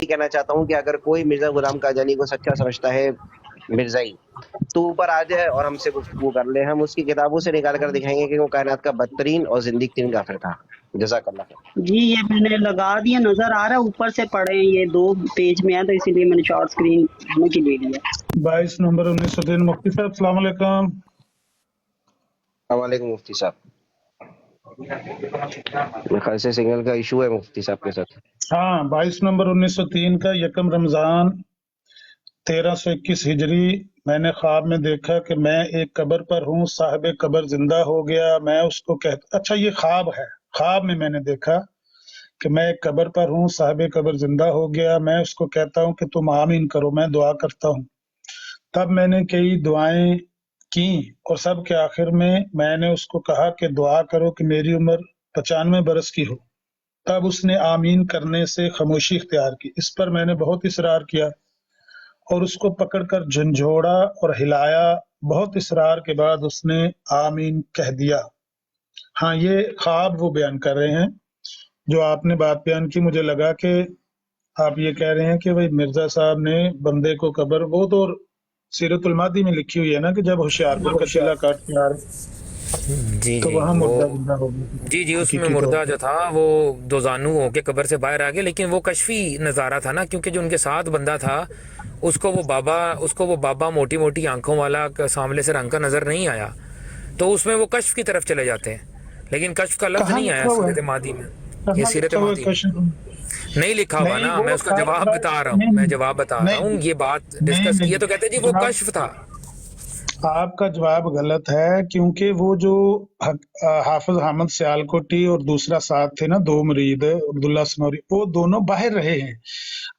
یہی کہنا چاہتا ہوں کہ اگر کوئی مرزا غلام قادیانی کو سچا سمجھتا ہے مرزائی تو اوپر آ جائے اور ہم سے گفتگو کر لیں. ہم اس کی کتابوں سے نکال کر دکھائیں گے کہ وہ کائنات کا بدترین اور زندگی ترین کافر تھا. جزاک اللہ خیر. جی یہ میں نے لگا دیا، نظر آ رہا ہے اوپر سے پڑھیں، یہ 2 پیج میں ہے تو اسی لیے میں نے شارٹ اسکرین ہونے کے لیے لیا. 22 نومبر 1903. مفتی صاحب السلام علیکم. السلام علیکم مفتی صاحب. میرے خیال سے سگنل کا ایشو ہے مفتی صاحب کے ساتھ. ہاں 22 نومبر 1903 کا 1 رمضان 1321 ہجری. میں نے خواب میں دیکھا کہ میں ایک قبر پر ہوں، صاحب قبر زندہ ہو گیا. میں اس کو کہتا، اچھا یہ خواب ہے، خواب میں نے دیکھا کہ میں ایک قبر پر ہوں، صاحب قبر زندہ ہو گیا. میں اس کو کہتا ہوں کہ تم آمین کرو، میں دعا کرتا ہوں. تب میں نے کئی دعائیں کی اور سب کے آخر میں نے اس کو کہا کہ دعا کرو کہ میری عمر 95 برس کی ہو. تب اس نے آمین کرنے سے خاموشی اختیار کی. اس پر میں نے بہت اصرار کیا اور اس کو پکڑ کر جھنجھوڑا اور ہلایا. بہت اصرار کے بعد اس نے آمین کہہ دیا. ہاں یہ خواب وہ بیان کر رہے ہیں جو آپ نے بات بیان کی. مجھے لگا کہ آپ یہ کہہ رہے ہیں کہ بھائی مرزا صاحب نے بندے کو قبر، وہ تو سیرت المادی میں لکھی ہوئی ہے نا کہ جب ہوشیارپور کا چلہ کاٹ کے آ رہے جی تو جی وہاں وہ مردہ زندہ ہو گیا جی اس میں حقیقی طور مردہ پر. جو تھا وہ 2 زانو ہو کے قبر سے باہر آ گیا، لیکن وہ کشفی نظارہ تھا نا، کیونکہ جو ان کے ساتھ بندہ تھا اس کو وہ بابا موٹی موٹی آنکھوں والا سامنے سے رنگ کا نظر نہیں آیا، تو اس میں وہ کشف کی طرف چلے جاتے ہیں، لیکن کشف کا لفظ کہاں نہیں آیا لکھا ہوا سیرت ہے، مادی میں. یہ کہاں سیرت لکھا ہوا ہے مادی میں کشف؟ نہیں لکھا ہوا نہیں نا، میں وہ اس کا جواب بتا رہا ہوں، میں جواب بتا رہا ہوں. نہیں یہ بات نہیں ڈسکس کی ہے نہیں تو کہتے ہیں جی وہ جناب، کشف تھا. آپ کا جواب غلط ہے کیونکہ وہ جو حافظ حامد سیالکوٹی اور دوسرا ساتھ تھے نا 2 مرید عبداللہ سنوری، وہ دونوں باہر رہے ہیں.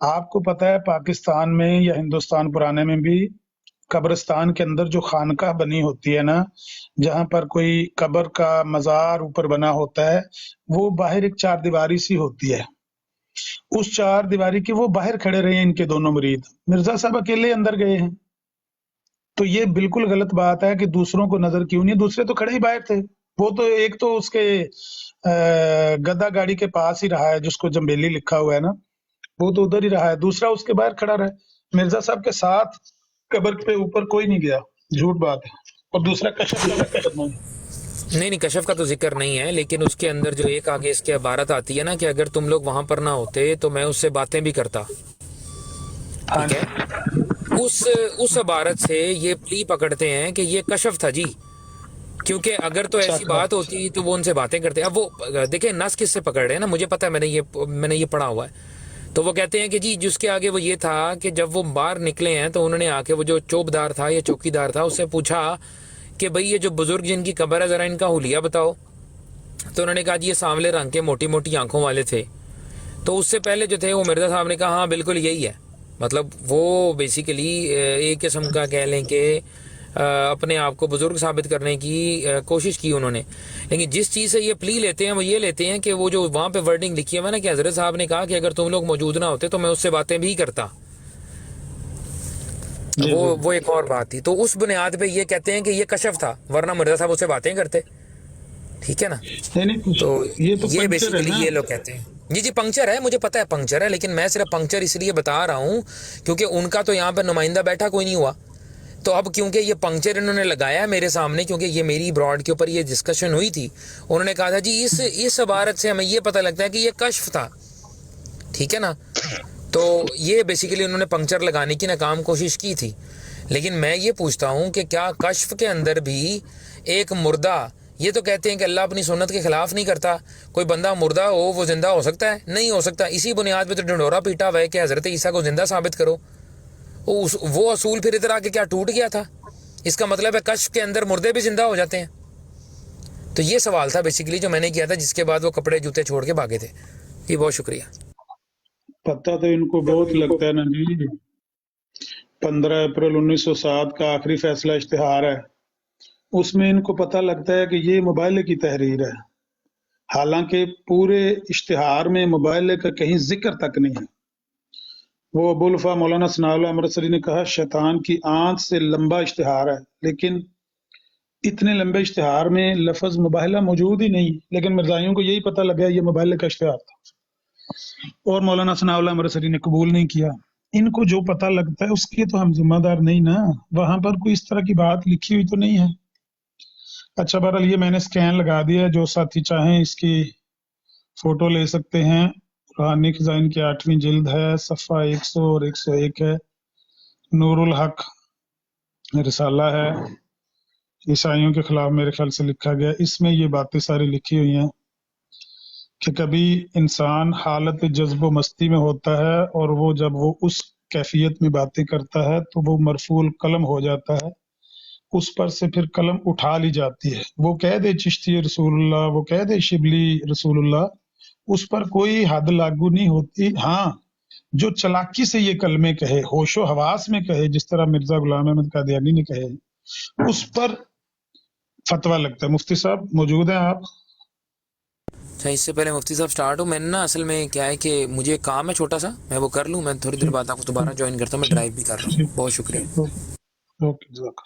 آپ کو پتا ہے پاکستان میں یا ہندوستان پرانے میں بھی قبرستان کے اندر جو خانقاہ بنی ہوتی ہے نا، جہاں پر کوئی قبر کا مزار اوپر بنا ہوتا ہے، وہ باہر ایک 4 دیواری سی ہوتی ہے. اس 4 دیواری کے وہ باہر کھڑے رہے ہیں ان کے دونوں مرید. مرزا صاحب اکیلے اندر گئے ہیں. تو یہ بالکل غلط بات ہے کہ دوسروں کو نظر کیوں نہیں، دوسرے تو کھڑے ہی باہر تھے. وہ تو ایک تو اس کے گدا گاڑی کے پاس ہی رہا ہے جس کو جمبیلی لکھا ہوا ہے نا، وہ تو ادھر ہی رہا ہے، دوسرا اس کے باہر کھڑا رہا. مرزا صاحب کے ساتھ قبر پہ اوپر کوئی نہیں گیا، جھوٹ بات ہے. اور دوسرا کشف کا بھی ذکر نہیں. نہیں کشف کا تو ذکر نہیں ہے، لیکن اس کے اندر جو ایک آگے اس کی عبارت آتی ہے نا کہ اگر تم لوگ وہاں پر نہ ہوتے تو میں اس سے باتیں بھی کرتا. ٹھیک ہے، اس عبارت سے یہ پلی پکڑتے ہیں کہ یہ کشف تھا جی، کیونکہ اگر تو ایسی بات ہوتی تو وہ ان سے باتیں کرتے. اب وہ دیکھیں نس کس سے پکڑ رہے ہیں نا، مجھے پتا ہے، میں نے یہ پڑھا ہوا ہے. تو وہ کہتے ہیں کہ جی جس کے آگے وہ یہ تھا کہ جب وہ باہر نکلے ہیں تو انہوں نے آ کے وہ جو چوبدار تھا یا چوکی دار تھا اس سے پوچھا کہ بھئی یہ جو بزرگ جن کی قبر ہے ذرا ان کا حلیہ بتاؤ. تو انہوں نے کہا جی یہ سانولے رنگ کے موٹی موٹی آنکھوں والے تھے. تو اس سے پہلے جو تھے وہ مرزا صاحب نے کہا ہاں بالکل یہی ہے. مطلب وہ بیسیکلی ایک قسم کا کہہ لیں کہ اپنے آپ کو بزرگ ثابت کرنے کی کوشش کی انہوں نے. لیکن جس چیز سے یہ پلی لیتے ہیں وہ یہ لیتے ہیں کہ وہ جو وہاں پہ ورڈنگ لکھی ہے نا کہ حضرت صاحب نے کہا کہ اگر تم لوگ موجود نہ ہوتے تو میں اس سے باتیں بھی کرتا. وہ ایک اور بات تھی. تو اس بنیاد پہ یہ کہتے ہیں کہ یہ کشف تھا، ورنہ مرزا صاحب اس سے باتیں کرتے. ٹھیک ہے نا، تو یہ بیسیکلی یہ لوگ کہتے ہیں. جی پنکچر ہے، مجھے پتا ہے پنکچر ہے، لیکن میں صرف پنکچر اس لیے بتا رہا ہوں کیونکہ ان کا تو یہاں پہ نمائندہ بیٹھا کوئی نہیں ہوا. تو اب کیونکہ یہ پنکچر انہوں نے لگایا میرے سامنے، کیونکہ یہ میری براڈ کے اوپر یہ ڈسکشن ہوئی تھی، انہوں نے کہا تھا جی اس عبارت سے ہمیں یہ پتہ لگتا ہے کہ یہ کشف تھا. ٹھیک ہے نا، تو یہ بیسیکلی انہوں نے پنکچر لگانے کی ناکام کوشش کی تھی. لیکن میں یہ پوچھتا ہوں کہ کیا کشف کے اندر بھی ایک مردہ، یہ تو کہتے ہیں کہ اللہ اپنی سنت کے خلاف نہیں کرتا، کوئی بندہ مردہ ہو وہ زندہ ہو سکتا ہے؟ نہیں ہو سکتا. اسی بنیاد پہ تو ڈنڈورا پیٹا ہوا ہے کہ حضرت عیسیٰ کو زندہ ثابت کرو. وہ اصول پھر ادھر آ کے کیا ٹوٹ گیا تھا؟ اس کا مطلب ہے کشف کے اندر مردے بھی زندہ ہو جاتے ہیں. تو یہ سوال تھا بیسیکلی جو میں نے کیا تھا، جس کے بعد وہ کپڑے جوتے چھوڑ کے بھاگے تھے. جی بہت شکریہ. پتہ تو ان کو بہت لگتا ہے نا جی. 15 اپریل 1907 کا آخری فیصلہ اشتہار ہے، اس میں ان کو پتہ لگتا ہے کہ یہ مباحثے کی تحریر ہے، حالانکہ پورے اشتہار میں مباحثے کا کہیں ذکر تک نہیں ہے. وہ ابو الفا مولانا ثناء اللہ امرتسری نے کہا شیطان کی آنکھ سے لمبا اشتہار ہے، لیکن اتنے لمبے اشتہار میں لفظ مباحلہ موجود ہی نہیں. لیکن مرزائیوں کو یہی پتہ لگا یہ مباحلے کا اشتہار تھا. और मौलाना सनाउल्लाह अमृतसरी ने कबूल नहीं किया। इनको जो पता लगता है उसके तो हम जिम्मेदार नहीं ना, वहां पर कोई इस तरह की बात लिखी हुई तो नहीं है। अच्छा बहरहाल ये मैंने स्कैन लगा दिया है, जो साथी चाहें इसकी फोटो ले सकते हैं। रूहानी खजाइन की 8वीं जिल्द है, सफ़ा 100 और 101 है। नूरुल हक रिसाला है, ईसाइयों के खिलाफ मेरे ख्याल से लिखा गया। इसमें ये बातें सारी लिखी हुई हैं कि कभी इंसान हालत जज्ब मस्ती में होता है और वो जब वो उस कैफियत में बातें करता है तो वो मरफूल कलम हो जाता है, उस पर से फिर कलम उठा ली जाती है। वो कह दे चिश्ती रसूलुल्लाह, वो कह दे शिबली रसूलुल्लाह, उस पर कोई हद लागू नहीं होती। हाँ, जो चलाकी से ये कलमे कहे, होशो हवास में कहे, जिस तरह मिर्जा गुलाम अहमद कादियानी ने कहे, उस पर फतवा लगता है। मुफ्ती साहब मौजूद हैं आप? अच्छा, इससे पहले मुफ्ती साहब स्टार्ट हो, मैंने ना असल में क्या है कि मुझे एक काम है छोटा सा, मैं वो कर लूँ, मैं थोड़ी देर बाद आपको दोबारा ज्वाइन करता हूँ, मैं ड्राइव भी कर रहा हूँ। बहुत शुक्रिया। ओके जज़ाक।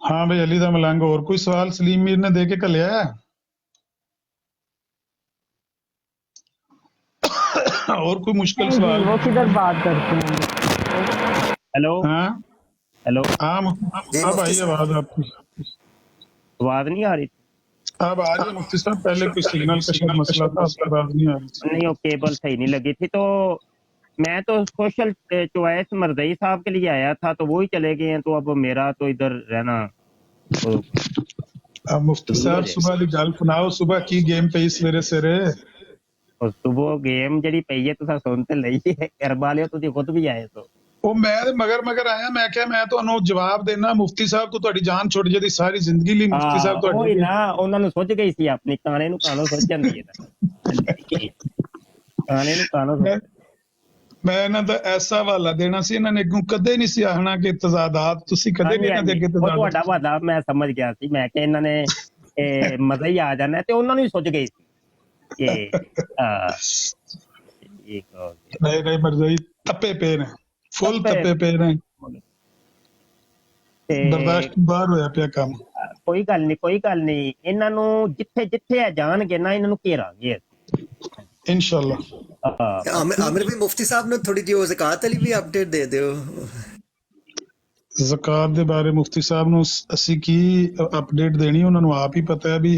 हाँ भाई अली दा मलंग, और कोई सवाल सलीम मीर ने दे के कलिया है? और कोई मुश्किल नहीं जी, सवाल? वो किधर बात करते हैं। हेलो हाँ हेलो, हाँ जी अब मुफ्ती आई साहब। आवाज आपकी, आवाज नहीं आ रही? अब आ रही है मुफ्ती साहब। पहले कोई सिग्नल का शायद मसला था, आपकी आवाज नहीं आ रही थी। नहीं, वो केबल सही नहीं लगी थी। तो मैं तो सोशल चॉइस मरदई साहब के लिए आया था, तो वो ही चले गए हैं, तो अब मेरा तो इधर रहना तो अब मुफ्ती साहब सुबह की गल सुनाओ, सुबह की गेम पई सवेरे सवेरे? और सुबह गेम जड़ी पई है तुसा सुन ते लई है, कर वालियो तुसी खुद भी आए तो ਉਹ ਮੈਂ ਤੇ ਮਗਰ ਆਇਆ, ਮੈਂ ਕਿਹਾ ਮੈਂ ਤੁਹਾਨੂੰ ਜਵਾਬ ਦੇਣਾ। ਮੁਫਤੀ ਸਾਹਿਬ ਤੋਂ ਤੁਹਾਡੀ ਜਾਨ ਛੁੱਟ ਜਾਂਦੀ ਸਾਰੀ ਜ਼ਿੰਦਗੀ ਲਈ। ਮੁਫਤੀ ਸਾਹਿਬ ਉਹ ਤੁਹਾਡੇ ਹੀ ਨਾ, ਉਹਨਾਂ ਨੂੰ ਸੁੱਝ ਗਈ ਸੀ ਆਪਣੀ, ਕਾਣੇ ਨੂੰ ਕਾਣੋ ਸੁੱਝ ਜਾਂਦੀ ਹੈ ਕਾਣੇ ਨੂੰ ਕਾਣੋ ਮੈਂ ਇਹਨਾਂ ਦਾ ਐਸਾ ਹਵਾਲਾ ਦੇਣਾ ਸੀ, ਇਹਨਾਂ ਨੇ ਅੱਗੋਂ ਕਦੇ ਨਹੀਂ ਸੀ ਆਖਣਾ ਕਿ ਤਜ਼ਾਦਾਤ, ਤੁਸੀਂ ਕਦੇ ਵੀ ਇਹਨਾਂ ਦੇ ਅੱਗੇ ਉਹ ਤੁਹਾਡਾ ਤਜ਼ਾਦਾਤ। ਵਾਦਾ ਮੈਂ ਸਮਝ ਗਿਆ ਸੀ, ਮੈਂ ਕਿ ਇਹਨਾਂ ਨੇ ਮਜ਼ਾ ਹੀ ਆ ਜਾਣਾ, ਤੇ ਉਹਨਾਂ ਨੂੰ ਹੀ ਸੁੱਝ ਗਈ ਸੀ ਕਿ ਨਹੀਂ ਮਰਜ਼ੀ ਤੱਪੇ ਪਏ ਨੇ, ਫੁੱਲ ਤੱਪੇ ਪਏ ਨੇ, ਬਰਦਾਸ਼ਤ ਬਾਹਰ ਹੋਇਆ ਪਿਆ ਕੰਮ। ਕੋਈ ਗੱਲ ਨਹੀਂ, ਇਹਨਾਂ ਨੂੰ ਜਿੱਥੇ ਜਿੱਥੇ ਆ ਜਾਣਗੇ ਨਾ, ਇਹਨਾਂ ਨੂੰ ਘੇਰਾਂਗੇ ਇਨਸ਼ਾਅੱਲਾ। आमिर भी मुफ्ती साहब ने थोड़ी जी ज़कात वाली भी अपडेट दे दियो। ਜ਼ਕਾਤ ਦੇ ਬਾਰੇ ਮੁਫਤੀ ਸਾਹਿਬ ਨੂੰ ਅਸੀਂ ਕੀ ਅਪਡੇਟ ਦੇਣੀ, ਉਹਨਾਂ ਨੂੰ ਆਪ ਹੀ ਪਤਾ ਹੈ ਵੀ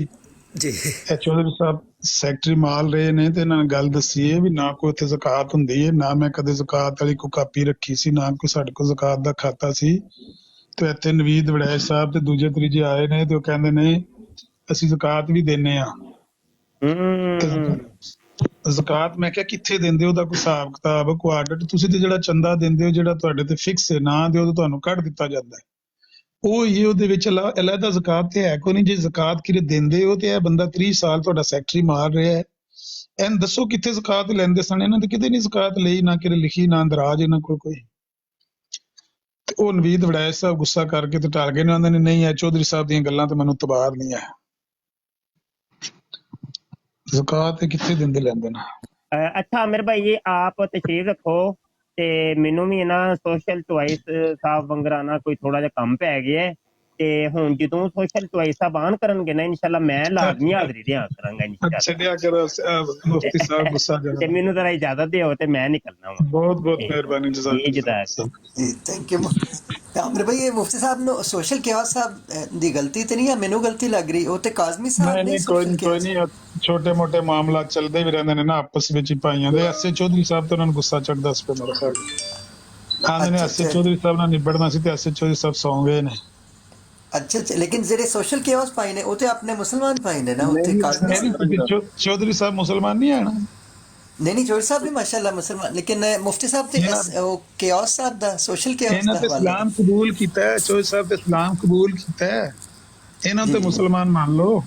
जी ਚੌਧਰੀ ਸਾਹਿਬ ਸੈਕਟਰੀ ਮਾਲ ਰਹੇ ਨੇ, ਤੇ ਇਹਨਾਂ ਨੇ ਗੱਲ ਦੱਸੀ ਹੈ ਵੀ ਨਾ ਕੋਈ ਇੱਥੇ ਜ਼ਕਾਤ ਹੁੰਦੀ ਹੈ, ਨਾ ਮੈਂ ਕਦੇ ਜ਼ਕਾਤ ਵਾਲੀ ਕੋਈ ਕਾਪੀ ਰੱਖੀ ਸੀ, ਨਾ ਕੋਈ ਸਾਡੇ ਕੋਲ ਜ਼ਕਾਤ ਦਾ ਖਾਤਾ ਸੀ। ਤੇ ਇੱਥੇ ਨਵੀਦ ਵੜੈਚ ਸਾਹਿਬ ਤੇ ਦੂਜੇ ਤੀਜੇ ਆਏ ਨੇ, ਤੇ ਉਹ ਕਹਿੰਦੇ ਨੇ ਅਸੀਂ ਜ਼ਕਾਤ ਵੀ ਦਿੰਨੇ ਆ। ਜ਼ਕਾਤ ਮੈਂ ਕਿਹਾ ਕਿੱਥੇ ਦਿੰਦੇ ਹੋ, ਉਹਦਾ ਕੋਈ ਹਿਸਾਬ ਕਿਤਾਬ, ਕੋਈ ਆਡਿਟ? ਤੁਸੀਂ ਤੇ ਜਿਹੜਾ ਚੰਦਾ ਦਿੰਦੇ ਹੋ, ਜਿਹੜਾ ਤੁਹਾਡੇ ਤੇ ਫਿਕਸ ਹੈ, ਨਾ ਦਿਓ ਤਾਂ ਤੁਹਾਨੂੰ ਕੱਢ ਦਿੱਤਾ ਜਾਂਦਾ ਹੈ। ਉਹ ਹੀ ਉਹਦੇ ਵਿੱਚ ਅਲੱਗਾ ਜ਼ਕਾਤ ਤੇ ਹੈ ਕੋਈ ਨਹੀਂ। ਜੇ ਜ਼ਕਾਤ ਕਿਰੇ ਦਿੰਦੇ ਹੋ ਤੇ ਇਹ ਬੰਦਾ 30 ਸਾਲ ਤੁਹਾਡਾ ਸੈਕਟਰੀ ਮਾਰ ਰਿਹਾ ਹੈ, ਇਹਨੂੰ ਦੱਸੋ ਕਿੱਥੇ ਜ਼ਕਾਤ ਲੈਂਦੇ ਸਨ? ਇਹਨਾਂ ਤੇ ਕਿਤੇ ਨਹੀਂ ਜ਼ਕਾਤ ਲਈ, ਨਾ ਕਿਰੇ ਲਿਖੀ, ਨਾ ਅੰਦਰਾਜ ਇਹਨਾਂ ਕੋਲ ਕੋਈ। ਤੇ ਉਹ ਨਵੀਦ ਵੜੈਚ ਸਾਹਿਬ ਗੁੱਸਾ ਕਰਕੇ ਤੇ ਟਲ ਗਏ ਨੇ, ਉਹਨਾਂ ਨੇ ਨਹੀਂ ਹੈ ਚੌਧਰੀ ਸਾਹਿਬ ਦੀਆਂ ਗੱਲਾਂ ਤੇ ਮੈਨੂੰ ਤਬਾਰ ਨਹੀਂ ਹੈ, ਜ਼ਕਾਤ ਕਿੱਥੇ ਦਿੰਦੇ ਲੈਂਦੇ ਨੇ। ਅੱਛਾ ਆਮਿਰ ਭਾਈ ਜੀ, ਆਪ ਤਸ਼ਰੀਫ ਰੱਖੋ, ਤੇ ਮੈਨੂੰ ਵੀ ਨਾ ਸੋਸ਼ਲ ਚੁਆਇਸ ਸਾਹਿਬ ਵੰਗਰਾਨਾ ਕੋਈ ਥੋੜਾ ਜਿਹਾ ਕੰਮ ਪੈ ਗਿਆ ਹੈ, ਤੇ ਹੁਣ ਜਦੋਂ ਸੋਸ਼ਲ ਚੁਆਇਸ ਸਾਹਿਬ ਆਨ ਕਰਨਗੇ ਨਾ, ਇਨਸ਼ਾਅੱਲਾ ਮੈਂ ਲਾਜ਼ਮੀ ਹਾਜ਼ਰੀ ਦਿਆ ਕਰਾਂਗਾ ਇਨਸ਼ਾਅੱਲਾ। ਛੱਡਿਆ ਕਰੋ ਮੁਫਤੀ ਸਾਹਿਬ ਗੁੱਸਾ ਤੇ ਕਰੋ। ਮੈਨੂੰ ਜ਼ਰਾ ਇਜਾਜ਼ਤ ਦਿਓ ਤੇ ਮੈਂ ਨਿਕਲਣਾ ਵਾ। ਬਹੁਤ ਬਹੁਤ ਮਿਹਰਬਾਨੀ, ਜਜ਼ਾਕ। थैंक यू आमिर भाई। ये मुफ्ती साहब ने सोशल क्यास साहब दी गलती तो नहीं है, मैनू गलती लग रही, वो ते काज़मी साहब ਨਹੀਂ ਕੋਈ ਨਹੀਂ, ਛੋਟੇ ਮੋਟੇ ਮਾਮਲਾ ਚੱਲਦੇ ਵੀ ਰਹਿੰਦੇ ਨੇ ਨਾ ਆਪਸ ਵਿੱਚ ਹੀ ਭਾਈਆਂ ਦੇ। ਐਸੇ ਚੌਧਰੀ ਸਾਹਿਬ ਤੇ ਉਹਨਾਂ ਨੂੰ ਗੁੱਸਾ ਚੜਦਾ ਸੀ ਮੇਰੇ ਖਿਆਲ। ਆਂਦੇ ਨੇ ਐਸੇ ਚੌਧਰੀ ਸਾਹਿਬ ਨਾਲ ਨਿਬੜਨਾ ਸੀ ਤੇ ਐਸੇ ਚੌਧਰੀ ਸਾਹਿਬ ਸੌਂ ਗਏ ਨੇ। अच्छा लेकिन जेरे सोशल क्यास पाए ने वो ते अपने मुसलमान पाए ने ना, उते काज़मी चौधरी साहब मुसलमान नहीं है ना? नहीं चौधरी साहब भी माशाल्लाह मुसलमान, लेकिन मुफ्ती साहब ते वो क्यास साहब दा सोशल क्यास ਇਹਨਾਂ दा ਤੇ ਇਸਲਾਮ ਕਬੂਲ ਕੀਤਾ ਹੈ, ਚੌਧਰੀ ਸਾਹਿਬ ਤੇ ਇਸਲਾਮ ਕਬੂਲ ਕੀਤਾ ਹੈ, ਇਹਨਾਂ ਤੇ ਮੁਸਲਮਾਨ ਮੰਨ ਲਓ।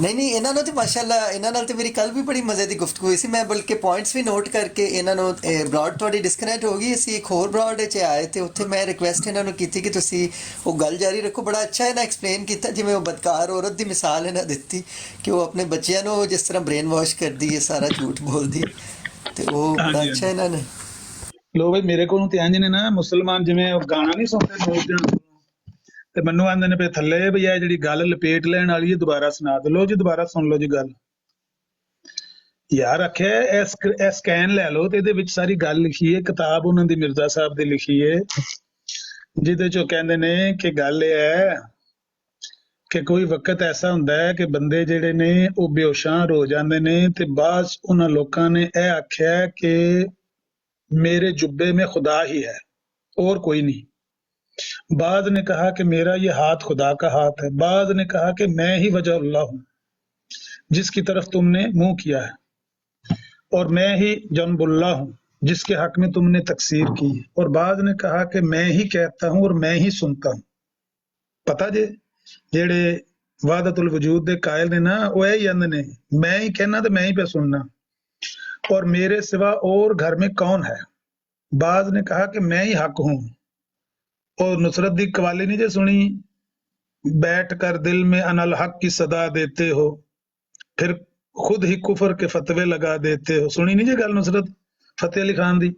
ਨਹੀਂ ਇਹਨਾਂ ਨੂੰ ਤੇ ਮਾਸ਼ਾਅੱਲਾ, ਇਹਨਾਂ ਨਾਲ ਤੇ ਮੇਰੀ ਕੱਲ ਵੀ ਬੜੀ ਮਜ਼ੇ ਦੀ ਗੁਫ਼ਤਗੂ ਹੋਈ ਸੀ। ਮੈਂ ਬਲਕਿ ਪੁਆਇੰਟਸ ਵੀ ਨੋਟ ਕਰਕੇ ਇਹਨਾਂ ਨੂੰ, ਬ੍ਰੌਡ ਤੁਹਾਡੀ ਡਿਸਕਨੈਕਟ ਹੋ ਗਈ, ਅਸੀਂ ਇੱਕ ਹੋਰ ਬ੍ਰੌਡ 'ਚ ਆਏ ਤੇ ਉੱਥੇ ਮੈਂ ਰਿਕੁਐਸਟ ਇਹਨਾਂ ਨੂੰ ਕੀਤੀ ਕਿ ਤੁਸੀਂ ਉਹ ਗੱਲ ਜਾਰੀ ਰੱਖੋ। ਬੜਾ ਅੱਛਾ ਇਹਨਾਂ ਐਕਸਪਲੇਨ ਕੀਤਾ, ਜਿਵੇਂ ਉਹ ਬਦਕਾਰ ਔਰਤ ਦੀ ਮਿਸਾਲ ਇਹਨਾਂ ਦਿੱਤੀ ਕਿ ਉਹ ਆਪਣੇ ਬੱਚਿਆਂ ਨੂੰ ਜਿਸ ਤਰ੍ਹਾਂ ਬ੍ਰੇਨ ਵਾਸ਼ ਕਰਦੀ ਹੈ, ਸਾਰਾ ਝੂਠ ਬੋਲਦੀ, ਤੇ ਉਹ ਬੜਾ ਅੱਛਾ ਇਹਨਾਂ ਨੇ। ਲੋ ਬਈ ਮੇਰੇ ਕੋਲੋਂ ਤੇ ਇੰਜ ਨੇ ਨਾ, ਮੁਸਲਮਾਨ ਜਿਵੇਂ ਉਹ ਗਾਣਾ ਨਹੀਂ ਸੁਣਦੇ ਲੋਕ ਤੇ ਮੈਨੂੰ ਆਂਦੇ ਨੇ ਪਏ ਥੱਲੇ ਵੀ ਇਹ ਜਿਹੜੀ ਗੱਲ ਲਪੇਟ ਲੈਣ ਵਾਲੀ ਹੈ ਦੁਬਾਰਾ ਸੁਣਾ ਦਿਓ। ਲਓ ਜੀ ਦੁਬਾਰਾ ਸੁਣ ਲਓ ਜੀ ਗੱਲ। ਯਾਰ ਆਖਿਆ ਇਹ ਸਕੈਨ ਲੈ ਲਓ ਤੇ ਇਹਦੇ ਵਿੱਚ ਸਾਰੀ ਗੱਲ ਲਿਖੀ ਹੈ, ਕਿਤਾਬ ਉਹਨਾਂ ਦੀ ਮਿਰਜ਼ਾ ਸਾਹਿਬ ਦੀ ਲਿਖੀ ਹੈ, ਜਿਹਦੇ ਚੋਂ ਕਹਿੰਦੇ ਨੇ ਕਿ ਗੱਲ ਇਹ ਹੈ ਕਿ ਕੋਈ ਵਕਤ ਐਸਾ ਹੁੰਦਾ ਹੈ ਕਿ ਬੰਦੇ ਜਿਹੜੇ ਨੇ ਉਹ ਬੇਹੋਸ਼ਾਂ ਹੋ ਜਾਂਦੇ ਨੇ ਤੇ ਬਾਅਦ ਉਹਨਾਂ ਲੋਕਾਂ ਨੇ ਇਹ ਆਖਿਆ ਕਿ मेरे जुब्बे में खुदा ही है और कोई नहीं। बाद ने कहा कि मेरा ये हाथ खुदा का हाथ है। बाद ने कहा कि मैं ही वजह अल्लाह हूं जिसकी तरफ तुमने मुंह किया है, और मैं ही जनबुल्ला हूं जिसके हक में तुमने तकसीर की है। और बाद ने कहा कि मैं ही कहता हूं और मैं ही सुनता हूं। पता जे जेड़े वादतुल वजूद दे कायल ने ना वो यही आंदे ने मैं ही कहना ते मैं ही पे सुनना, और मेरे सिवा और घर में कौन है। बाज ने कहा कि मैं ही हक हूं। और नुसरत दी कवाली नहीं जे सुनी, बैठ कर दिल में अनल हक की सदा देते हो, फिर खुद ही कुफर के फतवे लगा देते हो। सुनी नहीं जे गल नुसरत फतेह अली खान दी?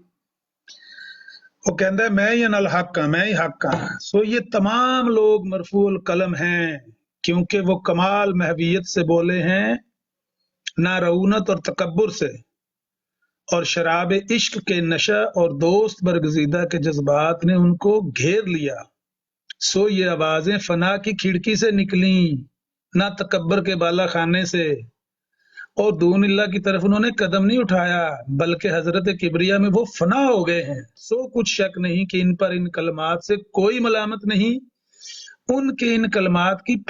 वो कहता है मैं ही अनल हक हाँ, मैं ही हक हाँ। सो ये तमाम लोग मरफूल कलम हैं क्योंकि वो कमाल महवियत से बोले हैं, ना रऊनत और तकब्बुर से, और शराब इश्क के नशा और दोस्त बरगजीदा के जज्बात ने उनको घेर लिया। सो ये आवाजें फना की खिड़की से निकली, ना तकब्बर के बाला खाने से, और दूनिल्लाह की तरफ उन्होंने कदम नहीं उठाया बल्कि हजरत किबरिया में वो फना हो गए हैं। सो कुछ शक नहीं कि इन पर इन कलमात से कोई मलामत नहीं, उनके इन कलमात की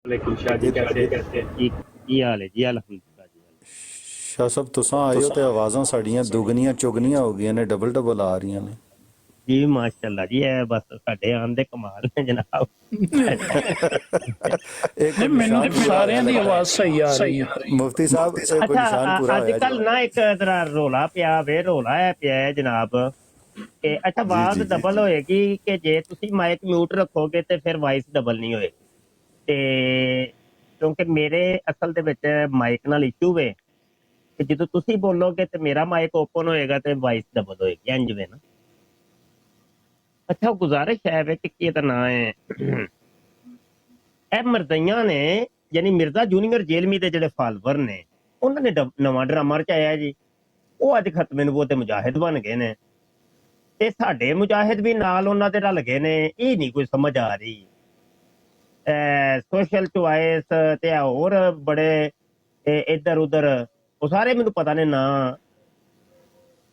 वालेकुम शाह जी, कैसे की हाल है जी? अल्हम्दुलिल्लाह जी। ਸ਼ਾਹ ਸਾਹਿਬ ਤੁਸੀਂ ਆਏ ਹੋ ਤੇ ਆਵਾਜ਼ਾਂ ਸਾਡੀਆਂ ਦੁਗਣੀਆਂ ਚੁਗਣੀਆਂ ਹੋ ਗਈਆਂ ਨੇ, ਡਬਲ ਡਬਲ ਆ ਰਹੀਆਂ ਨੇ जी माशाल्लाह जी, ਇਹ ਬਸ ਸਾਡੇ ਆਨ ਦੇ ਕਮਾਲ ਨੇ ਜਨਾਬ। ਇੱਕ ਮੈਨੂੰ ਸਾਰਿਆਂ ਦੀ ਆਵਾਜ਼ ਸਹੀ ਆ ਰਹੀ ਹੈ। ਮੁਫਤੀ ਸਾਹਿਬ ਇਹ ਕੋਈ ਨਿਸ਼ਾਨ ਪੂਰਾ ਅੱਜ ਹੋਇਆ ਕੱਲ ਨਾ ਇੱਕ ਤਰ੍ਹਾਂ ਰੋਲਾ ਪਿਆ ਹੈ ਜਨਾਬ ਕਿ ਅੱਛਾ ਆਵਾਜ਼ ਜੀ। ਡਬਲ ਹੋਏਗੀ ਕਿ ਜੇ ਤੁਸੀਂ ਮਾਈਕ ਮਿਊਟ ਰੱਖੋਗੇ ਤੇ ਫਿਰ ਵਾਇਸ ਡਬਲ ਨਹੀਂ ਹੋਏਗੀ। ਤੇ ਕਿਉਂਕਿ ਮੇਰੇ ਅਸਲ ਦੇ ਵਿੱਚ ਮਾਈਕ ਨਾਲ ਇਸ਼ੂ ਵੇ ਕਿ ਜਦੋਂ ਤੁਸੀਂ ਬੋਲੋਗੇ ਤੇ ਮੇਰਾ ਮਾਈਕ ਓਪਨ ਹੋਏਗਾ ਤੇ ਵਾਇਸ ਡਬਲ ਹੋਏਗੀ, ਇੰਜ ਵੇ ਨਾ। ਅੱਛਾ ਗੁਜ਼ਾਰਿਸ਼ ਹੈ ਵੇ ਕਿ ਕੀ ਇਹਦਾ ਨਾਂ ਹੈ, ਇਹ ਮਰਦਈਆਂ ਨੇ ਯਾਨੀ ਮਿਰਜ਼ਾ ਜੂਨੀਅਰ ਜੇਲਮੀ ਦੇ ਜਿਹੜੇ ਫਾਲੋਵਰ ਨੇ ਉਹਨਾਂ ਨੇ ਨਵਾਂ ਡਰਾਮਾ ਰਚਾਇਆ ਜੀ। ਉਹ ਅੱਜ ਖਤਮੇ ਨਬੂਵਤ ਦੇ ਮੁਜਾਹਿਦ ਬਣ ਗਏ ਨੇ ਤੇ ਸਾਡੇ ਮੁਜਾਹਿਦ ਵੀ ਨਾਲ ਉਹਨਾਂ ਦੇ ਰਲ ਗਏ ਨੇ। ਇਹ ਨਹੀਂ ਕੋਈ ਸਮਝ ਆ ਰਹੀ। ਸੋਸ਼ਲ ਚੁਆਇਸ ਤੇ ਹੋਰ ਬੜੇ ਇੱਧਰ ਉਧਰ ਉਹ ਸਾਰੇ ਮੈਨੂੰ ਪਤਾ ਨੇ ਨਾ।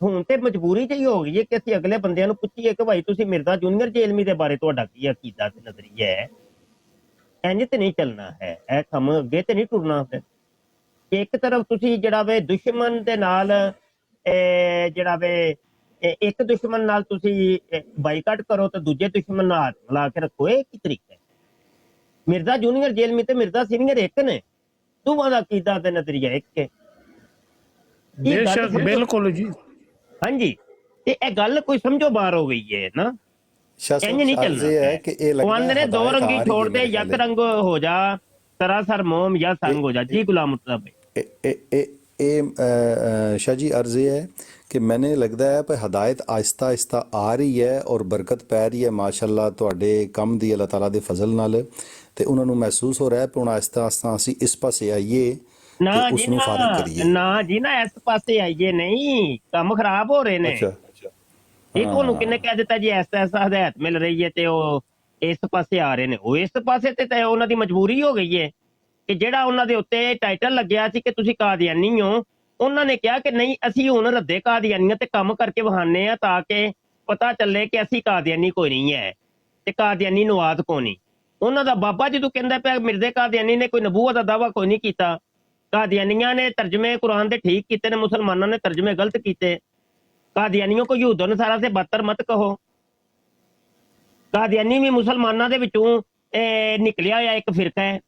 ਹੁਣ ਤੇ ਮਜਬੂਰੀ ਜਿਹੀ ਹੋ ਗਈ ਹੈ ਕਿ ਅਸੀਂ ਅਗਲੇ ਬੰਦਿਆਂ ਨੂੰ ਪੁੱਛੀਏ ਕਿ ਭਾਈ ਤੁਸੀਂ ਮਿਰਜ਼ਾ ਜੂਨੀਅਰ ਜੇਲਮੀ ਦੇ ਬਾਰੇ ਤੁਹਾਡਾ ਕੀ ਅਕੀਦਾ ਤੇ ਨਜ਼ਰੀਆ ਹੈ। ਇੰਜ ਤੇ ਨਹੀਂ ਚੱਲਣਾ ਹੈ, ਇਹ ਕੰਮ ਅੱਗੇ ਤੇ ਨਹੀਂ ਟੁਰਨਾ। ਫਿਰ ਇੱਕ ਤਰਫ ਤੁਸੀਂ ਜਿਹੜਾ ਵੇ ਦੁਸ਼ਮਣ ਦੇ ਨਾਲ ਜਿਹੜਾ ਵੇ ਇੱਕ ਦੁਸ਼ਮਣ ਨਾਲ ਤੁਸੀਂ ਬਾਈਕਾਟ ਕਰੋ ਤੇ ਦੂਜੇ ਦੁਸ਼ਮਣ ਨਾਲ ਹੱਥ ਮਿਲਾ ਕੇ ਰੱਖੋ। ਇਹ ਕੀ ਤਰੀਕਾ ਹੈ? ਮਿਰਜ਼ਾ ਜੂਨੀਅਰ ਜੇਲਮੀ ਤੇ ਮਿਰਜ਼ਾ ਸੀਨੀਅਰ ਇੱਕ ਨੇ, ਦੋਵਾਂ ਦਾ ਅਕੀਦਾ ਤੇ ਨਜ਼ਰੀਆ ਇੱਕ ਹੈ। ਬੇਸ਼ੱਕ ਬਿਲਕੁਲ ਜੀ। ਹਾਂਜੀ, ਤੇ ਇਹ ਗੱਲ ਕੋਈ ਸਮਝੋ ਬਾਹਰ ਹੋ ਗਈ ਹੈ ਨਾ। ਸ਼ਾਹ ਇੰਜ ਨਹੀਂ ਸਾਹਿਬ ਇਹ ਹੈ ਕਿ ਇਹ ਉਹ ਆਂਦੇ ਨੇ ਦੋ ਹਦਾਇਤ ਰੰਗੀ ਆ ਰਹੀ ਛੋੜ ਹੈ ਦੇ, ਮੇਰੇ ਯਕ ਖਿਆਲ ਰੰਗ ਹੋ ਜਾ ਸਰਾਸਰ ਮੋਮ ਜਾਂ ਸੰਗ ਹੋ ਜਾ। ਜੀ ਗੁਲਾਮ ਮੁਰਤਜ਼ਾ ਭਾਈ। शाह जी अर्ज ये है कि मैंने लगता है पर हदायत आहिस्ता आहिस्ता आ रही है और बरकत पै रही है माशाअल्लाह ਤੁਹਾਡੇ ਕੰਮ ਦੀ ਅੱਲਾਹ ਤਾਲਾ ਦੇ ਫਜ਼ਲ ਨਾਲ ਤੇ ਉਹਨਾਂ ਨੂੰ ਮਹਿਸੂਸ ਹੋ ਰਿਹਾ ਹੈ ਕਿ ਹੁਣ ਆहिस्ता आहिस्ता ਅਸੀਂ ਇਸ ਪਾਸੇ ਆਈਏ ਨਾ ਤੇ ਜੀ ਉਸ ਨੂੰ ਫਾਰਿਗ ਕਰੀਏ। ਨਾ ਜੀ ਨਾ, ਇਸ ਪਾਸੇ ਆਈਏ ਨਹੀਂ, ਕੰਮ ਖਰਾਬ ਹੋ ਰਹੇ ਨੇ। ਅੱਛਾ ਇਹ ਤੁਹਾਨੂੰ ਕਿੰਨੇ ਕਹਿ ਦਿੱਤਾ ਜੀ ਐਸਾ ਹਦਾਇਤ ਮਿਲ ਰਹੀ ਹੈ ਤੇ ਉਹ ਇਸ ਪਾਸੇ ਆ ਰਹੇ ਨੇ? ਉਹ ਇਸ ਪਾਸੇ ਤੇ ਉਹਨਾਂ ਦੀ ਮਜਬੂਰੀ ਹੋ ਗਈ ਹੈ ਕਿ ਜਿਹੜਾ ਉਹਨਾਂ ਦੇ ਉੱਤੇ ਟਾਈਟਲ ਲੱਗਿਆ ਸੀ ਕਿ ਤੁਸੀਂ ਕਾਦੀਆਨੀ ਹੋ, ਉਹਨਾਂ ਨੇ ਕਿਹਾ ਕਿ ਨਹੀਂ ਅਸੀਂ ਹੁਣ ਰੱਦੇ ਕਾਦੀਆਨੀਆਂ ਤੇ ਕੰਮ ਕਰਕੇ ਵਹਾਨੇ ਆ ਤਾਂ ਕਿ ਪਤਾ ਚੱਲੇ ਕਿ ਅਸੀਂ ਕਾਦੀਆਨੀ ਕੋਈ ਨਹੀਂ ਹੈ ਤੇ ਕਾਦੀਆਨੀ ਨਵਾਦ ਕੋਈ ਨਹੀਂ। ਉਹਨਾਂ ਦਾ ਬਾਬਾ ਜਦੋਂ ਕਹਿੰਦਾ ਪਿਆ ਮਿਰਜ਼ੇ ਕਾਦੀਆਨੀ ਨੇ ਕੋਈ ਨਬੂਵਤ ਦਾ ਦਾਵਾ ਕੋਈ ਨਹੀਂ ਕੀਤਾ। ਕਾਦੀਆਨੀਆਂ ਨੇ ਤਰਜਮੇ ਕੁਰਾਨ ਦੇ ਠੀਕ ਕੀਤੇ ਨੇ, ਮੁਸਲਮਾਨਾਂ ਨੇ ਤਰਜਮੇ ਗਲਤ ਕੀਤੇ। ਕਾਦੀਆਨੀਆਂ को ਯਹੂਦ ਨਸਾਰਾ से बदतर मत कहो। ਕਾਦੀਆਨੀ ਵੀ ਮੁਸਲਮਾਨਾਂ ਦੇ ਵਿੱਚੋਂ ਨਿਕਲਿਆ ਹੋਇਆ ਇੱਕ ਫਿਰਕਾ ਹੈ।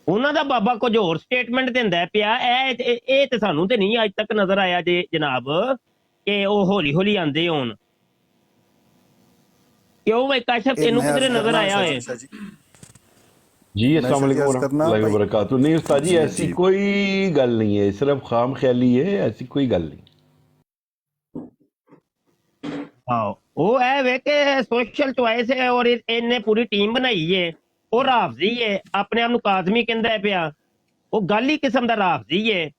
ਉਹਨਾਂ ਦਾ ਬਾਬਾ ਕੁਝ ਹੋਰ ਸਟੇਟਮੈਂਟ ਦਿੰਦਾ ਪਿਆ। ਇਹ ਤੇ ਸਾਨੂੰ ਤੇ ਨਹੀਂ ਅੱਜ ਤੱਕ ਨਜ਼ਰ ਆਇਆ ਜੇ ਜਨਾਬ ਕਿ ਉਹ ਹੌਲੀ ਹੌਲੀ ਆਂਦੇ ਹੋਣ। ਕਿਉਂ ਵੇ ਕਾਸ਼ਫ ਤੈਨੂੰ ਕਿਧਰੇ ਨਜ਼ਰ ਆਇਆ ਹੋਏ? जी मैं अस्सलाम शुक्रिया वालेकुम करना वरहमतुल्लाहि भाई। वबरकातुहू। नहीं उस्ताद जी, जी ऐसी जी कोई गल नहीं है, सिर्फ खाम ख्याली है, ऐसी कोई गल नहीं। ਆਹੋ ਉਹ ਇਹ ਵੇ ਕਿ ਸੋਸ਼ਲ ਚੁਆਇਸ ਹੈ ਔਰ ਇਹਨੇ ਪੂਰੀ ਟੀਮ ਬਣਾਈ ਏ। ਉਹ ਰਾਫਜ਼ੀ ਏ, ਆਪਣੇ ਆਪ ਨੂੰ ਕਾਜ਼ਮੀ ਕਹਿੰਦਾ ਹੈ ਪਿਆ। ਉਹ ਗੱਲ ਹੀ ਕਿਸਮ ਦਾ ਰਾਫਜ਼ੀ ਏ।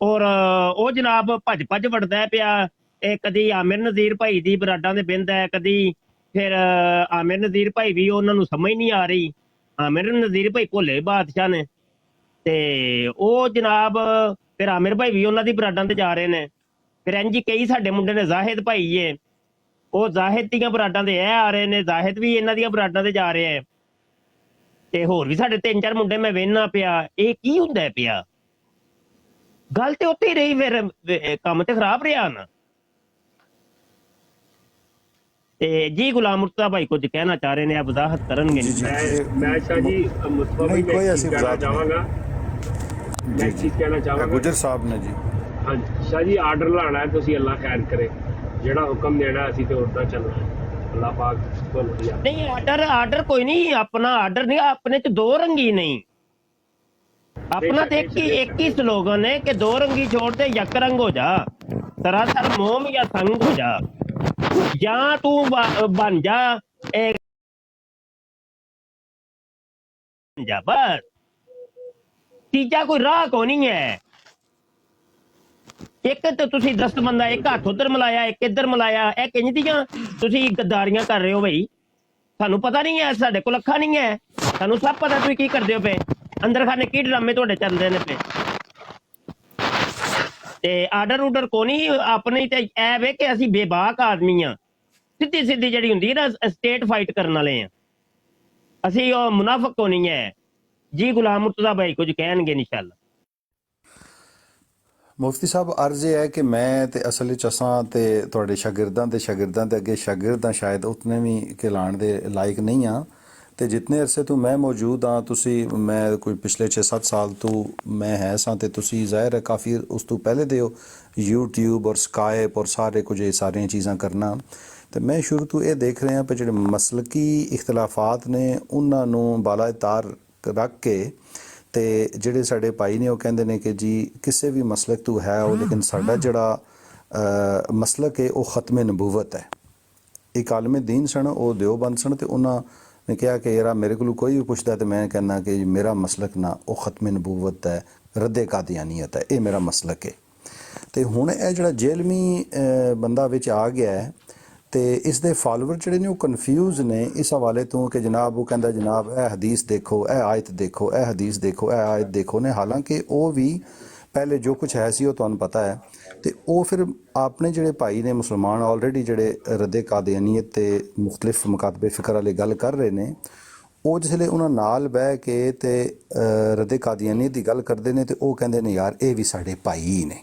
ਔਰ ਉਹ ਜਨਾਬ ਭੱਜ ਵੜਦਾ ਹੈ ਪਿਆ। ਇਹ ਕਦੀ ਆਮਿਰ ਨਜ਼ੀਰ ਭਾਈ ਦੀ ਬਰਾਡਾਂ ਦੇ ਬਿੰਦ ਹੈ, ਕਦੀ ਫਿਰ ਆਮਿਰ ਨਜ਼ੀਰ ਭਾਈ ਵੀ ਉਹਨਾਂ ਨੂੰ ਸਮਝ ਨਹੀਂ ਆ ਰਹੀ। ਆਮਿਰ ਨਜ਼ੀਰ ਭਾਈ ਭੋਲੇ ਬਾਦਸ਼ਾਹ ਨੇ ਤੇ ਉਹ ਜਨਾਬ ਫਿਰ ਆਮਿਰ ਭਾਈ ਵੀ ਉਹਨਾਂ ਦੀ ਬਰਾਡਾਂ ਤੇ ਜਾ ਰਹੇ ਨੇ। ਫਿਰ ਇੰਝ ਹੀ ਕਈ ਸਾਡੇ ਮੁੰਡੇ ਨੇ ਜ਼ਾਹਿਦ ਭਾਈ ਏ, ਉਹ ਜ਼ਾਹਿਦ ਦੀਆਂ ਬਰਾਡਾਂ ਤੇ ਇਹ ਆ ਰਹੇ ਨੇ, ਜ਼ਾਹਿਦ ਵੀ ਇਹਨਾਂ ਦੀਆਂ ਬਰਾਡਾਂ ਤੇ ਜਾ ਰਿਹਾ ਹੈ। ਤੇ ਹੋਰ ਵੀ ਸਾਡੇ 3-4 ਮੁੰਡੇ ਮੈਂ ਵੇਖਣਾ ਪਿਆ। ਇਹ ਕੀ ਹੁੰਦਾ ਪਿਆ? ਗੱਲ ਤੇ ਉੱਥੇ ਹੀ ਰਹੀ, ਫਿਰ ਕੰਮ ਤੇ ਖਰਾਬ ਰਿਹਾ ਨਾ। ਤੇ ਜੀ ਗੁਲਾਮ ਮੁਰਤਜ਼ਾ ਭਾਈ ਕੁਝ ਕਹਿਣਾ ਚਾਹ ਰਹੇ ਨੇ, ਆ ਵਜ਼ਾਹਤ ਕਰਨਗੇ। जी जी मैं शाह जी मुस्तफा नहीं, भाई मैं कोई एक ऐसी चीज कहना बात नहीं। चाहूंगा। मैं जी एक जी चीज कहना चाहूंगा। गुजर साहब ने जी हाँ शाह जी आर्डर लाना है, ਤੁਸੀਂ ਅੱਲਾਹ ਖੈਰ ਕਰੇ। ਜਿਹੜਾ ਹੁਕਮ ਦੇਣਾ ਅਸੀਂ ਤੇ ਉਦਾਂ ਚੱਲਣਾ ਹੈ। ਅੱਲਾਹ ਪਾਕ ਤੁਹਾਨੂੰ ਵਧੀਆ। ਨਹੀਂ ਆਰਡਰ ਕੋਈ ਨਹੀਂ, ਆਪਣਾ ਆਰਡਰ ਨਹੀਂ, ਆਪਣੇ ਚ ਦੋ ਰੰਗੀ ਨਹੀਂ। अपना तो एक ही स्लोगन है कि दो रंगी छोड़ दे यक रंग हो जा, सरासर मोम या संग हो जा, या तू बन जा एक जा, बस तीजा कोई राह को नहीं है। एक तो तुसी दस्तबंदा एक हाथ उधर मिलाया एक इधर मिलाया, ए किंज दियां तुसी गद्दारियां कर रहे हो भाई। सानू पता नहीं है, साडे कोल अखां नहीं है, सानू सब पता तुसी की करदे हो पे, अंदर खाने की ड्रामे तुहाडे चल रहे ने पे। ते आर्डर उडर को नहीं, अपनी ते ऐ वे कि असीं बेबाक आदमी आ, सीधी सीधी जिहड़ी हुंदी है ना स्टेट फाइट करन वाले आ, असीं ओ मुनाफिक को नहीं है जी। गुलाम मुर्तजा भाई कुछ कहणगे इंशाअल्लाह। ਮੁਫਤੀ ਸਾਹਿਬ ਅਰਜ਼ ਇਹ ਹੈ ਕਿ ਮੈਂ ਤੇ ਅਸਲ ਵਿੱਚ ਅਸਾਂ ਤੇ ਤੁਹਾਡੇ ਸ਼ਾਗਿਰਦਾਂ ਦੇ ਅੱਗੇ ਸ਼ਾਗਿਰਦਾਂ ਸ਼ਾਇਦ ਉਤਨੇ ਵੀ ਕਹਿਲਾਣ ਦੇ ਲਾਇਕ ਨਹੀਂ ਆ। ਤੇ ਜਿਤਨੇ ਅਰਸੇ ਤੋਂ ਮੈਂ ਮੌਜੂਦ ਹਾਂ, ਤੁਸੀਂ ਮੈਂ ਕੋਈ ਪਿਛਲੇ 6-7 ਸਾਲ ਤੋਂ ਮੈਂ ਹੈ ਸਾਂ, ਤੇ ਤੁਸੀਂ ਜ਼ਾਹਿਰ ਹੈ ਕਾਫੀ ਉਸ ਤੋਂ ਪਹਿਲੇ ਦੇ ਹੋ YouTube ਔਰ ਸਕਾਈਪ ਔਰ ਸਾਰੇ ਕੁਝ ਇਹ ਸਾਰੀਆਂ ਚੀਜ਼ਾਂ ਕਰਨਾ। ਤੇ ਮੈਂ ਸ਼ੁਰੂ ਤੋਂ ਇਹ ਦੇਖ ਰਿਹਾ ਕਿ ਜਿਹੜੇ ਮਸਲਕੀ ਇਖਤਲਾਫਾਤ ਨੇ ਉਹਨਾਂ ਨੂੰ ਬਾਲਾ ਤਾਰ ਰੱਖ ਕੇ ਤੇ ਜਿਹੜੇ ਸਾਡੇ ਭਾਈ ਨੇ ਉਹ ਕਹਿੰਦੇ ਨੇ ਕਿ ਜੀ ਕਿਸੇ ਵੀ ਮਸਲਕ ਤੋਂ ਹੈ ਉਹ, ਲੇਕਿਨ ਸਾਡਾ ਜਿਹੜਾ ਮਸਲਕ ਹੈ ਉਹ ਖਤਮ ਨਬੂਵਤ ਹੈ। ਇੱਕ ਆਲਮ ਦੀਨ ਸਨ, ਉਹ ਦਿਓਬੰਦ ਸਨ, ਤੇ ਉਹਨਾਂ ਨੇ ਕਿਹਾ ਕਿ ਯਾਰ ਮੇਰੇ ਕੋਲ ਕੋਈ ਵੀ ਪੁੱਛਦਾ ਤੇ ਮੈਂ ਕਹਿੰਦਾ ਕਿ ਮੇਰਾ ਮਸਲਕ ਨਾ ਉਹ ਖਤਮ ਨਬੂਵਤ ਹੈ, ਰੱਦੇ ਕਾਦੀਆਨੀਅਤ ਹੈ, ਇਹ ਮੇਰਾ ਮਸਲਕ ਹੈ। ਤੇ ਹੁਣ ਇਹ ਜਿਹੜਾ ਜੇਲਮੀ ਬੰਦਾ ਵਿੱਚ ਆ ਗਿਆ ਹੈ ਤੇ ਇਸ ਦੇ ਫਾਲੋਅਰ ਜਿਹੜੇ ਨੇ ਉਹ ਕਨਫਿਊਜ਼ ਨੇ ਇਸ ਹਵਾਲੇ ਤੋਂ ਕਿ ਜਨਾਬ ਉਹ ਕਹਿੰਦਾ ਜਨਾਬ ਇਹ ਹਦੀਸ ਦੇਖੋ, ਇਹ ਆਇਤ ਦੇਖੋ, ਇਹ ਹਦੀਸ ਦੇਖੋ, ਇਹ ਆਇਤ ਦੇਖੋ ਨੇ, ਹਾਲਾਂਕਿ ਉਹ ਵੀ ਪਹਿਲੇ ਜੋ ਕੁਝ ਹੈ ਸੀ ਉਹ ਤੁਹਾਨੂੰ ਪਤਾ ਹੈ। ਤੇ ਉਹ ਫਿਰ ਆਪਣੇ ਜਿਹੜੇ ਭਾਈ ਨੇ ਮੁਸਲਮਾਨ ਆਲਰੇਡੀ ਜਿਹੜੇ ਰੱਦੇ ਕਾਦੀਆਨੀਅਤ ਤੇ ਮੁਖਤਲਿਫ ਮਕਾਤਬੇ ਫਿਕਰ ਵਾਲੇ ਗੱਲ ਕਰ ਰਹੇ ਨੇ, ਉਹ ਜਿਸਲੇ ਉਹਨਾਂ ਨਾਲ ਬਹਿ ਕੇ ਤੇ ਰੱਦੇ ਕਾਦੀਆਨੀਅਤ ਦੀ ਗੱਲ ਕਰਦੇ ਨੇ ਤੇ ਉਹ ਕਹਿੰਦੇ ਨੇ ਯਾਰ ਇਹ ਵੀ ਸਾਡੇ ਭਾਈ ਨੇ,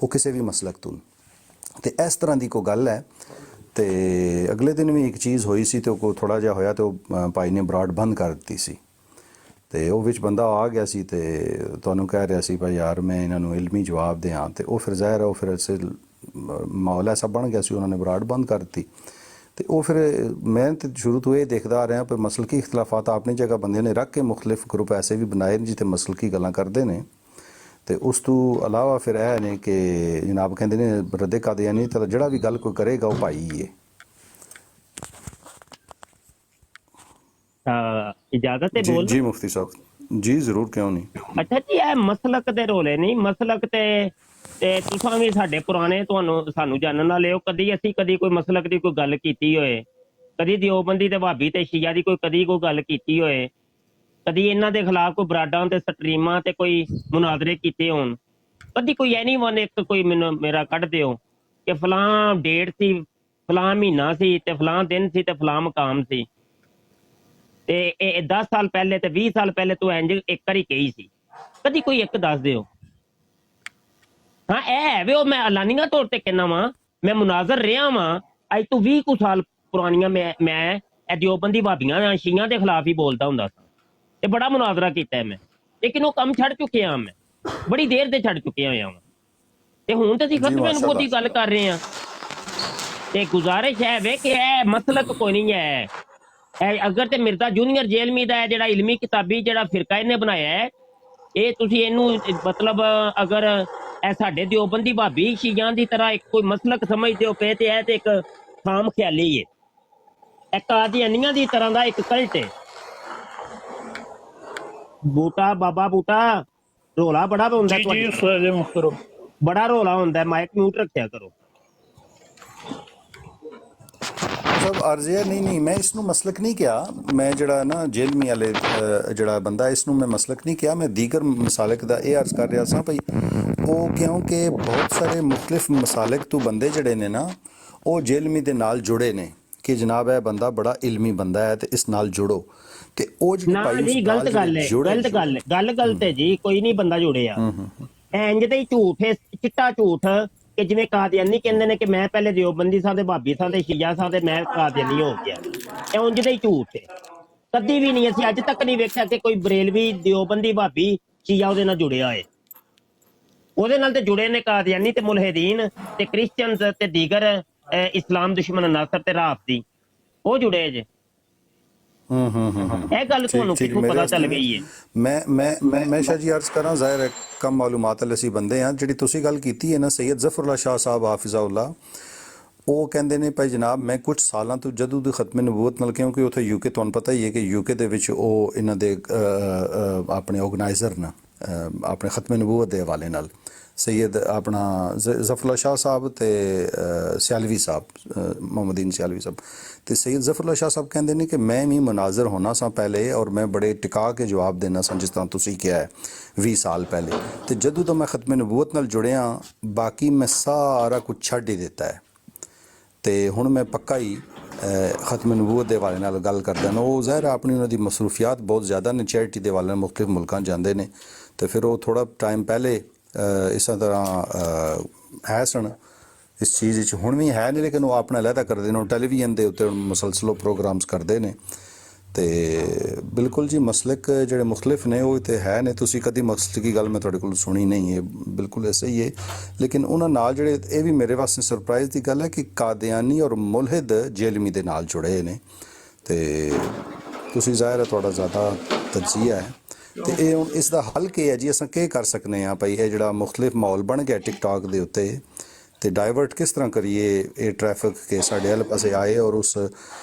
ਉਹ ਕਿਸੇ ਵੀ ਮਸਲਕ ਤੋਂ। ਤੇ ਇਸ ਤਰ੍ਹਾਂ ਦੀ ਕੋਈ ਗੱਲ ਹੈ। ਤੇ ਅਗਲੇ ਦਿਨ ਵੀ ਇੱਕ ਚੀਜ਼ ਹੋਈ ਸੀ ਤੇ ਉਹ ਥੋੜਾ ਜਿਹਾ ਹੋਇਆ ਤੇ ਉਹ ਭਾਈ ਨੇ ਬਰਾਡ ਬੰਦ ਕਰ ਦਿੱਤੀ ਸੀ। ਤੇ ਉਹ ਵਿੱਚ ਬੰਦਾ ਆ ਗਿਆ ਸੀ ਤੇ ਤੁਹਾਨੂੰ ਕਹਿ ਰਿਹਾ ਸੀ ਭਾਈ ਯਾਰ ਮੈਂ ਇਹਨਾਂ ਨੂੰ ਇਲਮੀ ਜਵਾਬ ਦਿਆਂ, ਤੇ ਉਹ ਫਿਰ ਜ਼ਾਹਿਰ ਹੈ ਉਹ ਫਿਰ ਅਸੇ ਮਾਹੌਲ ਐਸਾ ਬਣ ਗਿਆ ਸੀ, ਉਹਨਾਂ ਨੇ ਬਰਾਡ ਬੰਦ ਕਰ ਦਿੱਤੀ। ਤੇ ਉਹ ਫਿਰ ਮੈਂ ਤੇ ਸ਼ੁਰੂ ਤੋਂ ਇਹ ਦੇਖਦਾ ਆ ਰਿਹਾ ਪਰ ਮਸਲਕੀ ਇਖਤਲਾਫਾਤ ਆਪਣੀ ਜਗ੍ਹਾ ਬੰਦੇ ਨੇ ਰੱਖ ਕੇ ਮੁਖਤਲਿਫ ਗਰੁੱਪ ਐਸੇ ਵੀ ਬਣਾਏ ਨੇ ਜਿੱਥੇ ਮਸਲਕੀ ਗੱਲਾਂ ਕਰਦੇ ਨੇ। ਤੇ ਉਸ ਤੋਂ ਇਲਾਵਾ ਫਿਰ ਇਹ ਨੇ ਕਿ ਜਨਾਬ ਕਹਿੰਦੇ ਨੇ ਰੱਦੇ ਕਾਦੀਆਨੀ ਤਾਂ ਜਿਹੜਾ ਵੀ ਗੱਲ ਕੋਈ ਕਰੇਗਾ ਉਹ ਭਾਈ ਹੈ। इजाजत है बोल जी मुफ्ती साहब जी जरूर, क्यों नहीं। अच्छा जी ਇਹ ਮਸਲਕ ਦੇ ਰੋਲੇ ਨਹੀਂ, ਮਸਲਕ ਤੇ ਤੁਸੀਂ ਵੀ ਸਾਡੇ ਪੁਰਾਣੇ ਤੁਹਾਨੂੰ ਸਾਨੂੰ ਜਾਣਨ ਵਾਲੇ ਹੋ, ਕਦੀ ਅਸੀਂ ਕਦੀ ਕੋਈ ਮਸਲਕ ਦੀ ਕੋਈ ਗੱਲ ਕੀਤੀ ਹੋਏ, ਕਦੀ ਦਿਓਬੰਦੀ ਤੇ ਵਹਾਬੀ ਤੇ ਸ਼ੀਆ ਦੀ ਕਦੀ ਕੋਈ ਗੱਲ ਕੀਤੀ ਹੋਏ, ਕਦੀ ਇਹਨਾਂ ਦੇ ਖਿਲਾਫ ਕੋਈ ਬਰਾਡਾਂ ਤੇ ਸਟਰੀਮਾਂ ਤੇ ਕੋਈ ਮੁਨਾਜ਼ਰੇ ਕੀਤੇ ਹੋਣ, ਕਦੀ ਕੋਈ ਐਨੀਵਨ ਇੱਕ ਕੋਈ ਮੈਨੂੰ ਮੇਰਾ ਕੱਢ ਦਿਓ ਕਿ ਫਲਾਂ ਡੇਟ ਸੀ, ਫਲਾਂ ਮਹੀਨਾ ਸੀ ਤੇ ਫਲਾਂ ਦਿਨ ਸੀ ਤੇ ਫਲਾਂ ਮਕਾਮ ਸੀ, ਤੇ ਇਹ 10 ਸਾਲ ਪਹਿਲੇ ਤੇ 20 ਸਾਲ ਪਹਿਲੇ ਤੂੰ ਇੰਜ ਇੱਕ ਵਾਰੀ ਕਹੀ ਸੀ, ਕਦੀ ਕੋਈ ਇੱਕ ਦੱਸ ਦਿਓ। ਹਾਂ ਇਹ ਹੈ ਵੀ ਉਹ ਮੈਂ ਐਲਾਨੀਆਂ ਤੌਰ ਤੇ ਕਹਿੰਦਾ ਵਾਂ, ਮੈਂ ਮੁਨਾਜ਼ਰ ਰਿਹਾ ਵਾਂ ਅੱਜ ਤੋਂ 20 ਕੁ ਸਾਲ ਪੁਰਾਣੀਆਂ, ਮੈਂ ਇਹ ਦਿਓਬੰਦੀ ਭਾਬੀਆਂ ਸ਼ੀਆਂ ਦੇ ਖਿਲਾਫ ਹੀ ਬੋਲਦਾ ਹੁੰਦਾ ਸਾਂ ਤੇ ਬੜਾ ਮੁਨਾਜ਼ਰਾ ਕੀਤਾ ਮੈਂ, ਲੇਕਿਨ ਉਹ ਕੰਮ ਛੱਡ ਚੁੱਕਿਆ ਮੈਂ, ਬੜੀ ਦੇਰ ਦੇ ਛੱਡ ਚੁੱਕਿਆ ਹੋਇਆ ਵਾਂ। ਤੇ ਹੁਣ ਤੇ ਅਸੀਂ ਖਤਮੇ ਨਬੂਵਤ ਦੀ ਗੱਲ ਕਰ ਰਹੇ ਹਾਂ। ਤੇ ਗੁਜ਼ਾਰਿਸ਼ ਹੈ ਵੇ ਕਿ ਇਹ ਮਸਲਕ ਕੋਈ ਨਹੀਂ ਹੈ, ਅਗਰ ਤੇ ਮਿਰਜ਼ਾ ਜੂਨੀਅਰ ਜੇਲਮੀ ਦਾ ਜਿਹੜਾ ਇਲਮੀ ਕਿਤਾਬੀ ਜਿਹੜਾ ਫਿਰਕਾ ਇਹਨੇ ਬਣਾਇਆ ਹੈ, ਇਹ ਤੁਸੀਂ ਇਹਨੂੰ ਮਤਲਬ ਅਗਰ ਇਹ ਸਾਡੇ ਦਿਓਬੰਦੀ ਭਾਬੀ ਸ਼ੀਆਂ ਦੀ ਤਰ੍ਹਾਂ ਇੱਕ ਕੋਈ ਮਸਲਕ ਸਮਝਦੇ ਹੋ ਪਏ ਤੇ ਇਹ ਤੇ ਇੱਕ ਖਾਮ ਖਿਆਲੀ ਹੈ, ਇਹ ਕਾਦੀਆਨੀਆਂ ਦੀ ਤਰ੍ਹਾਂ ਦਾ ਇੱਕ ਕਲਟ ਹੈ। ਬੂਟਾ ਬਾਬਾ ਬੂਟਾ ਰੋਲਾ ਬੜਾ ਹੁੰਦਾ ਤੁਹਾਡੇ, ਬੜਾ ਰੋਲਾ ਹੁੰਦਾ, ਮਾਈਕ ਮਿਊਟ ਰੱਖਿਆ ਕਰੋ। ਸਭ ਅਰਜ਼ੇ ਨਹੀਂ ਮੈਂ ਇਸ ਨੂੰ ਮਸਲਕ ਨਹੀਂ ਕਿਹਾ, ਮੈਂ ਜਿਹੜਾ ਨਾ ਜੇਲਮੀ ਵਾਲੇ ਜਿਹੜਾ ਬੰਦਾ ਇਸ ਨੂੰ ਮੈਂ ਮਸਲਕ ਨਹੀਂ ਕਿਹਾ, ਮੈਂ ਦੀਗਰ ਮਸਾਲਕ ਦਾ ਇਹ ਅਰਜ਼ ਕਰ ਰਿਹਾ ਸਾਂ ਭਈ ਉਹ ਕਿਉਂਕਿ ਬਹੁਤ ਸਾਰੇ ਮੁਖਤਲਿਫ ਮਸਾਲਕ ਤੋਂ ਬੰਦੇ ਜਿਹੜੇ ਨੇ ਨਾ ਉਹ ਜੇਲਮੀ ਦੇ ਨਾਲ ਜੁੜੇ ਨੇ ਕਿ ਜਨਾਬ ਇਹ ਬੰਦਾ ਬੜਾ ਇਲਮੀ ਬੰਦਾ ਹੈ ਤੇ ਇਸ ਨਾਲ ਜੁੜੋ, ਤੇ ਉਹ ਨਾ ਜੀ ਗਲਤ ਗੱਲ ਹੈ, ਗਲਤ ਹੈ ਜੀ, ਕੋਈ ਨਹੀਂ ਬੰਦਾ ਜੁੜਿਆ ਇੰਜ ਤੇ ਹੀ ਝੂਠ ਹੈ, ਚਿੱਟਾ ਝੂਠ ਕਿ ਜਿਵੇਂ ਕਾਦੀਆਨੀ ਕਹਿੰਦੇ ਨੇ ਕਿ ਮੈਂ ਪਹਿਲੇ ਦਿਓਬੰਦੀ ਸਾਂ ਤੇ ਭਾਬੀ ਸਾਂ ਤੇ ਸ਼ੀਆ ਸਾਂ ਤੇ ਮੈਂ ਕਾਦੀਆਨੀ ਹੋ ਗਿਆ, ਇਹ ਉਂਝ ਦਾ ਹੀ ਝੂਠ ਹੈ। ਕਦੀ ਵੀ ਨਹੀਂ, ਅਸੀਂ ਅੱਜ ਤੱਕ ਨਹੀਂ ਵੇਖਿਆ ਕਿ ਕੋਈ ਬਰੇਲਵੀ ਦਿਓਬੰਦੀ ਭਾਬੀ ਸ਼ੀਆ ਉਹਦੇ ਨਾਲ ਜੁੜਿਆ ਹੈ। ਉਹਦੇ ਨਾਲ ਤੇ ਜੁੜੇ ਨੇ ਕਾਦੀਆਨੀ ਤੇ ਮੁਲਹਿਦੀਨ ਤੇ ਕ੍ਰਿਸਚੀਅਨਸ ਤੇ ਦੀਗਰ ਇਸਲਾਮ ਦੁਸ਼ਮਣ ਨਾਸਰ ਤੇ ਰਾਫਦੀ, ਉਹ ਜੁੜੇ ਜੇ। ਇਹ ਗੱਲ ਤੁਹਾਨੂੰ ਕਿੱਥੋਂ ਪਤਾ ਚੱਲ ਗਈ ਹੈ? ਮੈਂ ਸ਼ਾਹ ਜੀ ਅਰਜ਼ ਕਰਾਂ, ਜ਼ਾਹਿਰ ਹੈ ਕਮ ਮਾਲੂਮਾਤ ਵਾਲੇ ਅਸੀਂ ਬੰਦੇ ਹਾਂ। ਜਿਹੜੀ ਤੁਸੀਂ ਗੱਲ ਕੀਤੀ ਹੈ ਨਾ ਸੈਯਦ ਜ਼ਫਰੁੱਲਾ ਸ਼ਾਹ ਸਾਹਿਬ ਹਾਫਿਜ਼ਾਹੁੱਲਾ, ਉਹ ਕਹਿੰਦੇ ਨੇ ਭਾਈ ਜਨਾਬ ਮੈਂ ਕੁਝ ਸਾਲਾਂ ਤੋਂ ਜਦੋਂ ਦੀ ਖਤਮ ਨਬੂਵਤ ਨਾਲ, ਕਿਉਂਕਿ ਉੱਥੇ ਯੂਕੇ ਤੁਹਾਨੂੰ ਪਤਾ ਹੀ ਹੈ ਕਿ ਯੂਕੇ ਦੇ ਵਿੱਚ ਉਹ ਇਹਨਾਂ ਦੇ ਆਪਣੇ ਆਰਗੇਨਾਈਜ਼ਰ ਨਾ ਆਪਣੇ ਖਤਮ ਨਬੂਵਤ ਦੇ ਹਵਾਲੇ ਨਾਲ ਸੈਯਦ ਆਪਣਾ ਜ਼ਫਰੁੱਲਾ ਸ਼ਾਹ ਸਾਹਿਬ ਤੇ ਸਿਆਲਵੀ ਸਾਹਿਬ ਮੁਹੰਮਦੀਨ ਸਿਆਲਵੀ ਸਾਹਿਬ ਤੇ ਸੈਯਦ ਜ਼ਫਰੁੱਲਾ ਸ਼ਾਹ ਸਾਹਿਬ ਕਹਿੰਦੇ ਨੇ ਕਿ ਮੈਂ ਵੀ ਮਨਾਜ਼ਰ ਹੋਣਾ ਸਾਂ ਪਹਿਲੇ ਔਰ ਮੈਂ ਬੜੇ ਟਿਕਾ ਕੇ ਜਵਾਬ ਦੇਣਾ ਸਾਂ ਜਿਸ ਤਰ੍ਹਾਂ ਤੁਸੀਂ ਕਿਹਾ ਹੈ 20 ਸਾਲ ਪਹਿਲੇ, ਤੇ ਜਦੋਂ ਤੋਂ ਮੈਂ ਖਤਮ ਨਬੂਵਤ ਨਾਲ ਜੁੜਿਆ ਬਾਕੀ ਮੈਂ ਸਾਰਾ ਕੁਝ ਛੱਡ ਹੀ ਦਿੱਤਾ ਹੈ ਤੇ ਹੁਣ ਮੈਂ ਪੱਕਾ ਹੀ ਖਤਮ ਨਬੂਵਤ ਦੇ ਹਵਾਲੇ ਨਾਲ ਗੱਲ ਕਰਦਾ ਨਾ। ਉਹ ਜ਼ਾਹਿਰ ਆਪਣੀ ਉਹਨਾਂ ਦੀ ਮਸਰੂਫੀਆਤ ਬਹੁਤ ਜ਼ਿਆਦਾ ਨੇ, ਚੈਰਿਟੀ ਦੇ ਹਵਾਲੇ ਨਾਲ ਮੁਖਤਲਿਫ ਮੁਲਕਾਂ ਜਾਂਦੇ ਨੇ ਤੇ ਫਿਰ ਉਹ ਥੋੜਾ ਟਾਈਮ ਪਹਿਲੇ ਇਸ ਤਰ੍ਹਾਂ ਹੈ ਸਨ ਇਸ ਚੀਜ਼ ਵਿੱਚ, ਹੁਣ ਵੀ ਹੈ ਨਹੀਂ ਲੇਕਿਨ ਉਹ ਆਪਣਾ ਅਲੱਗਾ ਕਰਦੇ ਨੇ, ਉਹ ਟੈਲੀਵਿਜ਼ਨ ਦੇ ਉੱਤੇ ਮੁਸਲਸਲ ਪ੍ਰੋਗਰਾਮਸ ਕਰਦੇ ਨੇ ਤੇ ਬਿਲਕੁਲ ਜੀ ਮਸਲਕ ਜਿਹੜੇ ਮੁਖਤਲਿਫ ਨੇ ਉਹ ਤੇ ਹੈ ਨੇ। ਤੁਸੀਂ ਕਦੀ ਮਸਲਕ ਦੀ ਗੱਲ ਮੈਂ ਤੁਹਾਡੇ ਕੋਲ ਸੁਣੀ ਨਹੀਂ ਹੈ, ਬਿਲਕੁਲ ਐਸਾ ਹੀ ਹੈ, ਲੇਕਿਨ ਉਹਨਾਂ ਨਾਲ ਜਿਹੜੇ ਇਹ ਵੀ ਮੇਰੇ ਵਾਸਤੇ ਸਰਪ੍ਰਾਈਜ਼ ਦੀ ਗੱਲ ਹੈ ਕਿ ਕਾਦੀਆਨੀ ਔਰ ਮੁਲਹਿਦ ਜੇਲਮੀ ਦੇ ਨਾਲ ਜੁੜੇ ਨੇ ਤੇ ਤੁਸੀਂ ਜ਼ਾਹਿਰ ਹੈ ਤੁਹਾਡਾ ਜ਼ਿਆਦਾ ਤਜਜ਼ੀਆ ਹੈ ਤੇ ਇਹ ਹੁਣ ਇਸ ਦਾ ਹੱਲ ਕੀ ਹੈ ਜੀ? ਅਸੀਂ ਕੀ ਕਰ ਸਕਨੇ ਆ ਭਾਈ ਇਹ ਜਿਹੜਾ ਮੁਖਤਲਿਫ ਮਾਹੌਲ ਬਣ ਗਿਆ ਟਿਕਟੌਕ ਦੇ ਉੱਤੇ ਤੇ ਡਾਇਵਰਟ ਕਿਸ ਤਰ੍ਹਾਂ ਕਰੀਏ ਇਹ ਟ੍ਰੈਫਿਕ ਕੇ ਸਾਡੇ ਵਾਲੇ ਪਾਸੇ ਆਏ ਔਰ ਉਸ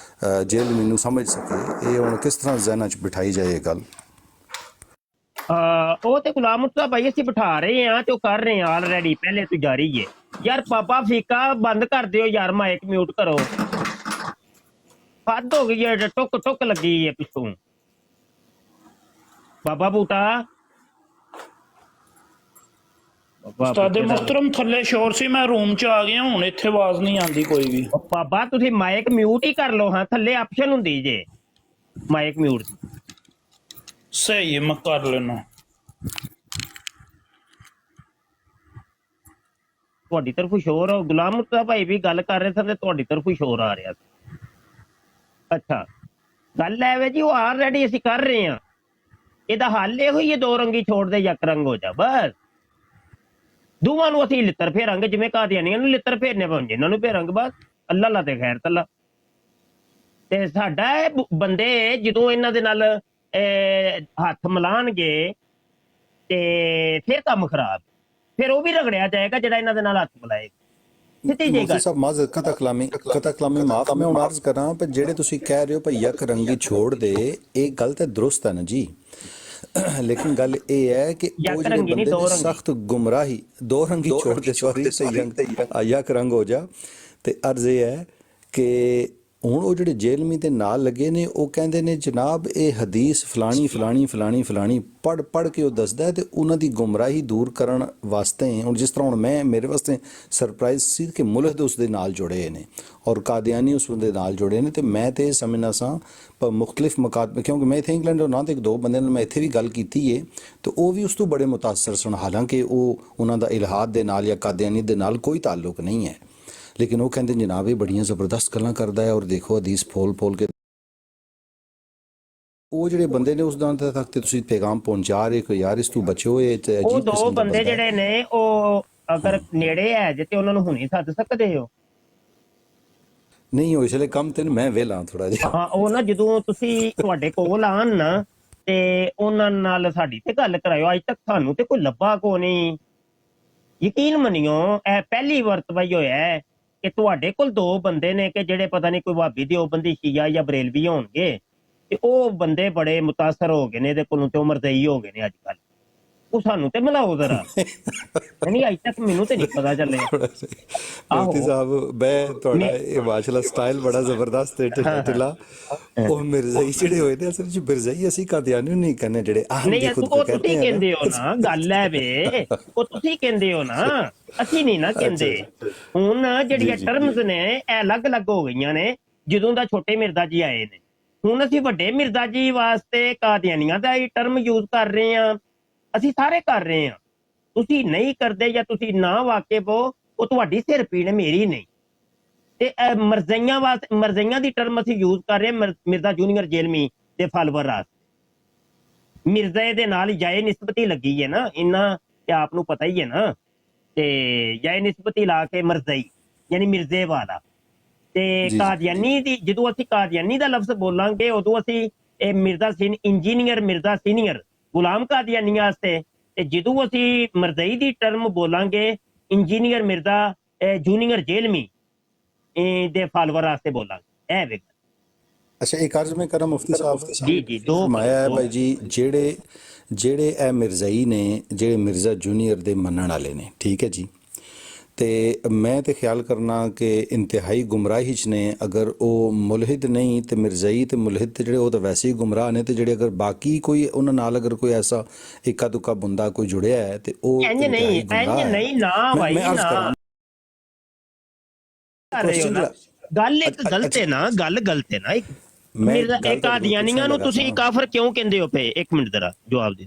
ਜੇਲਮੀ ਨੂੰ ਸਮਝ ਸਕੇ, ਇਹ ਹੁਣ ਕਿਸ ਤਰ੍ਹਾਂ ਜ਼ਹਿਨਾਂ 'ਚ ਬਿਠਾਈ ਜਾਏ ਇਹ ਗੱਲ? ਉਹ ਤੇ ਗੁਲਾਮ ਮੁਸਤਫਾ ਭਾਈ ਅਸੀਂ ਬਿਠਾ ਰਹੇ ਆ ਤੇ ਉਹ ਕਰ ਰਹੇ ਆ ਆਲਰੇਡੀ, ਪਹਿਲੇ ਤੋਂ ਜਾਰੀ ਹੈ ਯਾਰ। ਪਾਪਾ ਫੀਕਾ ਬੰਦ ਕਰ ਦਿਓ ਯਾਰ, ਮਾਈਕ ਮਿਊਟ ਕਰੋ, ਹੱਦ ਹੋ ਗਈ ਹੈ, ਟੁੱਕ ਲੱਗੀ ਹੈ ਪਿੱਛੋਂ। ਬਾਬਾ ਬੂਟਾ ਉਸਤਾਦੇ ਮੁਹਤਰਮ ਥੱਲੇ ਸ਼ੋਰ ਸੀ, ਮੈਂ ਰੂਮ ਚ ਆ ਗਿਆ, ਹੁਣ ਇੱਥੇ ਆਵਾਜ਼ ਨਹੀਂ ਆਉਂਦੀ ਕੋਈ ਵੀ। ਬਾਬਾ ਤੁਸੀਂ ਮਾਈਕ ਮਿਊਟ ਹੀ ਕਰ ਲਓ, ਹਾਂ ਥੱਲੇ ਆਪਸ਼ਨ ਹੁੰਦੀ ਜੇ ਮਾਈਕ ਮਿਊਟ ਦੀ। ਸਹੀ ਹੈ, ਮੈਂ ਕਰ ਲੈਣਾ। ਤੁਹਾਡੀ ਤਰਫੋਂ ਸ਼ੋਰ, ਗੁਲਾਮ ਮੁਸਤਫਾ ਭਾਈ ਵੀ ਗੱਲ ਕਰ ਰਹੇ ਸਨ ਤੇ ਤੁਹਾਡੀ ਤਰਫੋਂ ਸ਼ੋਰ ਆ ਰਿਹਾ ਸੀ। ਅੱਛਾ ਗੱਲ ਐ ਵੇ ਜੀ, ਉਹ ਆਲਰੇਡੀ ਅਸੀਂ ਕਰ ਰਹੇ ਹਾਂ, ਇਹਦਾ ਹੱਲ ਇਹੋ ਹੀ ਹੈ ਦੋ ਰੰਗੀ ਛੋੜ ਦੇ ਇੱਕ ਰੰਗ ਹੋ ਜਾ, ਬਸ ਦੋਵਾਂ ਨੂੰ ਅਸੀਂ ਲਿੱਤਰ ਫੇਰਾਂਗੇ, ਜਿਵੇਂ ਕਾਦੀਆਨੀਆਂ ਨੂੰ ਲਿੱਤਰ ਫੇਰਨੇ ਪਾਉਂਦੇ ਇਹਨਾਂ ਨੂੰ ਫੇਰਾਂਗੇ, ਬਸ ਅੱਲਾ ਲਾ ਤੇ ਖੈਰ ਤੱਲਾ। ਤੇ ਸਾਡਾ ਬੰਦੇ ਜਦੋਂ ਇਹਨਾਂ ਦੇ ਨਾਲ ਹੱਥ ਮਿਲਾਣਗੇ ਤੇ ਫਿਰ ਕੰਮ ਖਰਾਬ, ਫਿਰ ਉਹ ਵੀ ਰਗੜਿਆ ਜਾਏਗਾ ਜਿਹੜਾ ਇਹਨਾਂ ਦੇ ਨਾਲ ਹੱਥ ਮਿਲਾਏਗਾ। ਕਤਾ ਕਲਾਮੀ ਮਾਫ, ਮੈਂ ਹੁਣ ਅਰਜ਼ ਕਰਾਂ ਪਰ ਜਿਹੜੇ ਤੁਸੀਂ ਕਹਿ ਰਹੇ ਹੋ ਭਈ ਇੱਕ ਰੰਗੀ ਛੋੜ ਦੇ, ਇਹ ਗੱਲ ਤਾਂ ਦਰੁਸਤ ਹੈ ਨਾ ਜੀ, ਲੇਕਿਨ ਗੱਲ ਇਹ ਹੈ ਕਿ ਉਹ ਜਿਹੜੇ ਬੰਦੇ ਦੀ ਸਖਤ ਗੁੰਮਰਾਹੀ, ਦੋ ਰੰਗੀ ਛੋੜ ਦੇ ਸੌਰੀ ਸਹੀ ਰੰਗ ਇੱਕ ਰੰਗ ਹੋ ਜਾ, ਤੇ ਅਰਜ਼ ਇਹ ਹੈ ਕਿ ਹੁਣ ਉਹ ਜਿਹੜੇ ਜੇਲਮੀ ਦੇ ਨਾਲ ਲੱਗੇ ਨੇ ਉਹ ਕਹਿੰਦੇ ਨੇ ਜਨਾਬ ਇਹ ਹਦੀਸ ਫਲਾਣੀ ਫਲਾਣੀ ਫਲਾਣੀ ਫਲਾਣੀ ਪੜ੍ਹ ਕੇ ਉਹ ਦੱਸਦਾ ਹੈ ਤੇ ਉਹਨਾਂ ਦੀ ਗੁੰਮਰਾਹੀ ਦੂਰ ਕਰਨ ਵਾਸਤੇ। ਹੁਣ ਜਿਸ ਤਰ੍ਹਾਂ ਹੁਣ ਮੈਂ ਮੇਰੇ ਵਾਸਤੇ ਸਰਪ੍ਰਾਈਜ਼ ਸੀ ਕਿ ਮੁਲਹਿਦ ਉਸ ਦੇ ਨਾਲ ਜੁੜੇ ਨੇ ਔਰ ਕਾਦੀਆਨੀ ਉਸ ਦੇ ਨਾਲ ਜੁੜੇ ਨੇ, ਤੇ ਮੈਂ ਤੇ ਸਮਝਣਾ ਸਾਂ ਪਰ ਮੁਖਤਲਿਫ ਮੁਕਾਬਲੇ, ਕਿਉਂਕਿ ਮੈਂ ਇੱਥੇ ਇੰਗਲੈਂਡ ਨਾ ਤੇ ਇੱਕ ਦੋ ਬੰਦਿਆਂ ਨਾਲ ਮੈਂ ਇੱਥੇ ਵੀ ਗੱਲ ਕੀਤੀ ਹੈ ਤੇ ਉਹ ਵੀ ਉਸ ਤੋਂ ਬੜੇ ਮੁਤਾਸਰ ਸਨ, ਹਾਲਾਂਕਿ ਉਹ ਉਹਨਾਂ ਦਾ ਇਲਹਾਦ ਦੇ ਨਾਲ ਜਾਂ ਕਾਦੀਆਨੀ ਦੇ ਨਾਲ ਕੋਈ ਤਾਲੁਕ ਨਹੀਂ ਹੈ, ਲੇਕਿਨ ਉਹ ਕਹਿੰਦੇ ਜਨਾਬ ਇਹ ਬੜੀਆਂ ਜ਼ਬਰਦਸਤ ਗੱਲਾਂ ਕਰਦਾ ਹੈ ਔਰ ਦੇਖੋ ਹਦੀਸ ਫੋਲ ਕੇ। ਉਹ ਜਿਹੜੇ ਬੰਦੇ ਨੇ ਉਸ ਦਾਨ ਤੱਕ ਤੇ ਤੁਸੀਂ ਪੈਗਾਮ ਪਹੁੰਚਾ ਰਹੇ ਕਿ ਯਾਰ ਇਸ ਤੋਂ ਬਚੋ, ਇਹ ਉਹ ਦੋ ਬੰਦੇ ਜਿਹੜੇ ਨੇ ਉਹ ਅਗਰ ਨੇੜੇ ਹੈ ਜੇ ਤੇ ਉਹਨਾਂ ਨੂੰ ਹੁਣੇ ਸੱਦ ਸਕਦੇ ਹੋ। ਨਹੀਂ ਉਹ ਇਸਲੇ ਕੰਮ ਤੇ ਮੈਂ ਵੇਲਾ ਥੋੜਾ ਜਿਹਾ। ਹਾਂ ਉਹ ਨਾ ਜਦੋਂ ਤੁਸੀਂ ਤੁਹਾਡੇ ਕੋਲ ਆਣ ਨਾ ਤੇ ਉਹਨਾਂ ਨਾਲ ਸਾਡੀ ਤੇ ਗੱਲ ਕਰਾਇਓ। ਅੱਜ ਤੱਕ ਸਾਨੂੰ ਤੇ ਕੋਈ ਲੱਭਾ ਕੋ ਨਹੀਂ। ਯਕੀਨ ਮੰਨਿਓ ਇਹ ਪਹਿਲੀ ਵਰਤਵਾਈ ਹੋਇਆ ਹੈ ਕਿ ਤੁਹਾਡੇ ਕੋਲ 2 ਬੰਦੇ ਨੇ ਕਿ ਜਿਹੜੇ ਪਤਾ ਨਹੀਂ ਕੋਈ ਭਾਬੀ ਦਿਓਬੰਦੀ ਸ਼ੀਆ ਜਾਂ ਬਰੇਲਵੀ ਹੋਣਗੇ ਤੇ ਉਹ ਬੰਦੇ ਬੜੇ ਮੁਤਾਸਰ ਹੋ ਗਏ ਨੇ ਇਹਦੇ ਕੋਲੋਂ ਤੇ ਉਹ ਮਰਜ਼ਈ ਹੋ ਗਏ ਨੇ ਅੱਜ ਕੱਲ। ਉਹ ਸਾਨੂੰ ਤੇ ਮਿਲਾਓ ਜ਼ਰਾ। ਨਹੀਂ ਅੱਜ ਤੱਕ ਮੈਨੂੰ ਤੇ ਨਹੀਂ ਪਤਾ ਚੱਲਿਆ। ਮੁਫਤੀ ਸਾਹਿਬ ਮੈਂ ਤੁਹਾਡਾ ਇਹ ਮਾਸ਼ਾਅੱਲਾ ਸਟਾਈਲ ਬੜਾ ਜ਼ਬਰਦਸਤ ਹੈ ਢਿੱਲਾ। ਉਹ ਮਿਰਜ਼ਾਈ ਜਿਹੜੇ ਹੋਏ ਨੇ ਅਸਲ ਚ ਮਿਰਜ਼ਾਈ ਅਸੀਂ ਕਾਦੀਆਨੀ ਨਹੀਂ ਕਹਿੰਦੇ ਜਿਹੜੇ ਨਹੀਂ ਉਹ ਤੁਸੀਂ ਕਹਿੰਦੇ ਹੋ ਨਾ ਗੱਲ ਹੈ ਵੇ ਉਹ ਤੁਸੀਂ ਕਹਿੰਦੇ ਹੋ ਨਾ ਅਸੀਂ ਨਹੀਂ ਨਾ ਕਹਿੰਦੇ। ਹੁਣ ਜਿਹੜੀਆਂ ਟਰਮਸ ਨੇ ਇਹ ਅਲੱਗ-ਅਲੱਗ ਹੋ ਗਈਆਂ ਨੇ ਜਦੋਂ ਦਾ ਛੋਟੇ ਮਿਰਜ਼ਾ ਜੀ ਆਏ ਨੇ। ਹੁਣ ਅਸੀਂ ਵੱਡੇ ਮਿਰਜ਼ਾ ਜੀ ਵਾਸਤੇ ਕਾਦੀਆਨੀਆਂ ਦਾ ਹੀ ਟਰਮ ਯੂਜ਼ ਕਰ ਰਹੇ ਹਾਂ। ਅਸੀਂ ਸਾਰੇ ਕਰ ਰਹੇ ਹਾਂ। ਤੁਸੀਂ ਨਹੀਂ ਕਰਦੇ ਜਾਂ ਤੁਸੀਂ ਨਾ ਵਾਕਿਫ ਹੋ ਉਹ ਤੁਹਾਡੀ ਸਿਰ ਪੀੜ ਮੇਰੀ ਨਹੀਂ। ਤੇ ਮਰਜ਼ਈਆਂ ਵਾਸਤੇ ਮਰਜ਼ਈਆਂ ਦੀ ਟਰਮ ਅਸੀਂ ਯੂਜ਼ ਕਰ ਰਹੇ ਮਿਰਜ਼ਾ ਜੂਨੀਅਰ ਜੇਲਮੀ ਦੇ ਫਾਲੋਵਰ ਵਾਸਤੇ। ਮਿਰਜ਼ੇ ਦੇ ਨਾਲ ਜਾਏ ਨਿਸਬਤੀ ਲੱਗੀ ਹੈ ਨਾ ਇੰਨਾ ਤੇ ਆਪ ਨੂੰ ਪਤਾ ਹੀ ਹੈ ਨਾ। ਤੇ ਜਾਏ ਨਿਸਬਤੀ ਲਾ ਕੇ ਮਰਜ਼ਈ ਯਾਨੀ ਮਿਰਜ਼ੇ ਵਾਲਾ ਤੇ ਕਾਦੀਆਨੀ ਦੀ ਜਦੋਂ ਅਸੀਂ ਕਾਦੀਆਨੀ ਦਾ ਲਫ਼ਜ਼ ਬੋਲਾਂਗੇ ਉਦੋਂ ਅਸੀਂ ਇਹ ਮਿਰਜ਼ਾ ਇੰਜੀਨੀਅਰ ਮਿਰਜ਼ਾ ਸੀਨੀਅਰ ਗੁਲਾਮ ਕਾਦੀਆਨੀ ਵਾਸਤੇ ਤੇ ਜਦੋਂ ਅਸੀਂ ਮਰਜ਼ਈ ਦੀ ਟਰਮ ਬੋਲਾਂਗੇ ਇੰਜੀਨੀਅਰ ਮਿਰਜ਼ਾ ਜੂਨੀਅਰ ਜੇਲਮੀ ਦੇ ਫਾਲੋਵਰ ਵਾਸਤੇ ਬੋਲਾਂਗੇ। ਇਹ ਵੇਖ ਅੱਛਾ ਇੱਕ ਅਰਜ਼ ਮੈਂ ਕਰਾਂ ਮੁਫਤੀ ਸਾਹਿਬ ਜੀ ਦੋ ਫਰਮਾਇਆ ਹੈ ਭਾਈ ਜੀ ਜਿਹੜੇ ਇਹ ਮਿਰਜ਼ਾਈ ਨੇ ਜਿਹੜੇ ਮਿਰਜ਼ਾ ਜੂਨੀਅਰ ਦੇ ਮੰਨਣ ਵਾਲੇ ਨੇ ਠੀਕ ਹੈ ਜੀ। ਤੇ ਮੈਂ ਤੇ ਖਿਆਲ ਕਰਨਾ ਕਿ ਇੰਤਹਾਈ ਗੁੰਮਰਾਹੀ 'ਚ ਨੇ। ਅਗਰ ਉਹ ਮੁਲਹਿਦ ਨਹੀਂ ਤੇ ਮਿਰਜ਼ਾਈ ਤੇ ਮੁਲਹਿਦ ਤੇ ਜਿਹੜੇ ਉਹ ਤਾਂ ਵੈਸੇ ਹੀ ਗੁੰਮਰਾਹ ਨੇ। ਤੇ ਜਿਹੜੇ ਅਗਰ ਬਾਕੀ ਕੋਈ ਉਹਨਾਂ ਨਾਲ ਅਗਰ ਕੋਈ ਐਸਾ ਇੱਕਾ ਦੁੱਕਾ ਬੰਦਾ ਕੋਈ ਜੁੜਿਆ ਹੈ ਤੇ ਉਹ ਇੰਜ ਨਹੀਂ ਨਾ ਭਾਈ ਨਾ ਗੱਲ ਇੱਕ ਗਲਤ ਹੈ ਨਾ ਗੱਲ ਗਲਤ ਹੈ ਨਾ। ਮਿਰਜ਼ਾ ਇਹ ਕਾਦੀਆਨੀਆਂ ਨੂੰ ਤੁਸੀਂ ਕਾਫਰ ਕਿਉਂ ਕਹਿੰਦੇ ਹੋ ਪਏ? ਇੱਕ ਮਿੰਟ ਜ਼ਰਾ ਜਵਾਬ ਦਿਓ।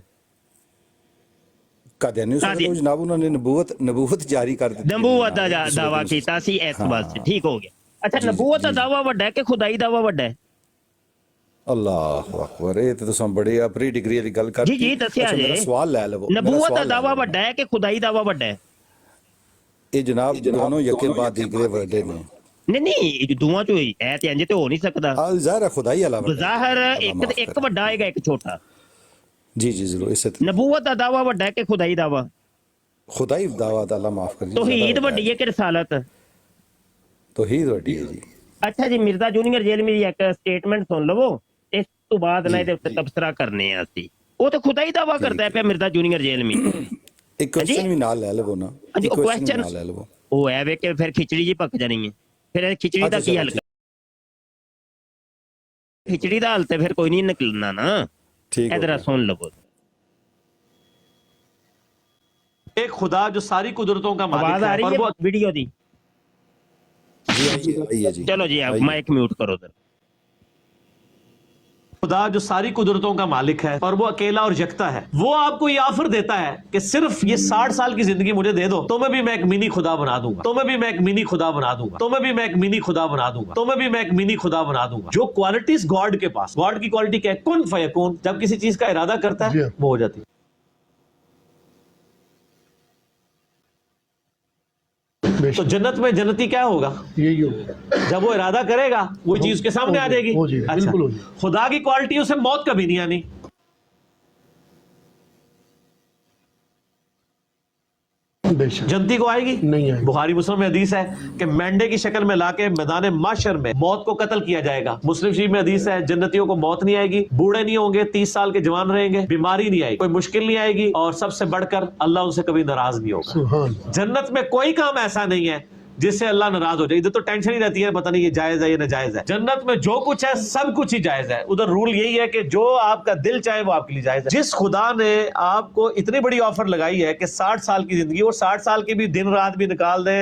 ਕਾਦੀਆਨੀ ਜਨਾਬ ਉਹਨਾਂ ਨੇ ਨਬੂਵਤ ਜਾਰੀ ਕਰ ਦਿੱਤੀ। ਨਬੂਵਤ ਦਾ ਦਾਵਾ ਕੀਤਾ ਸੀ ਇਸ ਵਾਸਤੇ ਠੀਕ ਹੋ ਗਿਆ। ਅੱਛਾ ਨਬੂਵਤ ਦਾ ਦਾਵਾ ਵੱਡਾ ਹੈ ਕਿ ਖੁਦਾਈ ਦਾਵਾ ਵੱਡਾ ਹੈ? ਅੱਲਾਹੁ ਅਕਬਰ ਇਹ ਤੇ ਤੁਸੀਂ ਬੜੀ ਆਪਣੀ ਡਿਗਰੀ ਵਾਲੀ ਗੱਲ ਕਰ ਜੀ ਦੱਸਿਆ ਜੇ ਸਵਾਲ ਲੈ ਲਵੋ। ਨਬੂਵਤ ਦਾ ਦਾਵਾ ਵੱਡਾ ਹੈ ਕਿ ਖੁਦਾਈ ਦਾਵਾ ਵੱਡਾ ਹੈ? ਇਹ ਜਨਾਬ ਦੋਨੋਂ ਯਕੇ ਬਾਦ ਦੀਗਰੇ ਵੱਡੇ ਨੇ। ਨਹੀਂ ਦੋਵਾਂ ਚੋਂ ਹੀ ਹੈ ਤੇ ਇੰਜ ਤੇ ਹੋ ਨਹੀਂ ਸਕਦਾ। ਜ਼ਾਹਿਰ ਖੁਦਾਈ ਵਾਲਾ ਜ਼ਾਹਿਰ ਇੱਕ ਵੱਡਾ ਆਏਗਾ ਇੱਕ ਛੋਟਾ। जी जी जरूर इसे नबूवत का दावा ਵੱਡਾ ਹੈ ਕਿ ਖੁਦਾਈ ਦਾਵਾ? खुदाई दावा अल्लाह माफ करिए। तौहीद ਵੱਡੀ ਹੈ ਕਿ ਰਿਸਾਲਤ? तौहीद ਵੱਡੀ ਹੈ ਜੀ। ਅੱਛਾ ਜੀ ਮਿਰਜ਼ਾ ਜੂਨੀਅਰ ਜੇਲਮੀ ਦੀ ਇੱਕ ਸਟੇਟਮੈਂਟ ਸੁਣ ਲਵੋ ਇਸ ਤੋਂ ਬਾਅਦ ਨਾ ਇਹਦੇ ਉੱਤੇ ਤਬਸਰਾ ਕਰਨੇ ਆ ਅਸੀਂ। ਉਹ ਤਾਂ ਖੁਦਾਈ ਦਾਵਾ ਕਰਦਾ ਪਿਆ ਮਿਰਜ਼ਾ ਜੂਨੀਅਰ ਜੇਲਮੀ। ਇੱਕ ਕੁਐਸਚਨ ਵੀ ਨਾਲ ਲੈ ਲਵੋ ਨਾ। ਹਾਂਜੀ ਉਹ ਕੁਐਸਚਨ ਨਾਲ ਲੈ ਲਵੋ। ਉਹ ਹੈ ਵੇ ਕਿ ਫਿਰ ਖਿਚੜੀ ਜੀ ਪੱਕ ਜਾਣੀ ਹੈ। ਫਿਰ ਇਹ ਖਿਚੜੀ ਦਾ ਕੀ ਹੱਲ? ਖਿਚੜੀ ਦਾ ਹੱਲ ਤੇ ਫਿਰ ਕੋਈ ਨਹੀਂ ਨਿਕਲਣਾ ਨਾ। इधर सुन लो। एक खुदा जो सारी कुदरतों का मालिक आवाज आ रही है वीडियो दी? जी चलो जी आप माइक म्यूट करो उधर। खुदा जो सारी कुदरतों का मालिक है और वो अकेला और यकता है। वो आपको ये ऑफर देता है कि सिर्फ ये 60 साल की जिंदगी मुझे दे दो तो मैं भी मैं एक मिनी खुदा बना दूंगा। तो मैं भी मैं एक मिनी खुदा बना दूंगा। तो मैं भी मैं एक मिनी खुदा बना दूंगा। तो मैं भी मैं एक मिनी खुदा बना दूंगा। जो क्वालिटीज गॉड के पास, गॉड की क्वालिटी क्या है? कुन फयकून। जब किसी चीज का इरादा करता है वो हो जाती है। तो जन्नत में जन्नती क्या होगा? यही होगा। जब वो इरादा करेगा वो चीज उसके सामने आ जाएगी। अच्छा खुदा की क्वालिटी उसे मौत कभी नहीं आनी। जनती को आएगी नहीं आएगी। बुखारी मुस्लिम में हदीस है कि मेंढे की शक्ल में लाके मैदान माशर में मौत को कत्ल किया जाएगा। मुस्लिम शरीफ में हदीस है जन्नतियों को मौत नहीं आएगी, बूढ़े नहीं होंगे, 30 साल के जवान रहेंगे, बीमारी नहीं आएगी, कोई मुश्किल नहीं आएगी और सबसे बढ़कर अल्लाह उनसे कभी नाराज नहीं होगा। जन्नत में कोई काम ऐसा नहीं है जिससे अल्लाह नाराज हो जाए। इधर तो टेंशन ही रहती है पता नहीं ये जायज है ये नाजायज है। जन्नत में जो कुछ है सब कुछ ही जायज है। उधर रूल यही है कि जो आपका दिल चाहे वो आपके लिए जायज है। जिस खुदा ने आपको इतनी बड़ी ऑफर लगाई है कि 60 साल की जिंदगी और 60 साल की भी दिन रात भी निकाल दे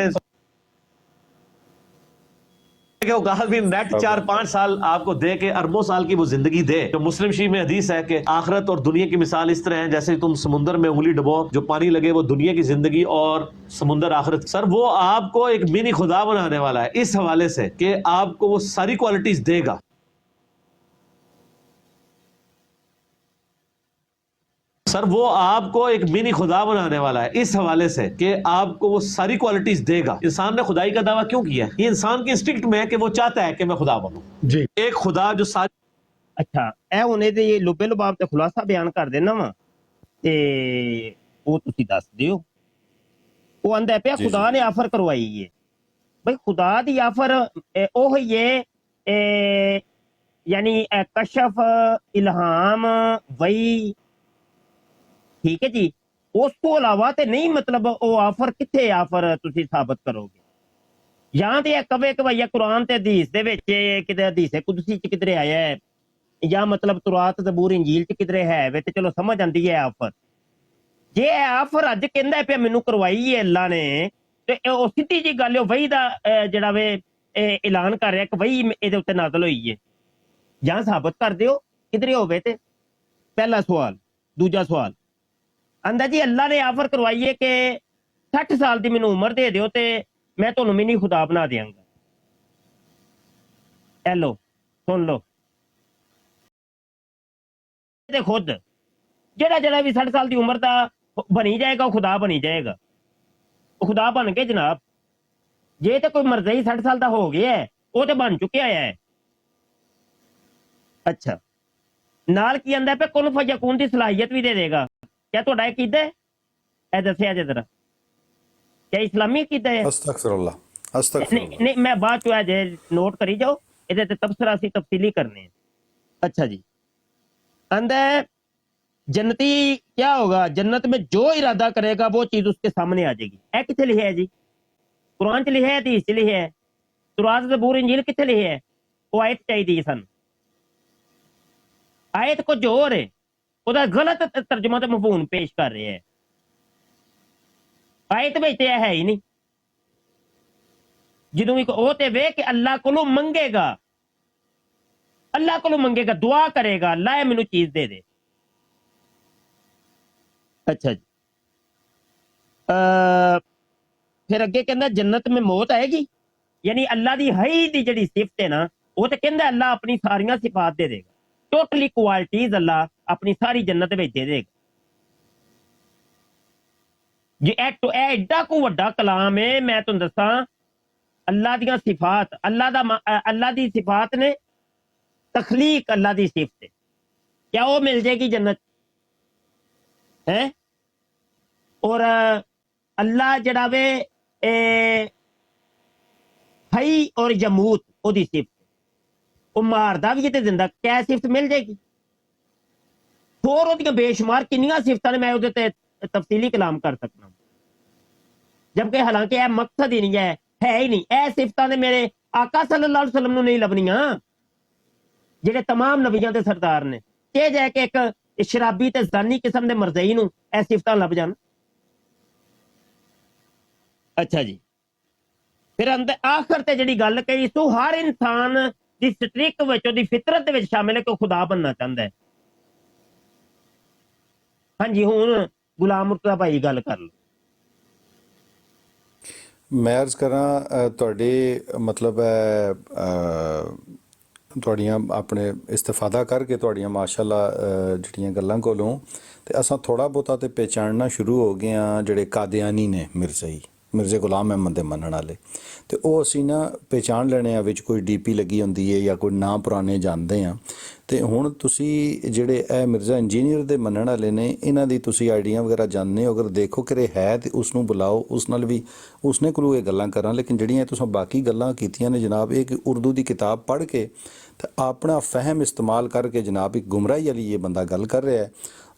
भी नेट 4-5 साल आपको दे के अरबों साल की वो जिंदगी दे। जो मुस्लिम शरीफ में हदीस है कि आखिरत और दुनिया की मिसाल इस तरह है जैसे तुम समुद्र में उंगली डुबो, जो पानी लगे वो दुनिया की जिंदगी और समुद्र आखिरत। सर वो आपको एक मिनी खुदा बनाने वाला है इस हवाले से कि आपको वो सारी क्वालिटीज देगा। سر وہ آپ کو ایک منی خدا بنانے والا ہے اس حوالے سے کہ آپ کو وہ ساری کوالٹیز دے گا. انسان نے خدائی کا دعویٰ کیوں کیا ہے؟ یہ انسان کی انسٹنکٹ میں ہے کہ وہ چاہتا ہے کہ میں خدا بنوں. جی ایک خدا جو ساری اچھا اے ہنے دے یہ لبے لباب تے خلاصہ بیان کر دینا وا تے وہ تسی دس دیو. وہ آندا پیا جی خدا نے آفر کروائی ہے. بھئی خدا دی آفر اوہی ہے یعنی کشف الہام وحی ٹھیک ہے جی. اس کو علاوہ تے نہیں مطلب او آفر کتھے آفر تسی ثابت کرو گے یا تے کبے کبھیا قرآن تے حدیث دے وچ کدے حدیث قدسی چ کدھر آیا ہے یا مطلب تورات زبور انجیل چ کدھر ہے وے تے چلو سمجھ آندی ہے آفر. جے آفر اج کہندا پیا مینوں کروائی ہے اللہ نے تے او سیدھی جی گل ہے وحی دا جڑا وے اعلان کر رہا کہ وحی اے دے اوتے نازل ہوئی ہے یا ثابت کر دیو کدھر ہوے تے. پہلا سوال. دوجا سوال آندا جی اللہ نے آفر کروائی ہے کہ 60 سال دی مینوں عمر دے دیو تے میں تانوں منی خدا بنا دیاں گا. اے لو سن لو تے خود جڑا جڑا بھی 60 سال دی عمر دا بنی جائے گا وہ خدا بنی جائے گا. وہ خدا بن کے جناب جے تے کوئی مرضی 60 سال دا ہو گیا ہے وہ تے بن چکیا ہے. اچھا نال کی آندا پہ کن فیکون دی صلاحیت بھی دے دے گا. کیا تہاڈا عقیدہ ہے؟ اے دسیا جے ذرا کیا اسلامی عقیدہ ہے؟ استغفر اللہ استغفر اللہ. نہیں میں بعد چ جے نوٹ کری جاؤ یہ تبصرہ سی تفصیلی کرنے ہیں. اچھا جی آندا ہے جنتی کیا ہوگا جنت میں جو ارادہ کرے گا وہ چیز اس کے سامنے آ جائے گی. اے کتنے لکھا ہے جی؟ قرآن چ لکھا ہے حدیث چ لکھا ہے تورات زبور انجیل کتنے لکھا ہے؟ وہ آیت چاہیے سن. آیت کچھ اور ہے وہ غلط ترجمہ تے مفہوم پیش کر رہے ہیں. آیت میں تے ہے ہی نہیں. جدوں بھی وہ تے وے کہ اللہ کو منگے گا اللہ کو منگے گا دعا کرے گا اللہ اے مینوں چیز دے دے. اچھا جی پھر اگے کہندا جنت میں موت آئے گی یعنی اللہ دی حی دی جڑی صفت ہے نا وہ تے کہندا اللہ اپنی ساریاں صفات دے دے گا. ٹوٹلی کوالٹیز اللہ اپنی ساری جنت وچ دے دے گا. جی اے ایڈا کو وڈا کلام ہے میں تانوں دساں اللہ دیاں صفات اللہ دی صفات نے تخلیق اللہ دی صفت ہے. کیا وہ مل جائے گی جنت ہے؟ اور اللہ جڑا وے حی اور یموت او دی صفت وہ ماردا بھی تے زندہ کیا صفت مل جائے گی؟ اور وہ بے شمار کنیاں صفتاں نے میں وہ تفصیلی کلام کر سکنا جبکہ حالانکہ اے مقصد ہی نہیں ہے ہی نہیں. اے صفتاں نے میرے آقا صلی اللہ علیہ وسلم نو نہیں لبنیاں جڑے تمام نبیاں دے سردار نے. کہ جائے کہ ایک شرابی تے زانی قسم دے مرضی نو اے صفتاں لب جان. اچھا جی پھر اندر آخر تے جڑی گل کہی سو ہر انسان دی سٹرک وچ دی فطرت دے وچ شامل ہے کہ خدا بننا چاہندا ہے. ہاں جی ہن غلام مرتضی بھائی گل کر لو. میں عرض کراں تواڈے مطلب تواڈیاں اپنے استفادہ کر کے تواڈیاں ماشاءاللہ جڑیاں گلاں کولوں تے اساں تھوڑا بہتا تے پہچاننا شروع ہو گئے ہاں جڑے قادیانی نے مرزا غلام احمد دے منن والے تے او اسی نا پہچان لینے ہاں وچ کوئی ڈی پی لگی ہوندی ہے یا کوئی نام پرانے جانتے ہیں. تے ہن تسی جڑے اے مرزا انجینئر دے منن والے نے انہاں دی تسی آئیڈیاں وغیرہ جاننے ہو اگر دیکھو کہ ہے تے اس نو بلاؤ اس نال بھی اس نے کولوں یہ گلاں کراں. لیکن جڑیاں تساں باقی گلاں کیتیاں نے جناب یہ کہ اردو دی کتاب پڑھ کے تے اپنا فہم استعمال کر کے جناب ایک گمراہی والی یہ بندہ گل کر رہا ہے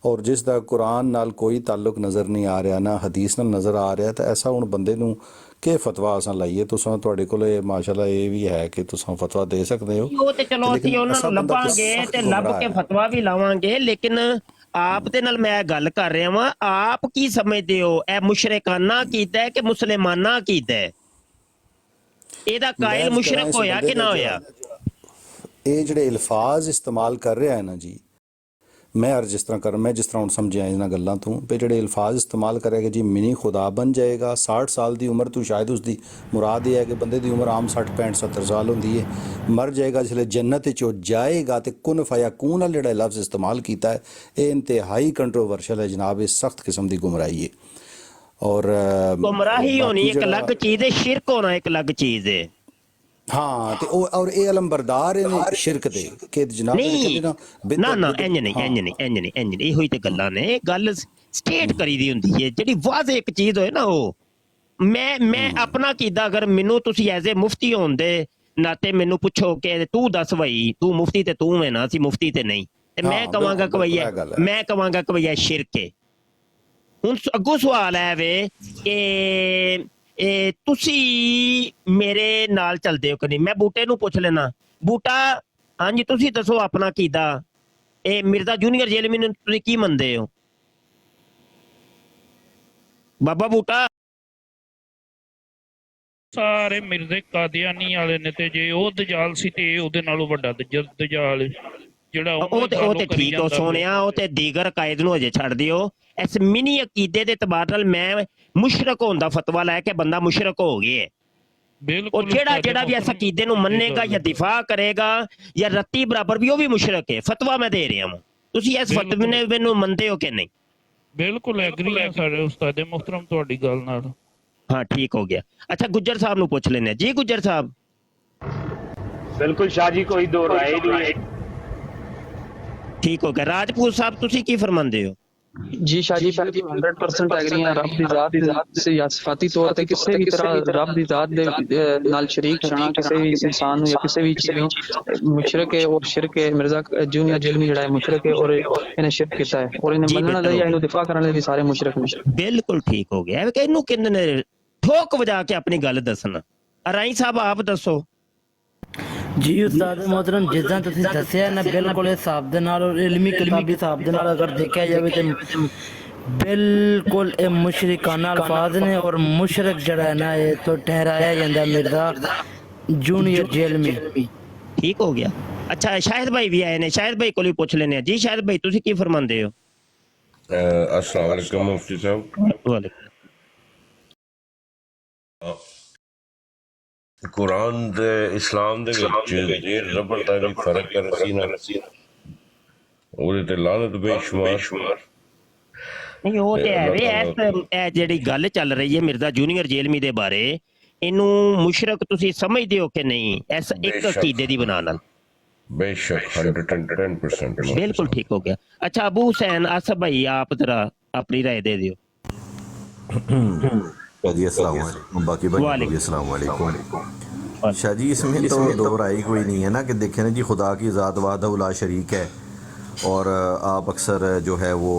اور جس دا قرآن نال کوئی تعلق نظر نہیں آ رہا نہ حدیث نال نظر آ رہا تو ایسا ہن بندے نو کہ فتوا اساں لائیے. تساں تواڈے کول ماشاءاللہ یہ بھی ہے کہ تساں فتوا دے سکتے ہو. وہ تے چلو اسی انہاں نوں لباں گے تے لب کے فتوا بھی لاواں گے لیکن آپ دے نال میں گل کر رہا ہاں آپ کی سمجھدے ہو اے مشرکانہ عقیدہ ہے کہ مسلمانہ عقیدہ ہے؟ اے دا قائل مشرک ہویا کہ نہ ہویا؟ اے جڑے الفاظ استعمال کر رہا ہے نا جی ਮੈਂ ਅਰ ਜਿਸ ਤਰ੍ਹਾਂ ਕਰ ਮੈਂ ਜਿਸ ਤਰ੍ਹਾਂ ਹੁਣ ਸਮਝਿਆ ਇਹਨਾਂ ਗੱਲਾਂ ਤੋਂ ਵੀ ਜਿਹੜੇ ਅਲਫਾਜ਼ ਇਸਤੇਮਾਲ ਕਰੇਗਾ ਜੀ ਮਿਨੀ ਖੁਦਾ ਬਣ ਜਾਏਗਾ 60 ਸਾਲ ਦੀ ਉਮਰ ਤੋਂ ਸ਼ਾਇਦ ਉਸਦੀ ਮੁਰਾਦ ਇਹ ਹੈ ਕਿ ਬੰਦੇ ਦੀ ਉਮਰ ਆਮ 60 65 70 ਸਾਲ ਹੁੰਦੀ ਹੈ ਮਰ ਜਾਏਗਾ ਜਿਸਲੇ ਜੰਨਤ 'ਚ ਉਹ ਜਾਏਗਾ ਤੇ ਕੁਨ ਫਯਕੂਨ ਵਾਲਾ ਜਿਹੜਾ ਲਫ਼ਜ਼ ਇਸਤੇਮਾਲ ਕੀਤਾ ਹੈ ਇਹ ਇੰਤਹਾਈ ਕੰਟਰੋਵਰਸ਼ਲ ਹੈ ਜਨਾਬ ਇਹ ਸਖਤ ਕਿਸਮ ਦੀ ਗੁੰਮਰਾਹੀ ਹੈ और गुमराही होनी एक अलग चीज है शिरक होना एक अलग चीज है हाँ ते और ये अलंबरदार ने शिरक दे कि जनाब नहीं ना ना इंज नहीं ਇਹੋ ਹੀ ਤੇ ਗੱਲਾਂ ਨੇ ਗੱਲ ਸਟੇਟ ਕਰੀ ਦੀ ਹੁੰਦੀ ਹੈ ਜਿਹੜੀ ਵਾਜ਼ੇ ਇੱਕ ਚੀਜ਼ ਹੋਏ ਨਾ ਉਹ ਮੈਂ ਆਪਣਾ ਕੀਦਾ ਅਗਰ ਮੈਨੂੰ ਤੁਸੀਂ ਐਜ਼ ਏ ਮੁਫਤੀ ਹੋਣ ਦੇ ਨਾਤੇ ਮੈਨੂੰ ਪੁੱਛੋ ਕਿ ਤੂੰ ਦੱਸ ਬਈ ਤੂੰ ਮੁਫਤੀ ਤੇ ਤੂੰ ਹੈ ਨਾ ਅਸੀਂ ਮੁਫਤੀ ਤੇ ਨਹੀਂ ਤੇ ਮੈਂ ਕਵਾਂਗਾ ਕਿ ਭਈਆ ਸ਼ਿਰਕ ਹੈ ਹੁਣ ਅੱਗੋਂ ਸਵਾਲ ਹੈ ਵੇ ਕਿ ਤੁਸੀਂ ਮੇਰੇ ਨਾਲ ਚੱਲਦੇ ਹੋ ਕਿ ਨਹੀਂ ਮੈਂ ਬੂਟੇ ਨੂੰ ਪੁੱਛ ਲੈਣਾ ਬੂਟਾ ਹਾਂਜੀ ਤੁਸੀਂ ਦੱਸੋ ਆਪਣਾ ਕੀਦਾ ਇਹ ਮਿਰਜ਼ਾ ਜੂਨੀਅਰ ਜੇਲਮੀ ਨੂੰ ਤੁਸੀਂ ਕੀ ਮੰਨਦੇ ਹੋ ਬਾਬਾ ਬੂਟਾ ਸਾਰੇ ਮਿਰਜ਼ੇ ਕਾਦੀਆਨੀ ਵਾਲੇ ਨੇ ਤੇ ਜੇ ਉਹ ਦਜਾਲ ਸੀ ਤੇ ਉਹਦੇ ਨਾਲੋਂ ਵੱਡਾ ਦਜਾਲ ਜਿਹੜਾ ਉਹ ਤੇ ਠੀਕ ਹੋ ਸੋਹਣਿਆ ਉਹ ਤੇ ਦੀਗਰ ਕਾਇਦ ਨੂੰ ਅਜੇ ਛੱਡ ਦਿਓ ਇਸ ਮਿਨੀ ਅਕੀਦੇ ਦੇ ਤਬਾਰ ਨਾਲ ਮੈਂ ਮੁਸ਼ਰਕ ਹੋਣ ਦਾ ਫਤਵਾ ਲੈ ਕੇ ਬੰਦਾ ਮੁਸ਼ਰਕ ਹੋ ਗਿਆ ਉਹ ਜਿਹੜਾ ਵੀ ਇਸ ਅਕੀਦੇ ਨੂੰ ਮੰਨੇਗਾ ਜਾਂ ਦਿਫਾ ਕਰੇਗਾ ਜਾਂ ਰੱਤੀ ਬਰਾਬਰ ਵੀ ਉਹ ਵੀ ਮੁਸ਼ਰਕ ਹੈ ਫਤਵਾ ਮੈਂ ਦੇ ਰਿਹਾ ਹਾਂ ਤੁਸੀਂ ਇਸ ਫਤਵੇ ਨੂੰ ਮੰਨਦੇ ਹੋ ਕਿ ਨਹੀਂ ਬਿਲਕੁਲ ਐਗਰੀ ਹੈ ਸਾਡੇ ਉਸਤਾਦ ਮੁਹਤਰਮ ਤੁਹਾਡੀ ਗੱਲ ਨਾਲ हाँ ठीक हो गया अच्छा गुज्जर साहब नु पूछ लेने जी गुज्जर साहब बिल्कुल शाह जी कोई दो राय नहीं है ठीक हो गया राजपूत साहब तुसी की फरमांदे हो जी शाह जी 100% एग्री हैं रब दी जात से या सिफाती तौर ते किसी भी तरह रब दी जात दे नाल शरीक होना किसी भी इंसान या किसी भी चीज ਨੂੰ मुशरक है और शिरक है मिर्जा जूनियर जेलमी ਜਿਹੜਾ है मुशरक है और ਇਹਨੇ शिरक ਕੀਤਾ है और ਇਹਨੇ ਮੰਨਣ ਵਾਲੇ ਜਾਂ ਇਹਨੂੰ ਦਿਫਾ ਕਰਨ ਵਾਲੇ ਵੀ ਸਾਰੇ ਮੁਸ਼ਰਕ ਨੇ ਬਿਲਕੁਲ ਠੀਕ ਹੋ ਗਿਆ ਕਿ ਇਹਨੂੰ ਕਿੰਨੇ ਨੇ ਠੋਕ ਵਜਾ ਕੇ ਆਪਣੀ ਗੱਲ ਦੱਸਣਾ ਰਾਈ ਸਾਹਿਬ ਆਪ ਦੱਸੋ जी उस्ताद मोहतरम जिदा तुसीं दस्सिया ना बिल्कुल हिसाब दे नाल और इल्मी किताबी हिसाब दे नाल अगर देखा जाए तो बिल्कुल ये मुशरिकाना अल्फाज ने और मुशरक जड़ा है ना ये तो ठहराया जाता मिर्जा जूनियर जेल में ठीक हो गया अच्छा शाहिद भाई भी आए ने शाहिद भाई को भी पूछ लेने जी शाहिद भाई तुसीं की फरमांदे हो अस्सलाम वालेकुम मुफ्ती साहब वालेकुम कुरान दे इस्लाम दे विच ये जबरदस्त फर्क कर रसीना ਉਹਦੇ ਤੇ ਲਾਨਤ ਬੇਸ਼ੁਮਾਰ ਨਹੀਂ ਉਹ ਤੇ ਹੈ ਵੇ ਇਹ ਜਿਹੜੀ ਗੱਲ ਚੱਲ ਰਹੀ ਹੈ ਮਿਰਜ਼ਾ ਜੂਨੀਅਰ ਜੇਲਮੀ ਦੇ ਬਾਰੇ ਇਹਨੂੰ ਮੁਸ਼ਰਕ ਤੁਸੀਂ ਸਮਝਦੇ ਹੋ ਕਿ ਨਹੀਂ ਇਸ ਇੱਕ ਅਕੀਦੇ ਦੀ ਬਣਾ ਨਾਲ बेशक 110% बिल्कुल ठीक हो गया अच्छा अबू हुसैन आसफ भाई आप जरा अपनी राय दे दियो जी अस्सलाम वालेकुम बाकी भाई अस्सलाम वालेकुम शाह जी इसमें तो दो राय कोई नहीं है ना कि देखें ना जी खुदा की ज़ात वाहदहू ला शरीक है और आप अक्सर जो है वो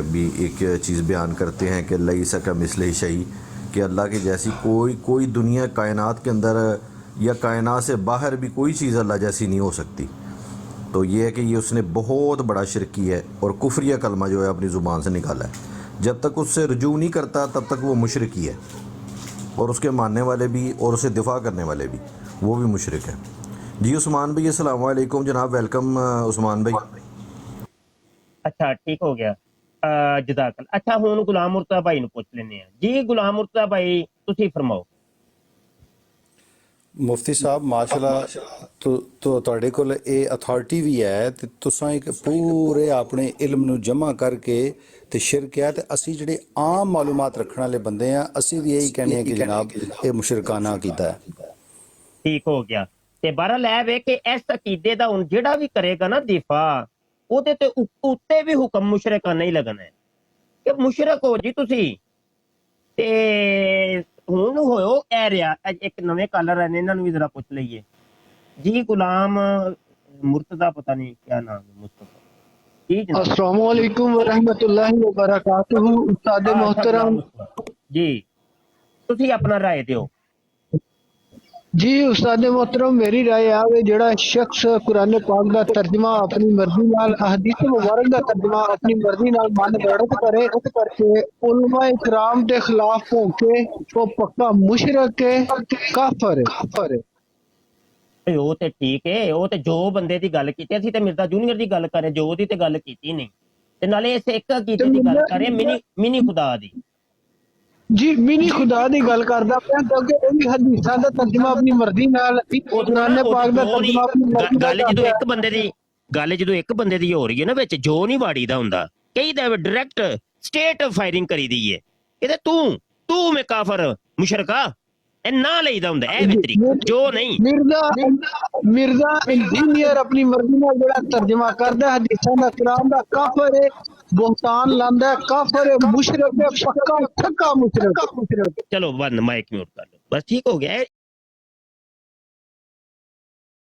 भी एक चीज़ बयान करते हैं कि लईसा कमिस्लिही शई कि अल्लाह की जैसी कोई दुनिया कायनात के अंदर या कायनात से बाहर भी कोई चीज़ अल्लाह जैसी नहीं हो सकती तो ये है कि ये उसने बहुत बड़ा शिरक किया है और कुफरिया कलमा जो है अपनी ज़ुबान से निकाला है जब तक उससे रुजू नहीं करता तब तक वो मुशरिक ही है और उसके मानने वाले भी और उसे दिफा करने वाले भी वो भी मुशरिक है जी उस्मान भाई अस्सलाम वालेकुम जनाब वेलकम उस्मान भाई अच्छा ठीक हो गया जज़ाकल अच्छा हुन गुलाम मुर्तज़ा भाई ਨੂੰ ਪੁੱਛ ਲੈਨੇ ਆ ਜੀ ਗੁਲਾਮ ਮੁਰਤਜ਼ਾ ਭਾਈ ਤੁਸੀਂ ਫਰਮਾਓ ਮੁਫਤੀ ਸਾਹਿਬ ਮਾਸ਼ਾਅੱਲਾ ਤੁਹਾਡੇ ਕੋਲ ਇਹ ਅਥਾਰਟੀ ਵੀ ਹੈ ਤੇ ਤੁਸੀਂ ਇੱਕ ਪੂਰੇ ਆਪਣੇ ਇਲਮ ਨੂੰ ਜਮ੍ਹਾਂ ਕਰਕੇ ਤੇ ਸ਼ਿਰਕ ਹੈ ਤੇ ਅਸੀਂ ਜਿਹੜੇ ਆਮ ਮਾਲੂਮਾਤ ਰੱਖਣ ਵਾਲੇ ਬੰਦੇ ਆ ਅਸੀਂ ਵੀ ਇਹੀ ਕਹਿੰਦੇ ਆ ਕਿ ਜਨਾਬ ਇਹ ਮੁਸ਼ਰਕਾਨਾ ਅਕੀਦਾ ਹੈ ਠੀਕ ਹੋ ਗਿਆ ਤੇ ਬਹਰਹਾਲ ਇਹ ਵੇ ਕਿ ਇਸ ਅਕੀਦੇ ਦਾ ਹੁਣ ਜਿਹੜਾ ਵੀ ਕਰੇਗਾ ਨਾ ਦਿਫਾ ਉਹਦੇ ਤੇ ਉੱਤੇ ਵੀ ਹੁਕਮ ਮੁਸ਼ਰਕਾਨਾ ਹੀ ਲੱਗਣਾ ਹੈ ਕਿ ਮੁਸ਼ਰਕ ਹੋ ਜੀ ਤੁਸੀਂ ਤੇ ਹੁਣ ਹੋਇਓ ਇਹ ਰਿਹਾ ਇੱਕ ਨਵੇਂ ਕਾਲਰ ਨੇ ਇਹਨਾਂ ਨੂੰ ਵੀ ਜ਼ਰਾ ਪੁੱਛ ਲਈਏ ਜੀ ਗੁਲਾਮ ਮੁਰਤਜ਼ਾ ਪਤਾ ਨਹੀਂ ਕੀ ਨਾਮ ਹੈ ਮੁਸਤਫਾ ਜੀ अस्सलाम वालेकुम व रहमतुल्लाहि व बरकातुहू उस्ताद मोहतरम जी ਤੁਸੀਂ ਆਪਣਾ ਰਾਏ ਦਿਓ जी उस्ताद मोहतरम मेरी राय आवे जेड़ा शख्स कुरान पाक दा तर्जमा अपनी मर्जी नाल अहदीस मुबारक दा तर्जमा अपनी मर्जी नाल मन गढ़ करे करके उलमा इकराम दे खिलाफ भौंके वो पक्का मुशरक है काफिर है ਉਹ ਤੇ ਠੀਕ ਹੈ, ਉਹ ਤੇ ਜੋ ਬੰਦੇ ਦੀ ਗੱਲ ਕੀਤੀ, ਅਸੀਂ ਤੇ ਮਿਰਜ਼ਾ ਜੂਨੀਅਰ ਦੀ ਗੱਲ ਕਰ ਰਹੇ, ਜੋ ਦੀ ਤੇ ਗੱਲ ਕੀਤੀ ਨਹੀਂ, ਤੇ ਨਾਲੇ ਇਸ ਇੱਕ ਕੀਤੇ ਦੀ ਗੱਲ ਕਰ ਰਹੇ ਮਿਨੀ ਖੁਦਾ ਦੀ। ਜੀ ਮਿਨੀ ਖੁਦਾ ਦੀ ਗੱਲ ਕਰਦਾ ਪਿਆ, ਕਿਉਂਕਿ ਉਹ ਵੀ ਹਦੀਸਾਂ ਦਾ ਤਰਜਮਾ ਆਪਣੀ ਮਰਜ਼ੀ ਨਾਲ, ਕੁਰਾਨ ਪਾਕ ਦਾ ਤਰਜਮਾ ਆਪਣੀ ਮਰਜ਼ੀ ਨਾਲ ਗੱਲ ਜਦੋਂ ਇੱਕ ਬੰਦੇ ਦੀ ਹੋ ਰਹੀ ਹੈ ਨਾ, ਵਿੱਚ ਜੋ ਨਹੀਂ ਵਾੜੀਦਾ ਹੁੰਦਾ, ਕਈ ਦਾ ਡਾਇਰੈਕਟ ਸਟੇਟ ਫਾਇਰਿੰਗ ਕਰੀ ਦੀ ਹੈ, ਇਹਦੇ ਤੂੰ ਮੈਂ ਕਾਫਰ ਮੁਸ਼ਰਕਾ ਇਹ ਨਾ ਲਈਦਾ ਹੁੰਦਾ, ਇਹ ਵਿਤਰੀ ਜੋ ਨਹੀਂ। ਮਿਰਜ਼ਾ ਇੰਜੀਨੀਅਰ ਆਪਣੀ ਮਰਜ਼ੀ ਨਾਲ ਜਿਹੜਾ ਤਰਜਮਾ ਕਰਦਾ ਹਦੀਸਾਂ ਦਾ, ਕੁਰਾਨ ਦਾ, ਕਾਫਰ ਹੈ, ਬੋਹਤਾਨ ਲਾਂਦਾ, ਕਾਫਰ ਹੈ, ਮੁਸ਼ਰਕ ਹੈ, ਪੱਕਾ ਠੱਕਾ ਮੁਸ਼ਰਕ। ਚਲੋ ਬੰਦ, ਮਾਈਕ ਮਿਊਟ ਕਰ ਲਓ, ਬਸ ਠੀਕ ਹੋ ਗਿਆ।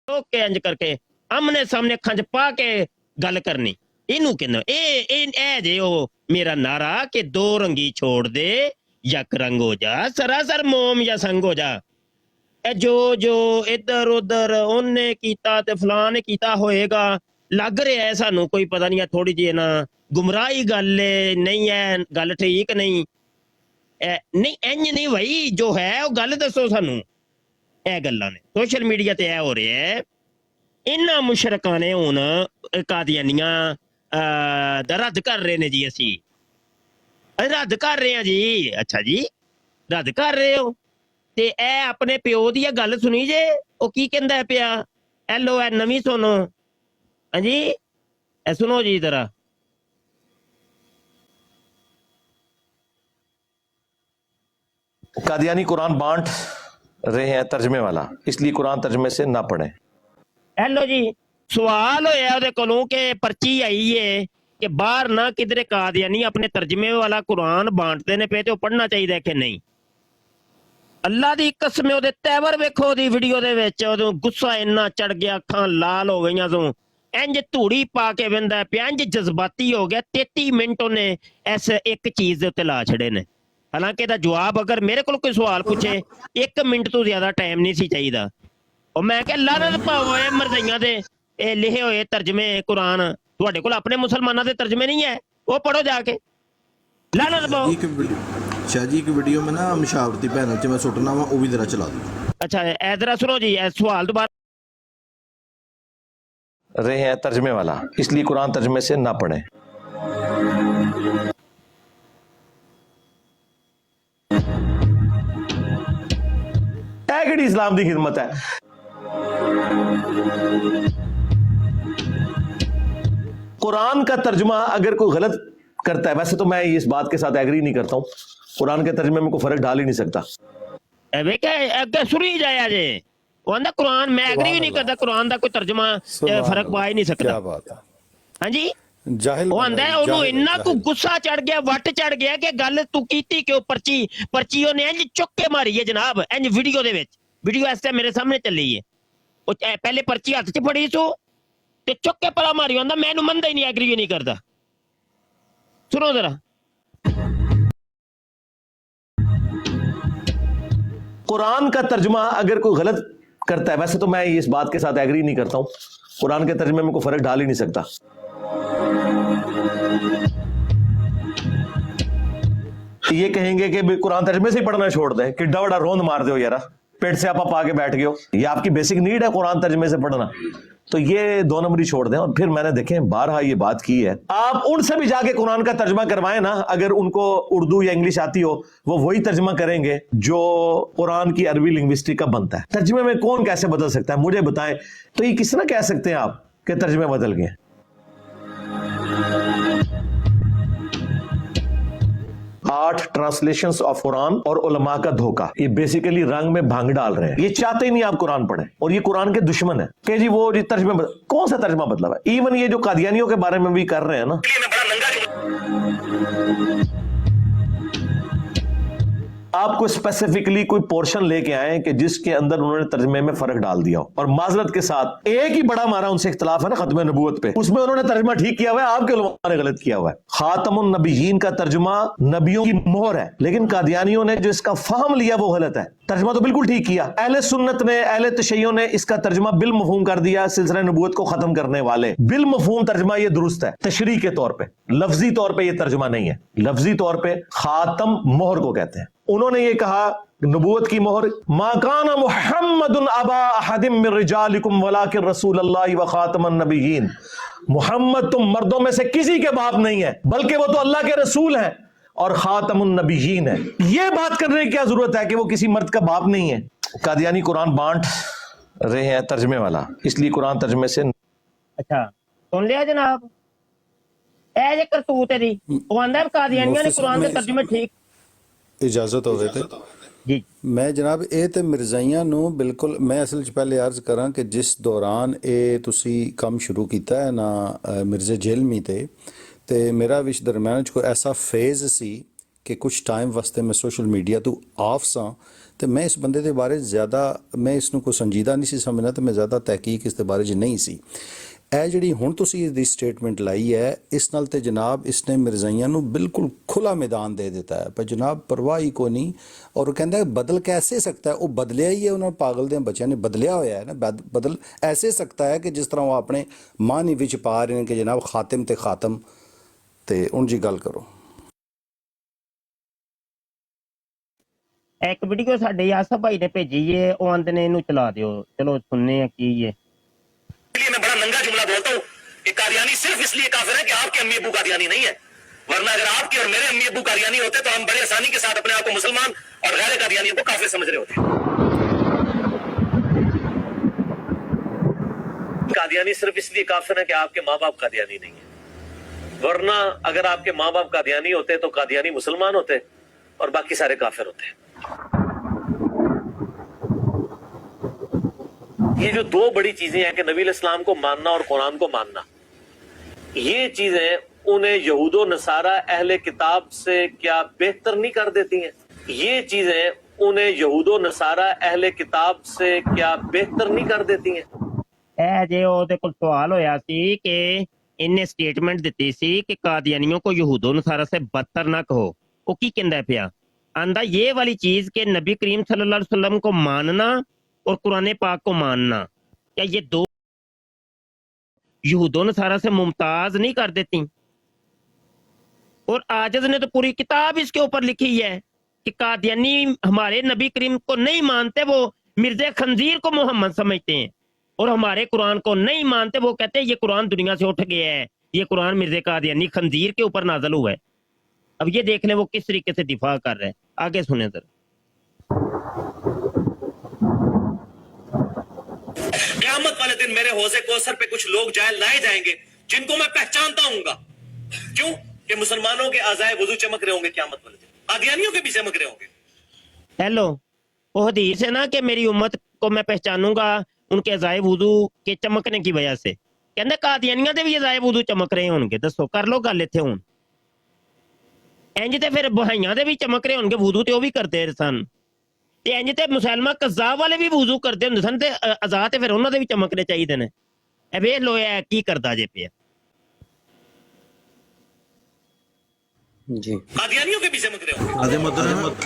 ਓਕੇ, ਇੰਜ ਕਰਕੇ ਆਮਨੇ ਸਾਹਮਣੇ ਅੱਖਾਂ 'ਚ ਪਾ ਕੇ ਗੱਲ ਕਰਨੀ, ਇਹਨੂੰ ਕਹਿੰਦਾ ਇਹ ਜੇ ਉਹ ਮੇਰਾ ਨਾਰਾ ਕਿ ਦੋ ਰੰਗੀ ਛੋੜ ਦੇ, ਯਕ ਰੰਗ ਹੋ ਜਾ, ਸਰਾਸਰ ਮੋਮ ਜਾਂ ਸੰਗ ਹੋ ਜਾ। ਇਹ ਜੋ ਇੱਧਰ ਉੱਧਰ ਉਹਨੇ ਕੀਤਾ ਤੇ ਫਲਾਣ ਨੇ ਕੀਤਾ ਹੋਏਗਾ, ਲੱਗ ਰਿਹਾ ਹੈ ਸਾਨੂੰ ਕੋਈ ਪਤਾ ਨਹੀਂ ਹੈ, ਥੋੜੀ ਜਿਹੀ ਨਾ ਗੁੰਮਰਾਹੀ ਗੱਲ ਨਹੀਂ ਹੈ, ਗੱਲ ਠੀਕ ਨਹੀਂ ਨਹੀਂ, ਇੰਜ ਨਹੀਂ ਭਾਈ, ਜੋ ਹੈ ਉਹ ਗੱਲ ਦੱਸੋ ਸਾਨੂੰ। ਇਹ ਗੱਲਾਂ ਨੇ ਸੋਸ਼ਲ ਮੀਡੀਆ ਤੇ ਇਹ ਹੋ ਰਿਹਾ ਹੈ। ਇਹਨਾਂ ਮੁਸ਼ਰਕਾਂ ਨੇ ਹੁਣ ਕਾਦੀਆਨੀਆਂ ਰੱਦ ਕਰ ਰਹੇ ਨੇ ਜੀ, ਅਸੀਂ ਰੱਦ ਕਰ ਰਹੇ ਹਾਂ ਜੀ। ਅੱਛਾ ਜੀ, ਰੱਦ ਕਰ ਰਹੇ ਹੋ, ਤੇ ਇਹ ਆਪਣੇ ਪਿਓ ਦੀ ਗੱਲ ਸੁਣੀ ਜੇ, ਉਹ ਕੀ ਕਹਿੰਦਾ ਪਿਆ, ਐਲੋ ਐ ਨਵੀਂ ਸੁਣੋ। ਹਾਂਜੀ ਇਹ ਸੁਣੋ ਜੀ ਜਰਾ। कादियानी कुरान बांट रहे हैं तर्जमे वाला, इसलिए कुरान तर्जमे से ना पढ़ें। हेलो जी, सवाल होया ਉਹਦੇ ਕੋਲੋਂ ਕਿ ਪਰਚੀ ਆਈ ਏ ਕਿ ਬਾਹਰ ਨਾ ਕਿਧਰੇ ਕਾਦੀਆਨੀ ਆਪਣੇ ਤਰਜਮੇ ਵਾਲਾ ਕੁਰਾਨ ਬਾਂਟਦੇ ਨੇ ਪਏ, ਤੇ ਉਹ ਪੜ੍ਹਨਾ ਚਾਹੀਦਾ ਕਿ ਨਹੀਂ। ਅੱਲਾ ਦੀ ਕਸਮ, ਉਹਦੇ ਤੈਵਰ ਵੇਖੋ ਉਹਦੀ ਵੀਡੀਓ ਦੇ ਵਿੱਚ, ਉਦੋਂ ਗੁੱਸਾ ਇੰਨਾ ਚੜ ਗਿਆ, ਅੱਖਾਂ ਲਾਲ ਹੋ ਗਈਆਂ, ਤੋਂ ਇੰਜ ਧੂੜੀ ਪਾ ਕੇ ਵਹਿੰਦਾ ਪਿਆ, ਇੰਜ ਜਜ਼ਬਾਤੀ ਹੋ ਗਿਆ। 33 ਮਿੰਟ ਉਹਨੇ ਇਸ ਇੱਕ ਚੀਜ਼ ਦੇ ਉੱਤੇ ਲਾ ਛੜੇ ਨੇ। ਹਾਲਾਂਕਿ ਇਹਦਾ ਜਵਾਬ ਅਗਰ ਮੇਰੇ ਕੋਲ ਕੋਈ ਸਵਾਲ ਪੁੱਛੇ, 1 ਮਿੰਟ ਤੋਂ ਜ਼ਿਆਦਾ ਟਾਈਮ ਨਹੀਂ ਸੀ ਚਾਹੀਦਾ। ਉਹ ਮੈਂ ਕਿਹਾ ਲਾਨਤ ਪਾਓ ਇਹ ਮਰਜ਼ਈਆਂ ਦੇ ਇਹ ਲਿਖੇ ਹੋਏ ਤਰਜਮੇ ਕੁਰਾਨ, ਤੁਹਾਡੇ ਕੋਲ ਆਪਣੇ ਮੁਸਲਮਾਨਾਂ ਦੇ ਤਰਜਮੇ ਨਹੀਂ ਹੈ, ਉਹ ਪੜੋ ਜਾ ਕੇ, ਲਾਨਤ ਪਾਓ। शाह जी की वीडियो में ना मशावरती पैनल च मैं सुटना वा, वो भी जरा चला दो। अच्छा इधर सुनो जी, सवाल दोबारा। रहे हैं तर्जमे वाला, इसलिए कुरान तर्जमे से ना पढ़ें। इस्लाम की खिदमत है। कुरान का तर्जमा अगर कोई गलत करता है, वैसे तो मैं इस बात के साथ एग्री नहीं करता हूँ, कुरान के तर्जमे में कोई फर्क डाल ही नहीं सकता। सुनी जाया जे कुरान मैं एग्री भी नहीं करता, कुरान का कोई तर्जमा फर्क पा ही नहीं सकता। क्या बात है। हाँ जी, जाहिल ਉਹ ਆਂਦਾ ਉਹਨੂੰ ਇੰਨਾ ਕੁ ਗੁੱਸਾ ਚੜ ਗਿਆ, ਵੱਟ ਚੜ ਗਿਆ ਕਿ ਗੱਲ ਤੂੰ ਕੀਤੀ ਕਿਉਂ। ਪਰਚੀ ਉਹਨੇ ਇੰਜ ਚੁੱਕ ਕੇ ਮਾਰੀ ਹੈ ਜਨਾਬ, ਇੰਜ ਵੀਡੀਓ ਦੇ ਵਿੱਚ, ਵੀਡੀਓ ਇਸ ਟਾਈਮ ਮੇਰੇ ਸਾਹਮਣੇ ਚੱਲੀ ਹੈ। ਉਹ ਪਹਿਲੇ ਪਰਚੀ ਹੱਥ 'ਚ ਫੜੀ ਸੋ ਤੇ ਚੁੱਕ ਕੇ ਪਲਾ ਮਾਰੀ, ਆਂਦਾ ਮੈਨੂੰ ਮੰਨਦਾ ਹੀ ਨਹੀਂ, ਐਗਰੀ ਨਹੀਂ ਕਰਦਾ। सुनो जरा, कुरान का तर्जुमा अगर कोई गलत करता है, वैसे तो मैं इस बात के साथ एग्री नहीं करता हूँ, कुरान के तर्जुमे में कोई फर्क डाल ही नहीं सकता। ये कहेंगे कि कुरान तर्जुमे से ही पढ़ना छोड़ दें, किड्डा बड़ा रोंद मार दो यार, पेट से आप आके बैठ गए हो, ये आपकी बेसिक नीड है कुरान तर्जुमे से पढ़ना, तो ये 2 नंबरी छोड़ दें। और फिर मैंने देखें बारहा ये बात की है, आप उनसे भी जाके कुरान का तर्जमा करवाएं ना, अगर उनको उर्दू या इंग्लिश आती हो, वो वही तर्जमा करेंगे जो कुरान की अरबी लिंग्विस्टिक का बनता है। तर्जमे में कौन कैसे बदल सकता है, मुझे बताएं। तो ये किस तरह कह सकते हैं आप कि तर्जमे बदल गए। 8 ट्रांसलेशंस ऑफ कुरान और उलमा का धोखा, ये बेसिकली रंग में भांग डाल रहे हैं, ये चाहते ही नहीं आप कुरान पढ़ें, और ये कुरान के दुश्मन है कि जी वो तर्जमा कौन सा तर्जमा बदला है। इवन ये जो कादियानियों के बारे में भी कर रहे हैं ना, आपको स्पेसिफिकली कोई पोर्शन लेके आए कि जिसके अंदर उन्होंने तर्जमे में फर्क डाल दिया हो, और माजरत के साथ एक ही बड़ा हमारा उनसे इख्तलाफ है ना खत्म नबूवत पे, उसमें उन्होंने तर्जमा ठीक किया हुआ है, आपके उलमा ने गलत किया हुआ है। खातमुन नबीयीन का तर्जमा नबियों की मोहर है, लेकिन कादियानियों ने जो इसका फाहम लिया वो गलत है। तर्जमा तो बिल्कुल ठीक किया, अहले सुन्नत ने, अहले तशय्युओं ने इसका तर्जमा बिल मफहूम कर दिया, सिलसिला नबूवत को खत्म करने वाले। बिल मफहूम तर्जमा ये दुरुस्त है, तशरीह के तौर पे, लफ्जी तौर पे ये तर्जमा नहीं है। लफ्जी तौर पे खातम मोहर को कहते हैं। उन्होंने ये कहा नबूवत की मोहर, मा काना मुहम्मदुन अबा अहदिम मिन रिजालिकुम वलाकिन रसूल अल्लाह व खातमन नबिय्यीन। मोहम्मद तुम मर्दों में से किसी के बाप नहीं है, बल्कि वो तो अल्लाह के रसूल हैं और खातमुन नबिय्यीन है। ये बात करने की क्या जरूरत है कि वो किसी मर्द का बाप नहीं है। कादियानी कुरान बांट रहे हैं तर्जमे वाला, इसलिए कुरान तर्जमे से। अच्छा सुन लिया जनाब, ए जे करतूत है दी ਉਹ ਆਂਦਾ ਕਾਦੀਆਨੀਆਂ ਨੇ ਕੁਰਾਨ ਦੇ ਤਰਜਮੇ ਠੀਕ। ਇਜਾਜ਼ਤ ਹੋਵੇ ਤੇ ਜੀ ਮੈਂ ਜਨਾਬ ਇਹ ਤੇ ਮਿਰਜ਼ਾਈਆਂ ਨੂੰ ਬਿਲਕੁਲ, ਮੈਂ ਅਸਲ 'ਚ ਪਹਿਲੇ ਅਰਜ਼ ਕਰਾਂ ਕਿ ਜਿਸ ਦੌਰਾਨ ਇਹ ਤੁਸੀਂ ਕੰਮ ਸ਼ੁਰੂ ਕੀਤਾ ਹੈ ਨਾ ਮਿਰਜ਼ੇ ਜੇਲਮੀ ਤੇ ਮੇਰਾ ਵਿੱਚ ਦਰਮਿਆਨ 'ਚ ਕੋਈ ਐਸਾ ਫੇਜ਼ ਸੀ ਕਿ ਕੁਛ ਟਾਈਮ ਵਾਸਤੇ ਮੈਂ ਸੋਸ਼ਲ ਮੀਡੀਆ ਤੋਂ ਆਫ ਸਾਂ ਤੇ ਮੈਂ ਇਸ ਬੰਦੇ ਦੇ ਬਾਰੇ ਜ਼ਿਆਦਾ, ਮੈਂ ਇਸ ਨੂੰ ਕੋਈ ਸੰਜੀਦਾ ਨਹੀਂ ਸੀ ਸਮਝਣਾ ਤੇ ਮੈਂ ਜ਼ਿਆਦਾ ਤਹਿਕੀਕ ਇਸ ਦੇ ਬਾਰੇ 'ਚ ਨਹੀਂ ਸੀ। ਇਹ ਜਿਹੜੀ ਹੁਣ ਤੁਸੀਂ ਇਸ ਦੀ ਸਟੇਟਮੈਂਟ ਲਾਈ ਹੈ, ਇਸ ਨਾਲ ਤੇ ਜਨਾਬ ਇਸਨੇ ਮਿਰਜ਼ਾਈਆਂ ਨੂੰ ਬਿਲਕੁਲ ਖੁੱਲਾ ਮੈਦਾਨ ਦੇ ਦਿੱਤਾ ਹੈ, ਪਰ ਜਨਾਬ ਪਰਵਾਹ ਹੀ ਕੋਈ ਨਹੀਂ। ਔਰ ਉਹ ਕਹਿੰਦਾ ਬਦਲ ਕੈਸੇ ਸਕਤਾ ਹੈ, ਉਹ ਬਦਲਿਆ ਹੀ ਹੈ, ਉਹਨਾਂ ਪਾਗਲ ਦੇ ਬੱਚਿਆਂ ਨੇ ਬਦਲਿਆ ਹੋਇਆ ਹੈ ਨਾ, ਬਦਲ ਐਸੇ ਸਕਤਾ ਹੈ ਕਿ ਜਿਸ ਤਰ੍ਹਾਂ ਉਹ ਆਪਣੇ ਮਾਨੀ ਵਿੱਚ ਪਾ ਰਹੇ ਨੇ ਕਿ ਜਨਾਬ ਖਾਤਮ ਤੇ ਖਾਤਮ। ਤੇ ਹੁਣ ਜੀ ਗੱਲ ਕਰੋ। ਇੱਕ ਵੀਡੀਓ ਸਾਡੇ ਆਸਫ ਭਾਈ ਨੇ ਭੇਜੀ ਏ, ਉਹ ਆਂਦੇ ਨੇ ਇਹਨੂੰ ਚਲਾ ਦਿਓ, ਚਲੋ ਸੁਣਨੇ ਆ ਕੀ ਏ। इसलिए मैं बड़ा नंगा जुमला बोलता हूँ कि कादियानी सिर्फ इसलिए काफिर है कि आपके अम्मी अब्बू कादियानी नहीं है, वरना अगर आपके और मेरे अम्मी अब्बू कादियानी होते तो हम बड़े आसानी के साथ अपने आप को मुसलमान और गैर कादियानियों को काफिर समझ रहे होते। कादियानी सिर्फ इसलिए काफिर है कि आपके माँ बाप कादियानी नहीं है, वरना अगर आपके माँ बाप कादियानी होते तो कादियानी मुसलमान होते और बाकी सारे काफिर होते। ये जो दो बड़ी चीजें हैं कि नबी इस्लाम को मानना और कुरान को मानना, ये चीजें उन्हें यहूदो नसारा अहले किताब से क्या बेहतर नहीं कर देती हैं? ये चीजें उन्हें यहूदो नसारा अहले किताब से क्या बेहतर नहीं कर देती हैं? ਇਹ ਜੇ ਉਹਦੇ ਕੋਲ ਸਵਾਲ ਹੋਇਆ ਸੀ ਕਿ ਇਹਨੇ ਸਟੇਟਮੈਂਟ ਦਿੱਤੀ ਸੀ ਕਿ ਕਾਦੀਆਨੀਆਂ को यहूदो नसारा से बदतर ना कहो, ਉਹ ਕੀ ਕਹਿੰਦਾ ਪਿਆ? आंदा ये वाली चीज के नबी करीम सल्लल्लाहु अलैहि वसल्लम को मानना और कुरान पाक को मानना, क्या ये दो यहूदो नसारा से मुमताज नहीं कर देती? और आजिज ने तो पूरी किताब इसके ऊपर लिखी है कि कादियानी हमारे नबी करीम को नहीं मानते, वो मिर्जे खंजीर को मोहम्मद समझते हैं, और हमारे कुरान को नहीं मानते, वो कहते हैं ये कुरान दुनिया से उठ गया है, ये कुरान मिर्जे कादियानी खंजीर के ऊपर नाजल हुआ है। अब ये देख लें वो किस तरीके से दिफा कर रहे हैं, आगे सुने सर। क़यामत वाले दिन मेरे हौज़े कौसर पे कुछ लोग लाए जाएंगे जिनको मैं पहचानता हूँगा। क्यों? कि मुसलमानों के आज़ाए वुज़ू चमक रहे होंगे क़यामत वाले दिन, कादियानियों के भी चमक रहे होंगे। हेलो, वो हदीस है ना कि मेरी उम्मत को मैं पहचानूंगा उनके अज़ाए वुज़ू के चमकने की वजह से, कहते कादियानियां दे भी अज़ाए वुज़ू चमक रहे होंगे। दसो कर लो गल इत्थे हुण, इंज ते फिर बहाइयां दे भी चमक रहे होंगे, वुज़ू ते वो भी करते सन, ते इंज ते मुसलमान कज़ाब वाले भी वुज़ू करते हुंदे सन, ते अज़ा ते फिर उन्हां दे भी चमकने चाहिए ने। ए वेख लो ए की करदा जे पिया जी। कादियानियों के भी चमक रहे होंगे,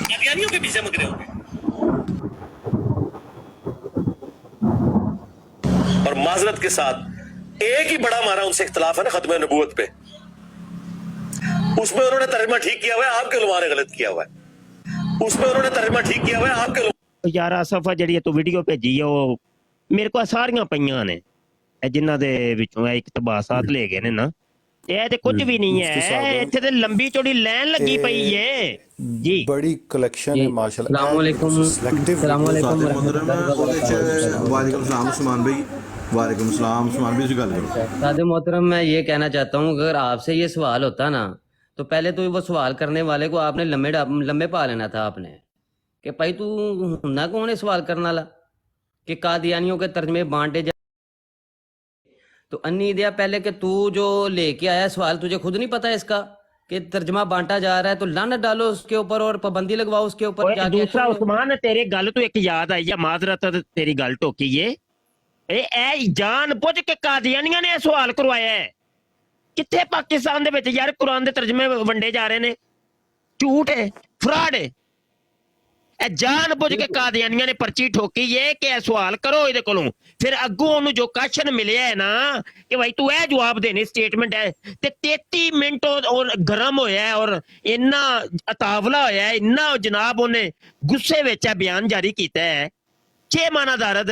कादियानियों के भी चमक रहे होंगे। और माजरत के साथ एक ही बड़ा हमारा उनसे इख्तलाफ है ना खत्म नबूवत पे, उसमें उन्होंने तर्जमा ठीक किया हुआ है, आपके उलमा ने गलत किया हुआ है। उसमें उन्होंने तर्जमा ठीक किया हुआ है, आपके यार आसफा ਜਿਹੜੀ ਤੂੰ ਵੀਡੀਓ ਭੇਜੀ ਆ ਉਹ ਮੇਰੇ ਕੋਲ ਸਾਰੀਆਂ ਪਈਆਂ ਨੇ, ਇਹ ਜਿਨ੍ਹਾਂ ਦੇ ਵਿੱਚੋਂ ਇਹ ਇਕਤਬਾਸਾਤ ਲੈ ਗਏ ਨੇ ਨਾ, ਇਹ ਤੇ ਕੁਝ ਵੀ ਨਹੀਂ ਹੈ, ਇੱਥੇ ਤੇ ਲੰਬੀ ਚੌੜੀ ਲਾਈਨ ਲੱਗੀ ਪਈ ਏ ਜੀ, ਬੜੀ ਕਲੈਕਸ਼ਨ ਹੈ ਮਾਸ਼ਾਅੱਲਾ। अस्सलाम वालेकुम वालेकुम सलाम उस्मान भाई, वालेकुम सलाम उस्मान भाई से गल करो। सादे मोहतरम, मैं ये कहना चाहता हूँ अगर आपसे ये सवाल होता ना तो पहले तो वो सवाल करने वाले को आपने लम्बे पा लेना था आपने, कि भाई तू हुन्ना कौन है सवाल करने वाला कि कादियानियों के तर्जमे बांटे जा, तो अन्नी दिया पहले कि तू जो लेके आया सवाल तुझे खुद नहीं पता इसका कि तर्जमा बांटा जा रहा है, तो लानत डालो उसके ऊपर और पाबंदी लगवाओ उसके ऊपर। दूसरा उस्मान तेरे गल तो एक याद आई है, माजरत तेरी गल टोकी है, जान बुझ के कादियानियां ने सवाल करवाया है। किथे पाकिस्तान दे विच यार कुरान दे तर्जमे वंडे जा रहे ने, झूठ है, फ्रॉड है। ਇਹ ਜਾਣ ਬੁੱਝ ਕੇ ਕਾਦੀਆਨੀਆਂ ਨੇ ਪਰਚੀ ਠੋਕੀ ਏ ਕਿ ਇਹ ਸਵਾਲ ਕਰੋ ਇਹਦੇ ਕੋਲੋਂ, ਫਿਰ ਅੱਗੋਂ ਉਹਨੂੰ ਜੋ ਕਸ਼ਨ ਮਿਲਿਆ ਹੈ ਨਾ ਕਿ ਭਾਈ ਤੂੰ ਇਹ ਜਵਾਬ ਦੇਣੀ ਸਟੇਟਮੈਂਟ ਹੈ, ਤੇ 33 ਮਿੰਟ ਉਹ ਗਰਮ ਹੋਇਆ ਹੈ ਔਰ ਇੰਨਾ ਅਤਾਵਲਾ ਹੋਇਆ ਹੈ, ਇੰਨਾ ਜਨਾਬ ਉਹਨੇ ਗੁੱਸੇ ਵਿੱਚ ਇਹ ਬਿਆਨ ਜਾਰੀ ਕੀਤਾ ਹੈ। ਛੇ ਮਾਨਾ ਦਰਦ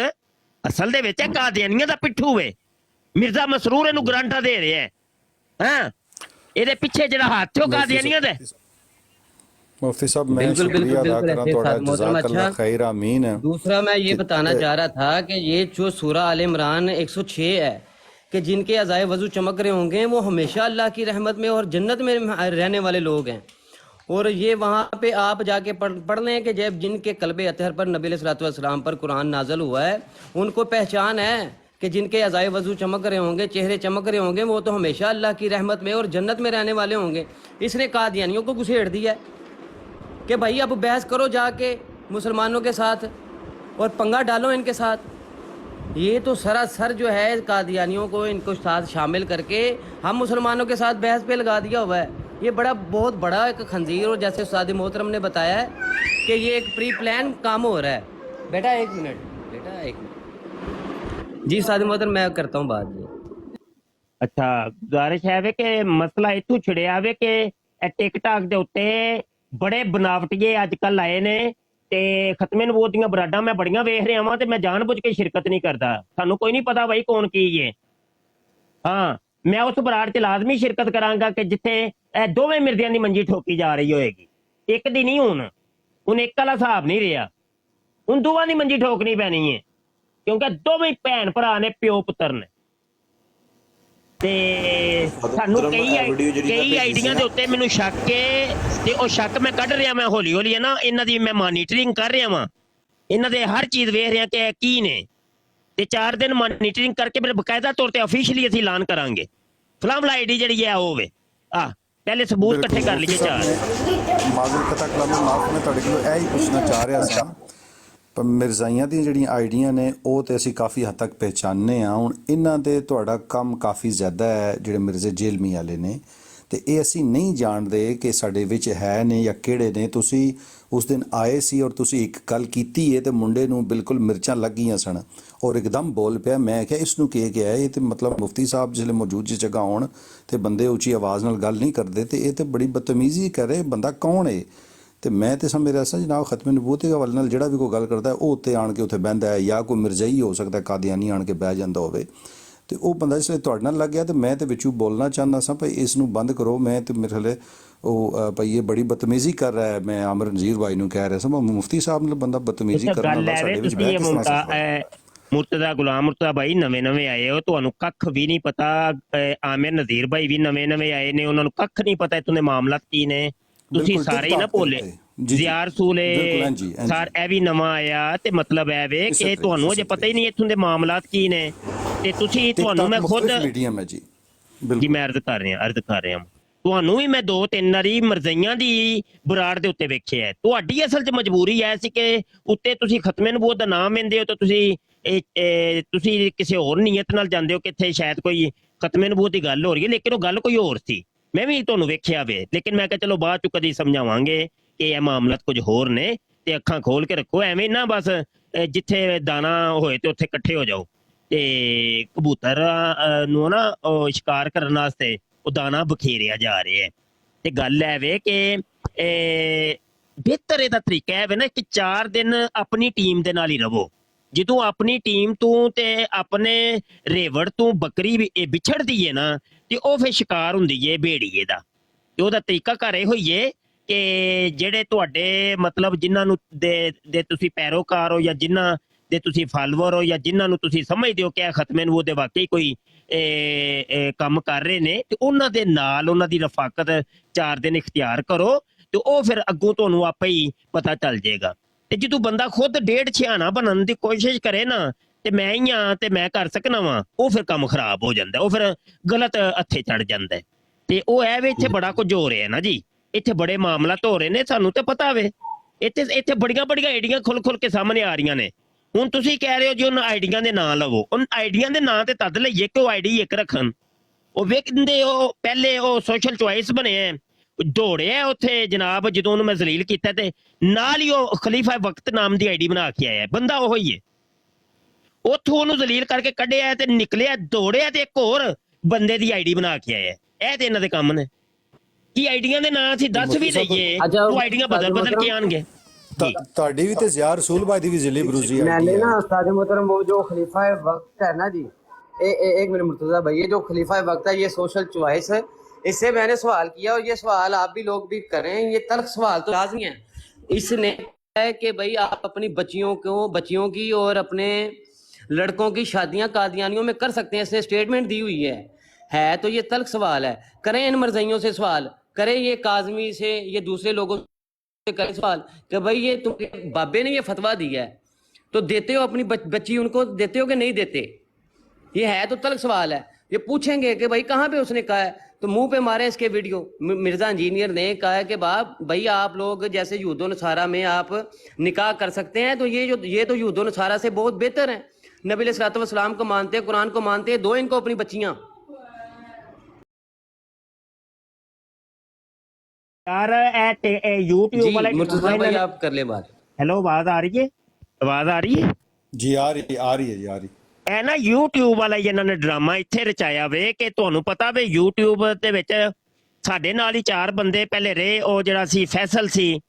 ਅਸਲ ਦੇ ਵਿੱਚ ਕਾਦੀਆਨੀਆਂ ਦਾ ਪਿੱਠੂ ਵੇ। ਮਿਰਜ਼ਾ ਮਸਰੂਰ ਇਹਨੂੰ ਗਰੰਟਾ ਦੇ ਰਿਹਾ ਹੈ, ਹਾਂ ਇਹਦੇ ਪਿੱਛੇ ਜਿਹੜਾ ਹੱਥ ਉਹ ਕਾਦੀਆਨੀਆਂ ਦਾ। मुफ्ती साहब मैं शुक्रिया अदा करा तोड़ा, जज़ाकल्लाह खैर, आमीन। दूसरा मैं ये बताना चाह रहा था कि ये जो सूरह आल इमरान 106 है कि जिनके अज़ाए वज़ू चमक रहे होंगे वो हमेशा अल्लाह की रहमत में और जन्नत में रहने वाले लोग हैं। और ये वहाँ पे आप जाके पढ़ लें कि जब जिनके कल्बे अतहर पर नबी अलैहि सलाम पर कुरान नाज़िल हुआ है उनको पहचान है कि जिनके अज़ाए वज़ू चमक रहे होंगे, चेहरे चमक रहे होंगे, वो तो हमेशा अल्लाह की रहमत में और जन्नत में रहने वाले होंगे। इसने कादियानियों को घुसेड़ दिया कि भाई अब बहस करो जाके मुसलमानों के साथ और पंगा डालो इनके साथ। ये तो सरासर जो है कादियानियों को इनको साथ शामिल करके हम मुसलमानों के साथ बहस पे लगा दिया हुआ है। ये बहुत बड़ा एक खंजीर, और जैसे उस्ताद मोहतरम ने बताया है कि ये एक प्री प्लान काम हो रहा है। बेटा एक मिनट जी उस्ताद मोहतरम मैं करता हूँ बात जी। अच्छा गुजारिश है वे कि मसला इतों छिड़िया वे कि टिकटॉक के उत्ते बड़े बनावटीए अजकल आए ने ते खत्मे नबूवत दीयां बराडां मैं बड़ियां वेख रहा वां ते मैं जानबुझ के शिरकत नहीं करता। सानू कोई नहीं पता भाई कौन की है। हाँ मैं उस बराड़ च लाजमी शिरकत करांगा कि जिथे दोवें मिर्दियां दी मंजी ठोकी जा रही होएगी। एक दी नहीं, हुण एक वाला हिसाब नहीं रहा, हुण दोवां दी मंजी ठोकनी पैनी है क्योंकि दोवें भैन भरा ने, प्यो पुत्र ने। ਤੇ ਸਾਨੂੰ ਕਈ ਆਈਡੀਆਂ ਦੇ ਉੱਤੇ ਮੈਨੂੰ ਸ਼ੱਕ ਹੈ ਤੇ ਉਹ ਸ਼ੱਕ ਮੈਂ ਕੱਢ ਰਿਹਾ, ਮੈਂ ਹੌਲੀ ਹੌਲੀ ਹੈ ਨਾ ਇਹਨਾਂ ਦੀ ਮੈਂ ਮੋਨੀਟਰਿੰਗ ਕਰ ਰਿਹਾ ਵਾਂ, ਇਹਨਾਂ ਦੇ ਹਰ ਚੀਜ਼ ਵੇਖ ਰਿਹਾ ਕਿ ਕੀ ਨੇ, ਤੇ 4 ਦਿਨ ਮੋਨੀਟਰਿੰਗ ਕਰਕੇ ਫਿਰ ਬਕਾਇਦਾ ਤੌਰ ਤੇ ਅਫੀਸ਼ੀਅਲੀ ਅਸੀਂ ਐਲਾਨ ਕਰਾਂਗੇ ਫਲਾਮ ਆਈਡੀ ਜਿਹੜੀ ਹੈ ਹੋਵੇ। ਪਹਿਲੇ ਸਬੂਤ ਇਕੱਠੇ ਕਰ ਲਈਏ 4 ਮਾਜ਼ੂਲ ਕਤਾ ਕਲਾਮ ਮਾਫ ਮੈਂ ਤੁਹਾਡੇ ਕੋਲ ਇਹ ਹੀ ਪੁੱਛਣਾ ਚਾਹ ਰਿਹਾ ਸਾਂ। ਪਰ ਮਿਰਜ਼ਾਈਆਂ ਦੀਆਂ ਜਿਹੜੀਆਂ ਆਈਡੀਆਂ ਨੇ ਉਹ ਤੇ ਅਸੀਂ ਕਾਫੀ ਹੱਦ ਤੱਕ ਪਹਿਚਾਨਨੇ ਆ। ਹੁਣ ਇਹਨਾਂ ਦੇ ਤੁਹਾਡਾ ਕੰਮ ਕਾਫੀ ਜ਼ਿਆਦਾ ਹੈ ਜਿਹੜੇ ਮਿਰਜ਼ੇ ਜੇਲਮੀ ਵਾਲੇ ਨੇ, ਤੇ ਇਹ ਅਸੀਂ ਨਹੀਂ ਜਾਣਦੇ ਕਿ ਸਾਡੇ ਵਿੱਚ ਹੈ ਨੇ ਜਾਂ ਕਿਹੜੇ ਨੇ। ਤੁਸੀਂ ਉਸ ਦਿਨ ਆਏ ਸੀ ਔਰ ਤੁਸੀਂ ਇੱਕ ਗੱਲ ਕੀਤੀ ਹੈ ਤੇ ਮੁੰਡੇ ਨੂੰ ਬਿਲਕੁਲ ਮਿਰਚਾਂ ਲੱਗ ਗਈਆਂ ਸਨ ਔਰ ਇੱਕਦਮ ਬੋਲ ਪਿਆ। ਮੈਂ ਕਿਹਾ ਇਸ ਨੂੰ ਕੀ ਗਿਆ, ਇਹ ਤੇ ਮਤਲਬ ਮੁਫਤੀ ਸਾਹਿਬ ਜਿਹੜੇ ਮੌਜੂਦ ਜੀ ਜਗ੍ਹਾ ਹੋਣ ਤੇ ਬੰਦੇ ਉੱਚੀ ਆਵਾਜ਼ ਨਾਲ ਗੱਲ ਨਹੀਂ ਕਰਦੇ, ਤੇ ਇਹ ਤੇ ਬੜੀ ਬਦਤਮੀਜ਼ੀ ਕਰੇ। ਬੰਦਾ ਕੌਣ ਹੈ? ਤੇ ਮੈਂ ਤੇ ਸਮਝ ਰਿਹਾ ਸਾਂ ਜਨਾਬ ਖਤਮੇ ਨਬੂਵਤ ਦੇ ਹਵਾਲੇ ਨਾਲ ਜਿਹੜਾ ਵੀ ਕੋਈ ਗੱਲ ਕਰਦਾ ਉਹ ਉੱਤੇ ਆਣ ਕੇ ਉੱਥੇ ਬਹਿੰਦਾ ਹੈ, ਜਾਂ ਕੋਈ ਮਿਰਜ਼ਾਈ ਹੋ ਸਕਦਾ ਕਾਦੀਆਨੀ ਆਣ ਕੇ ਬਹਿ ਜਾਂਦਾ ਹੋਵੇ, ਤੇ ਉਹ ਬੰਦਾ ਇਸ ਲਈ ਤੁਹਾਡੇ ਨਾਲ ਲੱਗ ਗਿਆ। ਤੇ ਮੈਂ ਤੇ ਵਿੱਚੋਂ ਬੋਲਣਾ ਚਾਹੁੰਦਾ ਸਾਂ ਭਾਈ ਇਸ ਨੂੰ ਬੰਦ ਕਰੋ। ਮੈਂ ਤੇ ਮੇਰੇ ਹਲੇ ਉਹ ਭਾਈ ਇਹ ਬੜੀ ਬਦਤਮੀਜ਼ੀ ਕਰ ਰਿਹਾ ਹੈ। ਮੈਂ ਆਮਰ ਨਜ਼ੀਰ ਭਾਈ ਨੂੰ ਕਹਿ ਰਿਹਾ ਸਾਂ ਮੁਫਤੀ ਸਾਹਿਬ ਨਾਲ ਬੰਦਾ ਬਦਤਮੀਜ਼ੀ ਕਰਨ ਵਾਲਾ ਸਾਡੇ ਵਿੱਚ ਬਹਿ ਕੇ ਮੁਰਤਜ਼ਾ ਗੁਲਾਮ ਮੁਰਤਜ਼ਾ ਭਾਈ ਨਵੇਂ ਆਏ ਹੋ, ਤੁਹਾਨੂੰ ਕੱਖ ਵੀ ਨਹੀਂ ਪਤਾ। ਆਮਿਰ ਨਜ਼ੀਰ ਭਾਈ ਵੀ ਨਵੇਂ ਆਏ ਨੇ, ਉਹਨਾਂ ਨੂੰ ਕੱਖ ਨਹੀਂ ਪਤਾ ਇਤਨੇ ਮਾਮਲਾਤ ਕੀ ਨੇ। ਤੁਸੀਂ ਸਾਰੇ ਹੀ ਨਾ ਭੋਲੇ। ਜ਼ਿਆਰ ਰਸੂਲ ਸਰ ਇਹ ਵੀ ਨਵਾਂ ਆਇਆ, ਤੇ ਮਤਲਬ ਇਹ ਵੇ ਕਿ ਤੁਹਾਨੂੰ ਅਜੇ ਪਤਾ ਹੀ ਨਹੀਂ ਇੱਥੋਂ ਦੇ ਮਾਮਲਾਤ ਕੀ ਨੇ, ਤੇ ਤੁਸੀਂ ਤੁਹਾਨੂੰ ਮੈਂ ਖੁਦ ਜੀ ਮੈਂ ਅਰਜ਼ ਕਰ ਰਿਹਾ ਤੁਹਾਨੂੰ ਵੀ ਮੈਂ 2-3 ਵਾਰੀ ਮਰਜ਼ਈਆਂ ਦੀ ਬਰਾੜ ਦੇ ਉੱਤੇ ਵੇਖਿਆ। ਤੁਹਾਡੀ ਅਸਲ 'ਚ ਮਜਬੂਰੀ ਐ ਸੀ ਕਿ ਉੱਤੇ ਤੁਸੀਂ ਖਤਮੇ ਨਬੂਵਤ ਦਾ ਨਾਮ ਲੈਂਦੇ ਹੋ, ਤਾਂ ਤੁਸੀਂ ਕਿਸੇ ਹੋਰ ਨੀਅਤ ਨਾਲ ਜਾਂਦੇ ਹੋ ਕਿ ਇੱਥੇ ਸ਼ਾਇਦ ਕੋਈ ਖਤਮੇ ਨਬੂਵਤ ਦੀ ਗੱਲ ਹੋ ਰਹੀ ਹੈ, ਲੇਕਿਨ ਉਹ ਗੱਲ ਕੋਈ ਹੋਰ ਸੀ। ਮੈਂ ਵੀ ਤੁਹਾਨੂੰ ਵੇਖਿਆ ਵੇ, ਲੇਕਿਨ ਮੈਂ ਕਿਹਾ ਚਲੋ ਬਾਅਦ ਚ ਕਦੀ ਸਮਝਾਵਾਂਗੇ ਕਿ ਇਹ ਮਾਮਲਾਤ ਕੁਝ ਹੋਰ ਨੇ, ਤੇ ਅੱਖਾਂ ਖੋਲ ਕੇ ਰੱਖੋ। ਐਵੇਂ ਨਾ ਬਸ ਜਿੱਥੇ ਦਾਣਾ ਹੋਏ ਤੇ ਉੱਥੇ ਇਕੱਠੇ ਹੋ ਜਾਓ। ਤੇ ਕਬੂਤਰ ਨੂੰ ਨਾ ਸ਼ਿਕਾਰ ਕਰਨ ਵਾਸਤੇ ਉਹ ਦਾਣਾ ਬਖੇਰਿਆ ਜਾ ਰਿਹਾ ਹੈ। ਤੇ ਗੱਲ ਹੈ ਵੇ ਕਿ ਬਿਹਤਰ ਇਹਦਾ ਤਰੀਕਾ ਹੈ ਵੇ ਨਾ ਕਿ 4 ਦਿਨ ਆਪਣੀ ਟੀਮ ਦੇ ਨਾਲ ਹੀ ਰਵੋ। ਜਦੋਂ ਆਪਣੀ ਟੀਮ ਤੋਂ ਤੇ ਆਪਣੇ ਰੇਵੜ ਤੋਂ ਬੱਕਰੀ ਵਿਛੜਦੀ ਹੈ ਨਾ, ਤੇ ਉਹ ਫਿਰ ਸ਼ਿਕਾਰ ਹੁੰਦੀ ਹੈ ਭੇੜੀਏ ਦਾ। ਤੇ ਉਹਦਾ ਤਰੀਕਾ ਘਰ ਇਹ ਹੋਈਏ ਕਿ ਜਿਹੜੇ ਤੁਹਾਡੇ ਮਤਲਬ ਜਿਨ੍ਹਾਂ ਨੂੰ ਦੇ ਤੁਸੀਂ ਪੈਰੋਕਾਰ ਹੋ, ਜਾਂ ਜਿਨ੍ਹਾਂ ਦੇ ਤੁਸੀਂ ਫਾਲੋਅਰ ਹੋ, ਜਾਂ ਜਿਨ੍ਹਾਂ ਨੂੰ ਤੁਸੀਂ ਸਮਝਦੇ ਹੋ ਕਿ ਇਹ ਖਤਮੇ ਨਬੂਵਤ ਦੇ ਵਾਕਈ ਕੋਈ ਕੰਮ ਕਰ ਰਹੇ ਨੇ, ਤੇ ਉਹਨਾਂ ਦੇ ਨਾਲ ਉਹਨਾਂ ਦੀ ਰਫਾਕਤ 4 ਦਿਨ ਇਖਤਿਆਰ ਕਰੋ, ਤੇ ਉਹ ਫਿਰ ਅੱਗੋਂ ਤੁਹਾਨੂੰ ਆਪੇ ਹੀ ਪਤਾ ਚੱਲ ਜਾਏਗਾ। ਤੇ ਜਦੋਂ ਬੰਦਾ ਖੁਦ 1.5 ਛਿਆਣਾ ਬਣਨ ਦੀ ਕੋਸ਼ਿਸ਼ ਕਰੇ ਨਾ, ਤੇ ਮੈਂ ਹੀ ਆ ਤੇ ਮੈਂ ਕਰ ਸਕਣਾ ਵਾ, ਉਹ ਫਿਰ ਕੰਮ ਖਰਾਬ ਹੋ ਜਾਂਦਾ, ਉਹ ਫਿਰ ਗਲਤ ਹੱਥੇ ਚੜ ਜਾਂਦਾ। ਤੇ ਉਹ ਐ ਵੀ ਇੱਥੇ ਬੜਾ ਕੁਝ ਹੋ ਰਿਹਾ ਨਾ ਜੀ, ਇੱਥੇ ਬੜੇ ਮਾਮਲਾਤ ਹੋ ਰਹੇ ਨੇ, ਸਾਨੂੰ ਤੇ ਪਤਾ ਵੇ। ਇੱਥੇ ਬੜੀਆਂ ਆਈਡੀਆਂ ਖੁੱਲ ਕੇ ਸਾਹਮਣੇ ਆ ਰਹੀਆਂ ਨੇ। ਹੁਣ ਤੁਸੀਂ ਕਹਿ ਰਹੇ ਹੋ ਜੀ ਉਹਨਾਂ ਆਈਡੀਆਂ ਦੇ ਨਾਂ ਲਵੋ, ਉਹਨਾਂ ਆਈਡੀਆਂ ਦੇ ਨਾਂ ਤੇ ਤਦ ਲਈਏ ਕਿ ਉਹ ਆਈਡੀ ਇੱਕ ਰੱਖਣ। ਉਹ ਵੇਖਦੇ ਉਹ ਪਹਿਲੇ ਉਹ ਸੋਸ਼ਲ ਚੁਆਇਸ ਬਣੇ ਹੈ, ਦੌੜਿਆ ਉੱਥੇ ਜਨਾਬ, ਜਦੋਂ ਉਹਨੂੰ ਮੈਂ ਜ਼ਲੀਲ ਕੀਤਾ ਤੇ ਨਾਲ ਹੀ ਉਹ ਖਲੀਫਾ ਵਕਤ ਨਾਮ ਦੀ ਆਈਡੀ ਬਣਾ ਕੇ ਆਇਆ, ਬੰਦਾ ਉਹ ਹੀ ਹੈ। ਉੱਥੋਂ ਉਹਨੂੰ ਜ਼ਲੀਲ ਕਰਕੇ ਕੱਢਿਆ ਤੇ ਨਿਕਲਿਆ, ਦੌੜਿਆ ਤੇ ਇੱਕ ਹੋਰ ਬੰਦੇ ਦੀ ਆਈਡੀ ਬਣਾ ਕੇ ਆਇਆ। ਇਹ ਤੇ ਇਹਨਾਂ ਦੇ ਕੰਮ ਨੇ। ਕੀ ਆਈਡੀਆਂ ਦੇ ਨਾਂ ਅਸੀਂ ਦੱਸ ਵੀ ਦਈਏ, ਉਹ ਆਈਡੀਆਂ ਬਦਲ ਕੇ ਆਣਗੇ। ਤੁਹਾਡੀ ਵੀ ਤੇ ਜ਼ਿਆ ਰਸੂਲ ਭਾਈ ਦੀ ਵੀ ਜ਼ਿਲੀ ਬਰੂਜ਼ੀ मैंने ना उस्ताद मोहतरम वो जो खलीफा वक्त है ना जी, एक मिनट मुर्तज़ा भाई, ये जो खलीफा वक्त है ये सोशल चॉइस है, इससे मैंने सवाल किया और ये सवाल आप भी लोग भी करें, ये तल्ख सवाल तो लाजमी है। इसने है कि भाई आप अपनी बच्चियों की और अपने लड़कों की शादियां कादियानियों में कर सकते हैं, इसने स्टेटमेंट दी हुई है तो ये तल्ख सवाल है। करें इन मरज़इयों से सवाल करें, ये काज़मी से, ये दूसरे लोगों से करें सवाल कि भाई ये तुम बाबे ने ये फतवा दिया है तो देते हो अपनी बच्ची उनको देते हो कि नहीं देते? ये है तो तल्ख सवाल है। ये पूछेंगे कि भाई कहाँ पे उसने कहा है, तो मुंह पे मारे इसके वीडियो। मिर्जा इंजीनियर ने कहा है कि भाई आप लोग जैसे यहूद नसारा में आप निकाह कर सकते हैं, तो ये तो यहूद नसारा से बहुत बेहतर हैं, नबी अलैहिस्सलातु वस्सलाम को मानते हैं, कुरान को मानते हैं, दो इनको अपनी बच्चियां। यार यूट्यूब वाला मुर्तज़ा भाई आप कर ले बात। हेलो, आवाज आ रही है? आवाज आ रही है जी? आ रही है जी, आ रही। ਇਹ ਨਾ YouTube ਵਾਲਾ ਇਹਨਾਂ ਨੇ ਡਰਾਮਾ ਇੱਥੇ ਰਚਾਇਆ ਵੇ ਕਿ ਤੁਹਾਨੂੰ ਪਤਾ ਵੇ YouTube ਦੇ ਵਿੱਚ ਸਾਡੇ ਨਾਲ ਹੀ 4 ਬੰਦੇ ਪਹਿਲੇ ਰਹੇ। ਉਹ ਜਿਹੜਾ ਸੀ ਫੈਸਲ ਸੀ,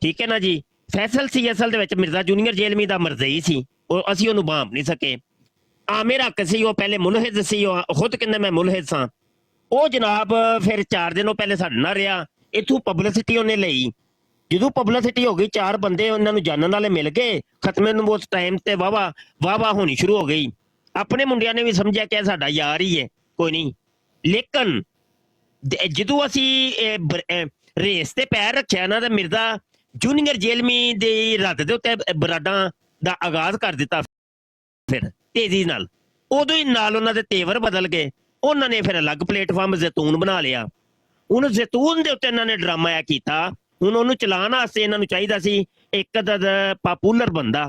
ਠੀਕ ਹੈ ਨਾ ਜੀ, ਫੈਸਲ ਸੀ ਅਸਲ ਦੇ ਵਿੱਚ ਮਿਰਜ਼ਾ ਜੂਨੀਅਰ ਜੇਲਮੀ ਦਾ ਮਰਜ਼ਈ ਸੀ, ਉਹ ਅਸੀਂ ਉਹਨੂੰ ਬਾਂਭ ਨਹੀਂ ਸਕੇ। ਆਮਿਰ ਹੱਕ ਸੀ, ਉਹ ਪਹਿਲੇ ਮੁਲਹਿਦ ਸੀ, ਉਹ ਖੁਦ ਕਹਿੰਦਾ ਮੈਂ ਮੁਲਹਿਦ ਸਾਂ। ਉਹ ਜਨਾਬ ਫਿਰ 4 ਦਿਨ ਉਹ ਪਹਿਲੇ ਸਾਡੇ ਨਾਲ ਰਿਹਾ, ਇੱਥੋਂ ਪਬਲਿਸਿਟੀ ਉਹਨੇ ਲਈ। ਜਦੋਂ ਪਬਲਿਸਿਟੀ ਹੋ ਗਈ, 4 ਬੰਦੇ ਉਹਨਾਂ ਨੂੰ ਜਾਣਨ ਵਾਲੇ ਮਿਲ ਗਏ, ਖਤਮੇ ਨੂੰ ਉਸ ਟਾਈਮ ਤੇ ਵਾਵਾ ਹੋਣੀ ਸ਼ੁਰੂ ਹੋ ਗਈ। ਆਪਣੇ ਮੁੰਡਿਆਂ ਨੇ ਵੀ ਸਮਝਿਆ ਕਿ ਸਾਡਾ ਯਾਰ ਹੀ ਹੈ, ਕੋਈ ਨਹੀਂ। ਲੇਕਿਨ ਜਦੋਂ ਅਸੀਂ ਰੇਸ ਤੇ ਪੈਰ ਰੱਖਿਆ ਨਾ ਤੇ ਮਿਰਜ਼ਾ ਜੂਨੀਅਰ ਜੇਲਮੀ ਦੀ ਰੱਦ ਦੇ ਉੱਤੇ ਬਰਾਡਾਂ ਦਾ ਆਗਾਜ਼ ਕਰ ਦਿੱਤਾ ਫਿਰ ਤੇਜ਼ੀ ਨਾਲ। ਉਦੋਂ ਹੀ ਨਾਲ ਉਹਨਾਂ ਦੇ ਤੇਵਰ ਬਦਲ ਗਏ। ਉਹਨਾਂ ਨੇ ਫਿਰ ਅਲੱਗ ਪਲੇਟਫਾਰਮ ਜ਼ੈਤੂਨ ਬਣਾ ਲਿਆ। ਹੁਣ ਜ਼ੈਤੂਨ ਦੇ ਉੱਤੇ ਇਹਨਾਂ ਨੇ ਡਰਾਮਾ ਇਹ ਕੀਤਾ। ਹੁਣ ਉਹਨੂੰ ਚਲਾਉਣ ਵਾਸਤੇ ਇਹਨਾਂ ਨੂੰ ਚਾਹੀਦਾ ਸੀ ਇੱਕ ਪਾਪੂਲਰ ਬੰਦਾ।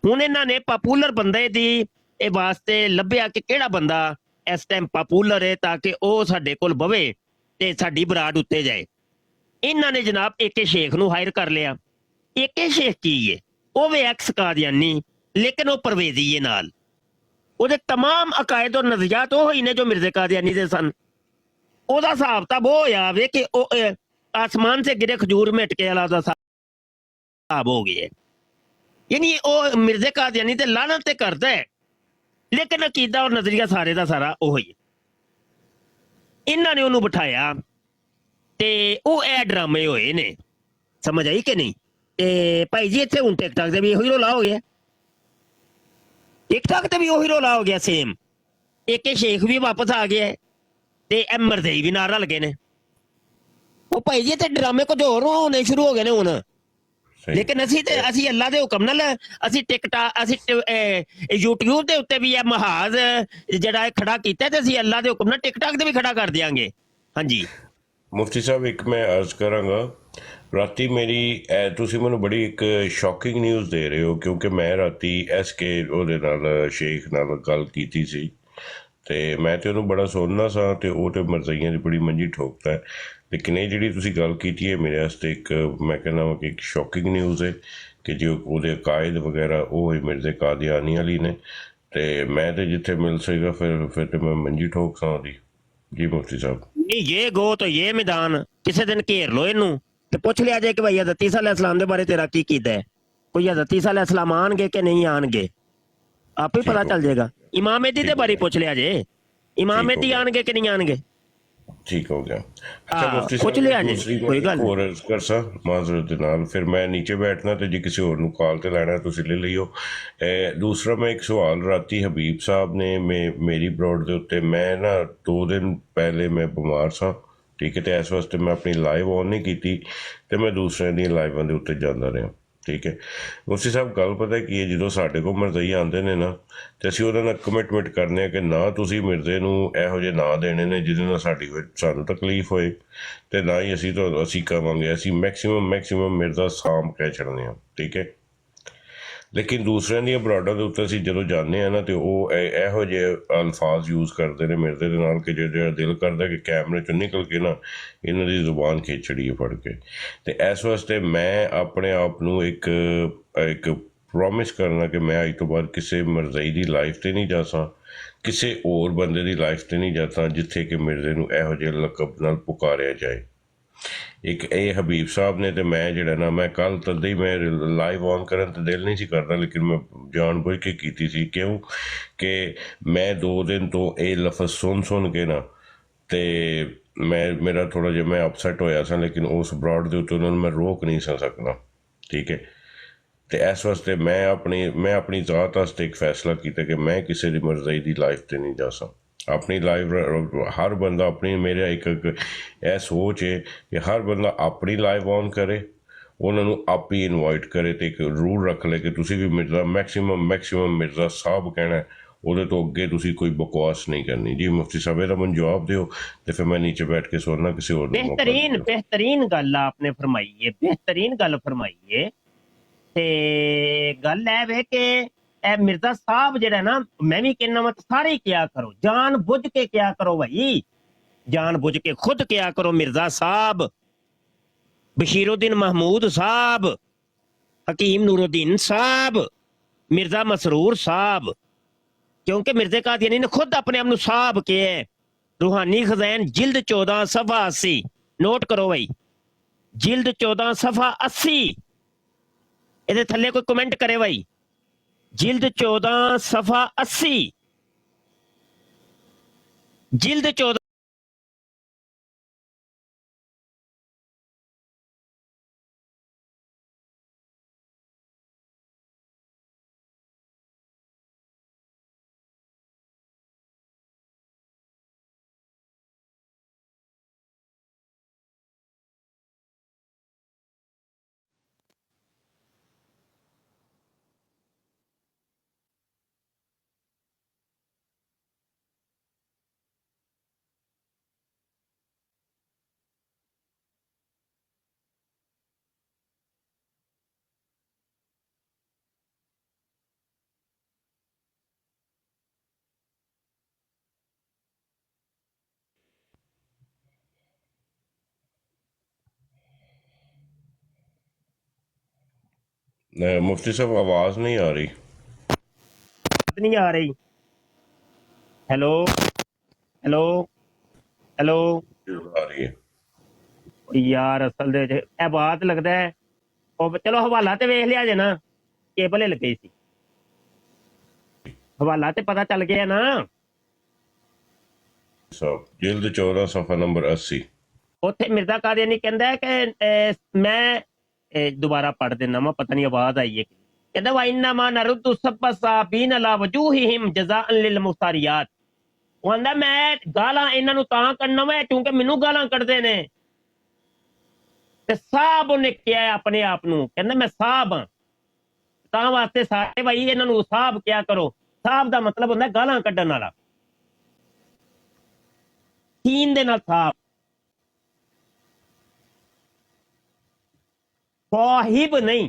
ਹੁਣ ਇਹਨਾਂ ਨੇ ਪਾਪੂਲਰ ਬੰਦੇ ਦੀ ਇਹ ਵਾਸਤੇ ਲੱਭਿਆ ਕਿ ਕਿਹੜਾ ਬੰਦਾ ਇਸ ਟਾਈਮ ਪਾਪੂਲਰ ਹੈ ਤਾਂ ਕਿ ਉਹ ਸਾਡੇ ਕੋਲ ਬਵੇ ਤੇ ਸਾਡੀ ਬਰਾਡ ਉੱਤੇ ਜਾਏ। ਇਹਨਾਂ ਨੇ ਜਨਾਬ ਏਕੇ ਸ਼ੇਖ ਨੂੰ ਹਾਇਰ ਕਰ ਲਿਆ। ਏਕੇ ਸ਼ੇਖ ਕੀ ਹੈ? ਉਹ ਵੀ ਐਕਸ ਕਾਦੀਆਨੀ, ਲੇਕਿਨ ਉਹ ਪਰਵੇਜ਼ੀ ਹੈ ਨਾਲ। ਉਹਦੇ तमाम ਅਕਾਇਦ ਔਰ ਨਜ਼ਰੀਆਤ ਉਹ ਹੀ ਨੇ ਜੋ ਮਿਰਜ਼ੇ ਕਾਦੀਆਨੀ ਦੇ ਸਨ। ਉਹਦਾ ਹਿਸਾਬ ਤਾਂ ਉਹ ਹੋਇਆ ਵੇ ਕਿ ਉਹ आसमान से गिरे खजूर में अटके वाला हिसाब हो गया। यानी वो मिर्जे कादियानी ते लानत ते करता है, लेकिन अकीदा और नजरिया सारे दा सारा वही है। इन्हां ने उन्होंने बिठाया ते वो ए ड्रामे होए ने, समझ आई कि नहीं? ते भाई जी इत्थे हुण टिकटॉक ते भी वही रोला हो गया, टिकटॉक ते भी वही रोला हो गया सेम। एक शेख भी वापस आ गया ते मरदई भी नाल रल गए ने। ਉਹ ਭਾਈ ਜੀ ਤੇ ਡਰਾਮੇ ਕੁਝ ਹੋਰ ਹੋਣੇ ਸ਼ੁਰੂ ਹੋ ਗਏ ਨੇ ਹੁਣ। ਲੇਕਿਨ ਅਸੀਂ ਅੱਲਾ ਦੇ ਹੁਕਮ ਨਾਲ ਅਸੀਂ ਅਸੀਂ YouTube ਦੇ ਉੱਤੇ ਵੀ ਇਹ ਮਹਾਜ਼ ਜਿਹੜਾ ਖੜਾ ਕੀਤਾ ਤੇ ਅਸੀਂ ਅੱਲਾ ਦੇ ਹੁਕਮ ਨਾਲ ਟਿਕਟੌਕ ਤੇ ਵੀ ਖੜਾ ਕਰ ਦਿਆਂਗੇ। ਹਾਂਜੀ ਮੁਫਤੀ ਸਾਹਿਬ, ਇੱਕ ਮੈਂ ਅਰਜ਼ ਕਰਾਂਗਾ, ਰਾਤੀ ਮੇਰੀ ਤੁਸੀਂ ਮੈਨੂੰ ਬੜੀ ਇੱਕ ਸ਼ੌਕਿੰਗ ਨਿਊਜ਼ ਦੇ ਰਹੇ ਹੋ, ਕਿਉਂਕਿ ਮੈਂ ਰਾਤੀ SK ਉਹਦੇ ਨਾਲ ਸ਼ੇਖ ਨਾਲ ਗੱਲ ਕੀਤੀ ਸੀ ਤੇ ਮੈਂ ਤੇ ਉਹਨੂੰ ਬੜਾ ਸੁਣਨਾ ਸਾਂ ਤੇ ਉਹ ਤੇ ਮਰਜ਼ਈਆਂ ਦੀ ਬੜੀ ਮੰਜੀ ਠੋਕਦਾ ਹੈ। ਲੇਕਿਨ ਇਹ ਜਿਹੜੀ ਤੁਸੀਂ ਗੱਲ ਕੀਤੀ ਹੈ ਮੇਰੇ ਵਾਸਤੇ ਇੱਕ ਮੈਂ ਕਹਿੰਦਾ ਵਾ ਕਿ ਇੱਕ ਸ਼ੌਕਿੰਗ ਨਿਊਜ਼ ਹੈ ਕਿ ਜੋ ਉਹਦੇ ਕਾਇਦ ਵਗੈਰਾ ਉਹ ਹੀ ਮਿਰਜ਼ੇ ਕਾਦੀਆਨੀ ਵਾਲੀ ਨੇ ਤੇ ਮੈਂ ਤੇ ਜਿੱਥੇ ਮਿਲ ਸਕਦਾ ਫਿਰ ਤੇ ਮੈਂ ਮੰਜੀ ਠੋਕ ਸਾਂ ਉਹਦੀ। ਜੀ ਮੁਫਤੀ ਸਾਹਿਬ, ਨਹੀਂ ਇਹ ਗੋ ਤਾਂ ਇਹ ਮੈਦਾਨ ਕਿਸੇ ਦਿਨ ਘੇਰ ਲੋ ਇਹਨੂੰ ਤੇ ਪੁੱਛ ਲਿਆ ਜਾਏ ਕਿ ਭਾਈ ਹਜ਼ਰਤ ਈਸਾ अलैहिस्सलाम ਦੇ ਬਾਰੇ ਤੇਰਾ ਕੀ ਕੀਤਾ ਹੈ, ਕੋਈ ਹਜ਼ਰਤ ਈਸਾ अलैहिस्सलाम ਆਣਗੇ ਕਿ ਨਹੀਂ ਆਣਗੇ, ਆਪੇ ਪਤਾ ਚੱਲ ਜਾਏਗਾ। ਇਮਾਮ ਮਹਿਦੀ ਦੇ ਬਾਰੇ ਪੁੱਛ ਲਿਆ ਜੇ, ਇਮਾਮ ਮਹਿਦੀ ਆਣਗੇ ਕਿ ਨਹੀਂ ਆਣਗੇ। ਠੀਕ ਹੋ ਗਿਆ। ਅੱਛਾ ਮੁਫਤੀ ਪੁੱਛ ਲਿਆ ਸਾਹਿਬ, ਜੇ, ਦੂਸਰੀ ਕੋਈ ਗੱਲ ਹੋਰ ਅਰਜ਼ ਕਰ ਸਾਂ ਮਾਜ਼ਰਤ ਦੇ ਨਾਲ, ਫਿਰ ਮੈਂ ਨੀਚੇ ਬੈਠਣਾ ਤੇ ਜੇ ਕਿਸੇ ਹੋਰ ਨੂੰ ਕਾਲ ਤੇ ਲੈਣਾ ਤੁਸੀਂ ਲੈ ਲਈਓ। ਦੂਸਰਾ ਮੈਂ ਇੱਕ ਸਵਾਲ, ਰਾਤੀ ਹਬੀਬ ਸਾਹਿਬ ਨੇ ਮੇਰੀ ਬਰੋਡ ਦੇ ਉੱਤੇ, ਮੈਂ ਨਾ 2 ਦਿਨ ਪਹਿਲੇ ਮੈਂ ਬਿਮਾਰ ਸਾਂ, ਠੀਕ ਹੈ, ਤੇ ਇਸ ਵਾਸਤੇ ਮੈਂ ਆਪਣੀ ਲਾਈਵ ਔਨ ਨਹੀਂ ਕੀਤੀ ਤੇ ਮੈਂ ਦੂਸਰਿਆਂ ਦੀਆਂ ਲਾਈਵਾਂ ਦੇ ਉੱਤੇ ਜਾਂਦਾ ਰਿਹਾ, ਠੀਕ ਹੈ। ਮੁਫਤੀ ਸਾਹਿਬ ਗੱਲ ਪਤਾ ਕੀ ਹੈ, ਜਦੋਂ ਸਾਡੇ ਕੋਲ ਮਰਜ਼ਈ ਆਉਂਦੇ ਨੇ ਨਾ ਤੇ ਅਸੀਂ ਉਹਦੇ ਨਾਲ ਕਮਿਟਮੈਂਟ ਕਰਨੇ ਆ ਕਿ ਨਾ ਤੁਸੀਂ ਮਿਰਜ਼ੇ ਨੂੰ ਇਹੋ ਜਿਹੇ ਨਾਂ ਦੇਣੇ ਨੇ ਜਿਹਦੇ ਨਾਲ ਸਾਨੂੰ ਤਕਲੀਫ ਹੋਏ ਤੇ ਨਾ ਹੀ ਅਸੀਂ ਕਹਾਂਗੇ, ਅਸੀਂ ਮੈਕਸੀਮਮ ਮਿਰਜ਼ਾ ਸਾਮ ਕਹਿ ਛੱਡਦੇ ਹਾਂ, ਠੀਕ ਹੈ। ਲੇਕਿਨ ਦੂਸਰਿਆਂ ਦੀਆਂ ਬਰਾਡਾਂ ਦੇ ਉੱਤੇ ਅਸੀਂ ਜਦੋਂ ਜਾਂਦੇ ਆ ਨਾ ਤੇ ਉਹ ਇਹੋ ਜਿਹੇ ਅਲਫਾਜ਼ ਯੂਜ਼ ਕਰਦੇ ਨੇ ਮਿਰਜ਼ੇ ਦੇ ਨਾਲ ਕਿ ਜਿਹੜਾ ਦਿਲ ਕਰਦਾ ਕਿ ਕੈਮਰੇ ਚੋਂ ਨਿਕਲ ਕੇ ਨਾ ਇਹਨਾਂ ਦੀ ਜ਼ੁਬਾਨ ਖਿੱਚੜੀ ਫੜ ਕੇ। ਤੇ ਇਸ ਵਾਸਤੇ ਮੈਂ ਆਪਣੇ ਆਪ ਨੂੰ ਇੱਕ ਪ੍ਰੋਮਿਸ ਕਰਨਾ ਕਿ ਮੈਂ ਅੱਜ ਤੋਂ ਬਾਅਦ ਕਿਸੇ ਮਿਰਜ਼ਾਈ ਦੀ ਲਾਈਫ ਤੇ ਨਹੀਂ ਜਾਸਾਂ, ਕਿਸੇ ਹੋਰ ਬੰਦੇ ਦੀ ਲਾਈਫ ਤੇ ਨਹੀਂ ਜਾਸਾਂ ਜਿੱਥੇ ਕਿ ਮਿਰਜ਼ੇ ਨੂੰ ਇਹੋ ਜਿਹੇ ਲਕਬ ਨਾਲ ਪੁਕਾਰਿਆ ਜਾਏ। ਇੱਕ ਇਹ ਹਬੀਬ ਸਾਹਿਬ ਨੇ ਤੇ ਮੈਂ ਜਿਹੜਾ ਨਾ, ਮੈਂ ਕੱਲ ਤਦ ਹੀ ਮੈਂ ਲਾਈਵ ਔਨ ਕਰਨ ਤੇ ਦਿਲ ਨਹੀਂ ਸੀ ਕਰਦਾ, ਲੇਕਿਨ ਮੈਂ ਜਾਣ ਬੁੱਝ ਕੇ ਕੀਤੀ ਸੀ। ਕਿਉਂ ਕਿ ਮੈਂ 2 ਦਿਨ ਤੋਂ ਇਹ ਲਫ਼ਜ਼ ਸੁਣ ਕੇ ਨਾ ਤੇ ਮੇਰਾ ਥੋੜ੍ਹਾ ਜਿਹਾ ਮੈਂ ਅਪਸੈਟ ਹੋਇਆ ਸਾਂ, ਲੇਕਿਨ ਉਸ ਬਰਾਡ ਦੇ ਉੱਤੇ ਉਹਨਾਂ ਨੂੰ ਮੈਂ ਰੋਕ ਨਹੀਂ ਸਕਦਾ, ਠੀਕ ਹੈ। ਤੇ ਇਸ ਵਾਸਤੇ ਮੈਂ ਆਪਣੀ ਜ਼ਾਤ ਵਾਸਤੇ ਇੱਕ ਫੈਸਲਾ ਕੀਤਾ ਕਿ ਮੈਂ ਕਿਸੇ ਦੀ ਮਿਰਜ਼ਾਈ ਦੀ ਲਾਈਫ ਤੇ ਨਹੀਂ ਜਾ ਸਕਦਾ। ਆਪਣੀ ਲਾਈਫ ਹਰ ਬੰਦਾ ਆਪਣੀ, ਮੇਰਾ ਇੱਕ ਇਹ ਸੋਚ ਹੈ ਕਿ ਹਰ ਬੰਦਾ ਆਪਣੀ ਲਾਈਵ ਔਨ ਕਰੇ, ਉਹਨਾਂ ਨੂੰ ਆਪ ਹੀ ਇਨਵਾਈਟ ਕਰੇ ਤੇ ਇੱਕ ਰੂਲ ਰੱਖ ਲੈ ਕਿ ਤੁਸੀਂ ਵੀ ਮਿਰਜ਼ਾ ਮੈਕਸਿਮਮ ਮਿਰਜ਼ਾ ਸਾਹਿਬ ਕਹਿਣਾ, ਉਹਦੇ ਤੋਂ ਅੱਗੇ ਤੁਸੀਂ ਕੋਈ ਬਕਵਾਸ ਨਹੀਂ ਕਰਨੀ। ਜੀ ਮੁਫਤੀ ਸਾਹਿਬ ਇਹਦਾ ਮੈਨੂੰ ਜਵਾਬ ਦਿਓ ਤੇ ਫਿਰ ਮੈਂ ਨੀਚੇ ਬੈਠ ਕੇ ਸੁਣਨਾ ਕਿਸੇ ਹੋਰ ਨੂੰ। बेहतरीन गल आपने फरमाई है, बेहतरीन गल फरमाई है। ਤੇ ਗੱਲ ਹੈ ਵੇ ਕਿ ਇਹ ਮਿਰਜ਼ਾ ਸਾਹਿਬ ਜਿਹੜਾ ਨਾ, ਮੈਂ ਵੀ ਕਹਿੰਦਾ ਵਾ ਸਾਰੇ ਹੀ ਕਿਆ ਕਰੋ, ਜਾਨ ਬੁੱਝ ਕੇ ਕਿਆ ਕਰੋ ਭਾਈ, ਜਾਨ ਬੁੱਝ ਕੇ ਖੁਦ ਕਿਆ ਕਰੋ। ਮਿਰਜ਼ਾ ਸਾਹਿਬ, ਬਸ਼ੀਰੁद्दीन महमूद साहब, हकीम नूरुद्दीन साहब, मिर्जा मसरूर साहब, क्योंकि मिर्जे कादियानी ने खुद अपने आप साहब किया है। रूहानी खज़ैन जिल्द 14 सफ़ा 80, नोट करो भाई, जिल्द 14 सफ़ा 80। ਇਹਦੇ ਥੱਲੇ ਕੋਈ ਕਮੈਂਟ ਕਰੇ ਭਾਈ, ਜਿਲਦ 14 ਸਫਾ 80, ਜਿਲਦ 14। मुफ्ती साहब आवाज नहीं आ रही, नहीं आ रही। हेलो हेलो हेलो आ रही है यार, असल दे ਇਹ ਬਾਤ ਲੱਗਦਾ ਹੈ ਉਹ ਚਲੋ ਹਵਾਲਾ ਤੇ ਵੇਖ ਲਿਆ ਜੇ ਨਾ, ਕੇਬਲ ਹਿੱਲ ਗਈ ਸੀ, ਹਵਾਲਾ ਤੇ ਪਤਾ ਚੱਲ ਗਿਆ ਨਾ। ਜਿਲਦ 14 ਸਫਾ ਨੰਬਰ 80, ਉੱਥੇ ਮਿਰਜ਼ਾ ਕਾਦੀਆਨੀ ਕਹਿੰਦਾ ਹੈ ਕਿ ਮੈਂ ਦੁਬਾਰਾ ਪੜ੍ਹ ਦੇਣਾ ਵਾ, ਪਤਾ ਨਹੀਂ ਆਵਾਜ਼ ਆਈ ਹੈ। ਕਹਿੰਦਾ ਵਾ ਇਨਮਾ ਨਰੁਦੁ ਸਬਸਾਬੀਨ ਅਲਾ ਵਜੂਹਿਹਿਮ ਜਜ਼ਾਅਨ ਲਿਲ ਮੁਫਤਾਰਿयात। ਉਹ ਕਹਿੰਦਾ ਮੈਂ ਗਾਲਾਂ ਇਹਨਾਂ ਨੂੰ ਤਾਂ ਕੱਢਣਾ ਵਾ ਕਿਉਂਕਿ ਮੈਨੂੰ ਗਾਲਾਂ ਕੱਢਦੇ ਨੇ। ਤੇ ਸਾਹਬ ਉਹਨੇ ਕਿਹਾ ਆਪਣੇ ਆਪ ਨੂੰ, ਕਹਿੰਦਾ ਮੈਂ ਸਾਹਬ ਹਾਂ, ਤਾਂ ਵਾਸਤੇ ਸਾਰੇ ਭਾਈ ਇਹਨਾਂ ਨੂੰ ਸਾਹਬ ਕਿਆ ਕਰੋ। ਸਾਹਬ ਦਾ ਮਤਲਬ ਹੁੰਦਾ ਗਾਲਾਂ ਕੱਢਣ ਵਾਲਾ, ਸੀਨ ਦੇ ਨਾਲ ਸਾਹਬ। साहिब नहीं,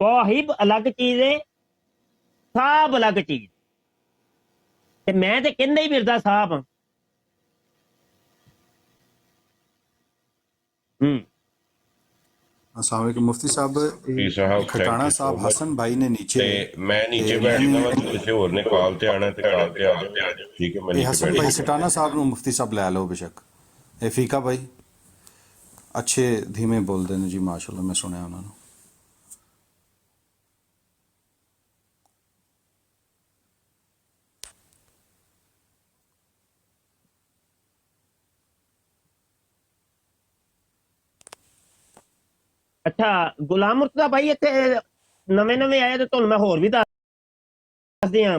साहिब अलग चीज है, साहब अलग चीज। ते मैं ते कहंदा ही मिर्जा साहब हां। अस्सलाम वालेकुम मुफ्ती साहब, खटाना साहब, हसन भाई ने नीचे, मैं नीचे बैठना वा, किसी और ने कॉल ते आना ते कॉल ते आ जाओ, ठीक है। मैं हसन भाई खटाना साहब ਨੂੰ ਮੁਫਤੀ ਸਾਹਿਬ ਲੈ ਲਓ ਬੇਸ਼ੱਕ। ਇਹ ਫੀਕਾ ਭਾਈ अच्छे धीमे बोलते हैं जी, माशाल्लाह, मैं सुनया उन्होंने। अच्छा गुलाम मुर्तजा भाई इत्थे नवे आए तो तुहानू मैं होर भी दस दियां।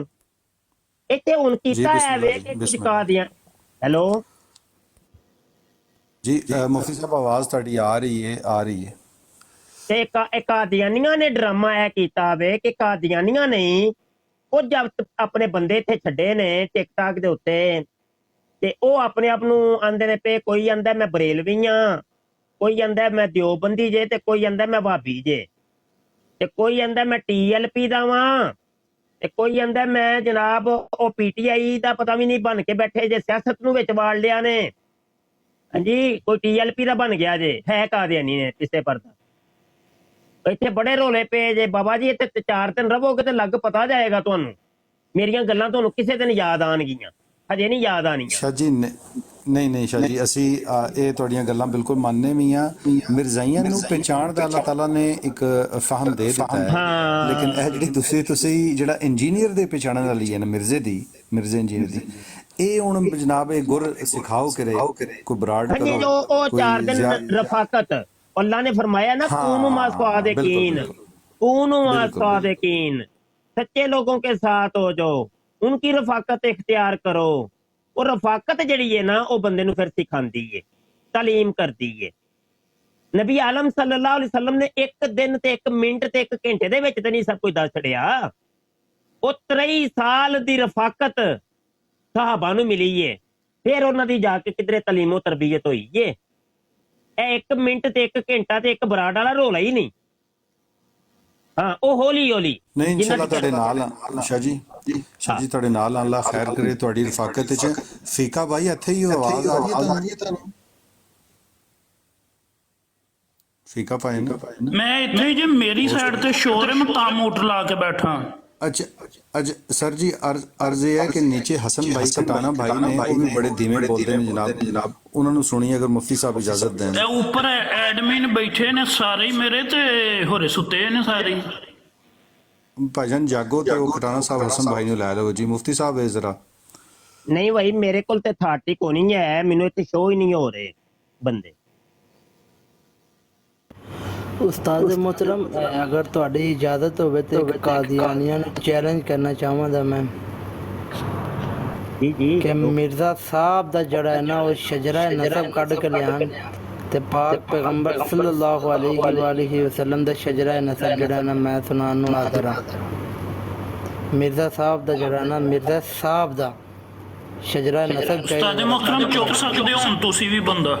इत्थे हुण कीता है वे कि चिका दियां। हेलो जी मुफ्ती साहब, आवाज ਤੁਹਾਡੀ ਆ ਰਹੀ ਹੈ। ਤੇ ਕਾਦੀਆਨੀਆਂ ਨੇ ਡਰਾਮਾ ਇਹ ਕੀਤਾ ਵੇ ਕਿ ਕਾਦੀਆਨੀਆਂ ਨੇ ਕੁਝ ਆਪਣੇ ਬੰਦੇ ਇੱਥੇ ਛੱਡੇ ਨੇ ਟਿਕਟਾਕ ਦੇ ਉੱਤੇ, ਤੇ ਉਹ ਆਪਣੇ ਆਪ ਨੂੰ ਆਂਦੇ ਨੇ ਪਏ, ਕੋਈ ਆਂਦਾ ਮੈਂ ਬਰੇਲਵੀ ਆ, ਕੋਈ ਆਂਦਾ ਮੈਂ ਦਿਓਬੰਦੀ ਜੇ, ਤੇ ਕੋਈ ਆਂਦਾ ਮੈਂ ਵਾਬੀ ਜੇ। ਤੇ ਕੋਈ ਕਹਿੰਦਾ ਮੈਂ TLP ਦਾ ਵਾਂ, ਤੇ ਕੋਈ ਕਹਿੰਦਾ ਮੈਂ ਜਨਾਬ ਉਹ PTI ਦਾ ਪਤਾ ਵੀ ਨਹੀਂ ਬਣ ਕੇ ਬੈਠੇ ਜੇ, ਸਿਆਸਤ ਨੂੰ ਵਿੱਚ ਵਾੜ ਲਿਆ ਨੇ। ਹਾਂਜੀ, ਕੋਈ TLP ਦਾ ਬਣ ਗਿਆ ਜੇ, ਹੈ ਕਾਦੀਆਨੀ ਨੇ ਕਿਸੇ ਪਰ ਦਾ। ਇੱਥੇ ਬੜੇ ਰੋਲੇ ਪਏ ਜੇ ਬਾਬਾ ਜੀ, ਇੱਥੇ 4 ਦਿਨ ਰਹੋਗੇ ਤੇ ਲੱਗ ਪਤਾ ਜਾਏਗਾ ਤੁਹਾਨੂੰ। ਮੇਰੀਆਂ ਗੱਲਾਂ ਤੁਹਾਨੂੰ ਕਿਸੇ ਦਿਨ ਯਾਦ ਆਣਗੀਆਂ, ਹਜੇ ਨਹੀਂ ਯਾਦ ਆਣੀਆਂ। ਸ਼ਾਹ ਜੀ ਨਹੀਂ ਸ਼ਾਹ ਜੀ, ਅਸੀਂ ਇਹ ਤੁਹਾਡੀਆਂ ਗੱਲਾਂ ਬਿਲਕੁਲ ਮੰਨਨੇ ਵੀ ਆ। ਮਿਰਜ਼ਾਈਆਂ ਨੂੰ ਪਹਿਚਾਣ ਦਾ ਅੱਲਾਹ ਤਾਲਾ ਨੇ ਇੱਕ ਫਹਮ ਦੇ ਦਿੱਤਾ ਹੈ, ਲੇਕਿਨ ਇਹ ਜਿਹੜੀ ਤੁਸੀਂ ਜਿਹੜਾ ਇੰਜੀਨੀਅਰ ਦੇ ਪਹਿਚਾਣਨ ਵਾਲੀ ਹੈ ਨਾ, ਮਿਰਜ਼ੇ ਇੰਜੀਨੀਅਰ ਦੀ, ਇਹ ਹੁਣ ਜਨਾਬ ਇਹ ਗੁਰ ਸਿਖਾਓ ਕਰੇ ਕੋਈ ਬਰਾੜ ਹਾਂਜੀ, ਉਹ 4 ਦਿਨ ਰਫਾਕਤ अल्लाह ने फरमाया ना, कूनू मा स्वादिकीन, कूनू मा स्वादिकीन, सच्चे लोगों के साथ हो जाओ, उनकी रफाकत इख्तियार करो। और रफाकत जड़ी है ना, वो बंदे नूं फिर सिखांदी है, तालीम करदी है। नबी आलम सल्लल्लाहु अलैहि वसल्लम ने 1 दिन ते 1 मिनट ते 1 घंटे दे विच ते नहीं सब कुछ दस छड़िया। वो 23 साल दी रफाकत सहाबा नूं मिली है, फिर उन्हां दी जाके किधरे तालीमो तरबियत होई है। 1 मिनट ते 1 घंटा ते 1 बराड़ वाला रोला ही नहीं। हाँ, वो हौली हौली नहीं इंशाअल्लाह ਤੁਹਾਡੇ ਨਾਲ ਸ਼ਾਹ ਜੀ ਤੁਹਾਡੇ ਨਾਲ ਅੱਲਾਹ ਖੈਰ ਕਰੇ ਤੁਹਾਡੀ ਰਫਾਕਤ ਵਿੱਚ। ਫੀਕਾ ਭਾਈ ਇੱਥੇ ਹੀ ਆਵਾਜ਼ ਆ ਰਹੀ ਹੈ ਤੁਹਾਨੂੰ? ਫੀਕਾ ਭਾਈ ਮੈਂ ਇੱਥੇ ਜੇ ਮੇਰੀ ਸਾਈਡ ਤੇ ਸ਼ੋਰ ਹੈ, ਮੈਂ ਤਾਂ ਮੋਟਰ ਲਾ ਕੇ ਬੈਠਾ। अच्छा सर जी, अर्ज ये है कि नीचे हसन भाई कटाना भाई ने वो भी बड़े धीमे बोलते हैं जनाब, उन्होंने सुनी अगर मुफ्ती साहब इजाजत दें। ऊपर एडमिन बैठे ने सारे मेरे ते होरे सुते ने सारे। भाईजान जागो तो वो कटाना साहब हसन भाई ने ला लो जी। मुफ्ती साहब है जरा। नहीं भाई, मेरे को ते अथॉरिटी को नहीं है, मैनू इत्थे शो ही नहीं हो रहे बंदे। ਉਸਤਾਦ ਮੁਹਤਰਮ, ਅਗਰ ਤੁਹਾਡੀ ਇਜਾਜ਼ਤ ਹੋਵੇ ਤੇ ਕਾਦੀਆਨੀਆਂ ਨੂੰ ਚੈਲੰਜ ਕਰਨਾ ਚਾਹਾਂਗਾ ਮੈਂ ਕਿ ਮਿਰਜ਼ਾ ਸਾਹਿਬ ਦਾ ਜਿਹੜਾ ਹੈ ਨਾ, ਉਹ ਸ਼ਜਰਾ ਨਸਬ ਕੱਢ ਕੇ ਲਿਆਣ ਤੇ ਪਾਕ ਪੈਗੰਬਰ ਸੱਲੱਲਾਹੁ ਅਲੈਹਿ ਵਸੱਲਮ ਦਾ ਸ਼ਜਰਾ ਨਸਬ ਜਿਹੜਾ ਨਾ ਮੈਂ ਸੁਣਾਉਣ ਨੂੰ ਹਾਜ਼ਰ ਹਾਂ। ਮਿਰਜ਼ਾ ਸਾਹਿਬ ਦਾ ਜਿਹੜਾ ਨਾ, ਮਿਰਜ਼ਾ ਸਾਹਿਬ ਦਾ ਸ਼ਜਰਾ ਨਸਬ ਚਾਹੀਦਾ। ਉਸਤਾਦ ਮੁਹਤਰਮ ਚੁੱਕ ਸਕਦੇ ਹੋ ਹੁਣ ਤੁਸੀਂ ਵੀ ਬੰਦਾ?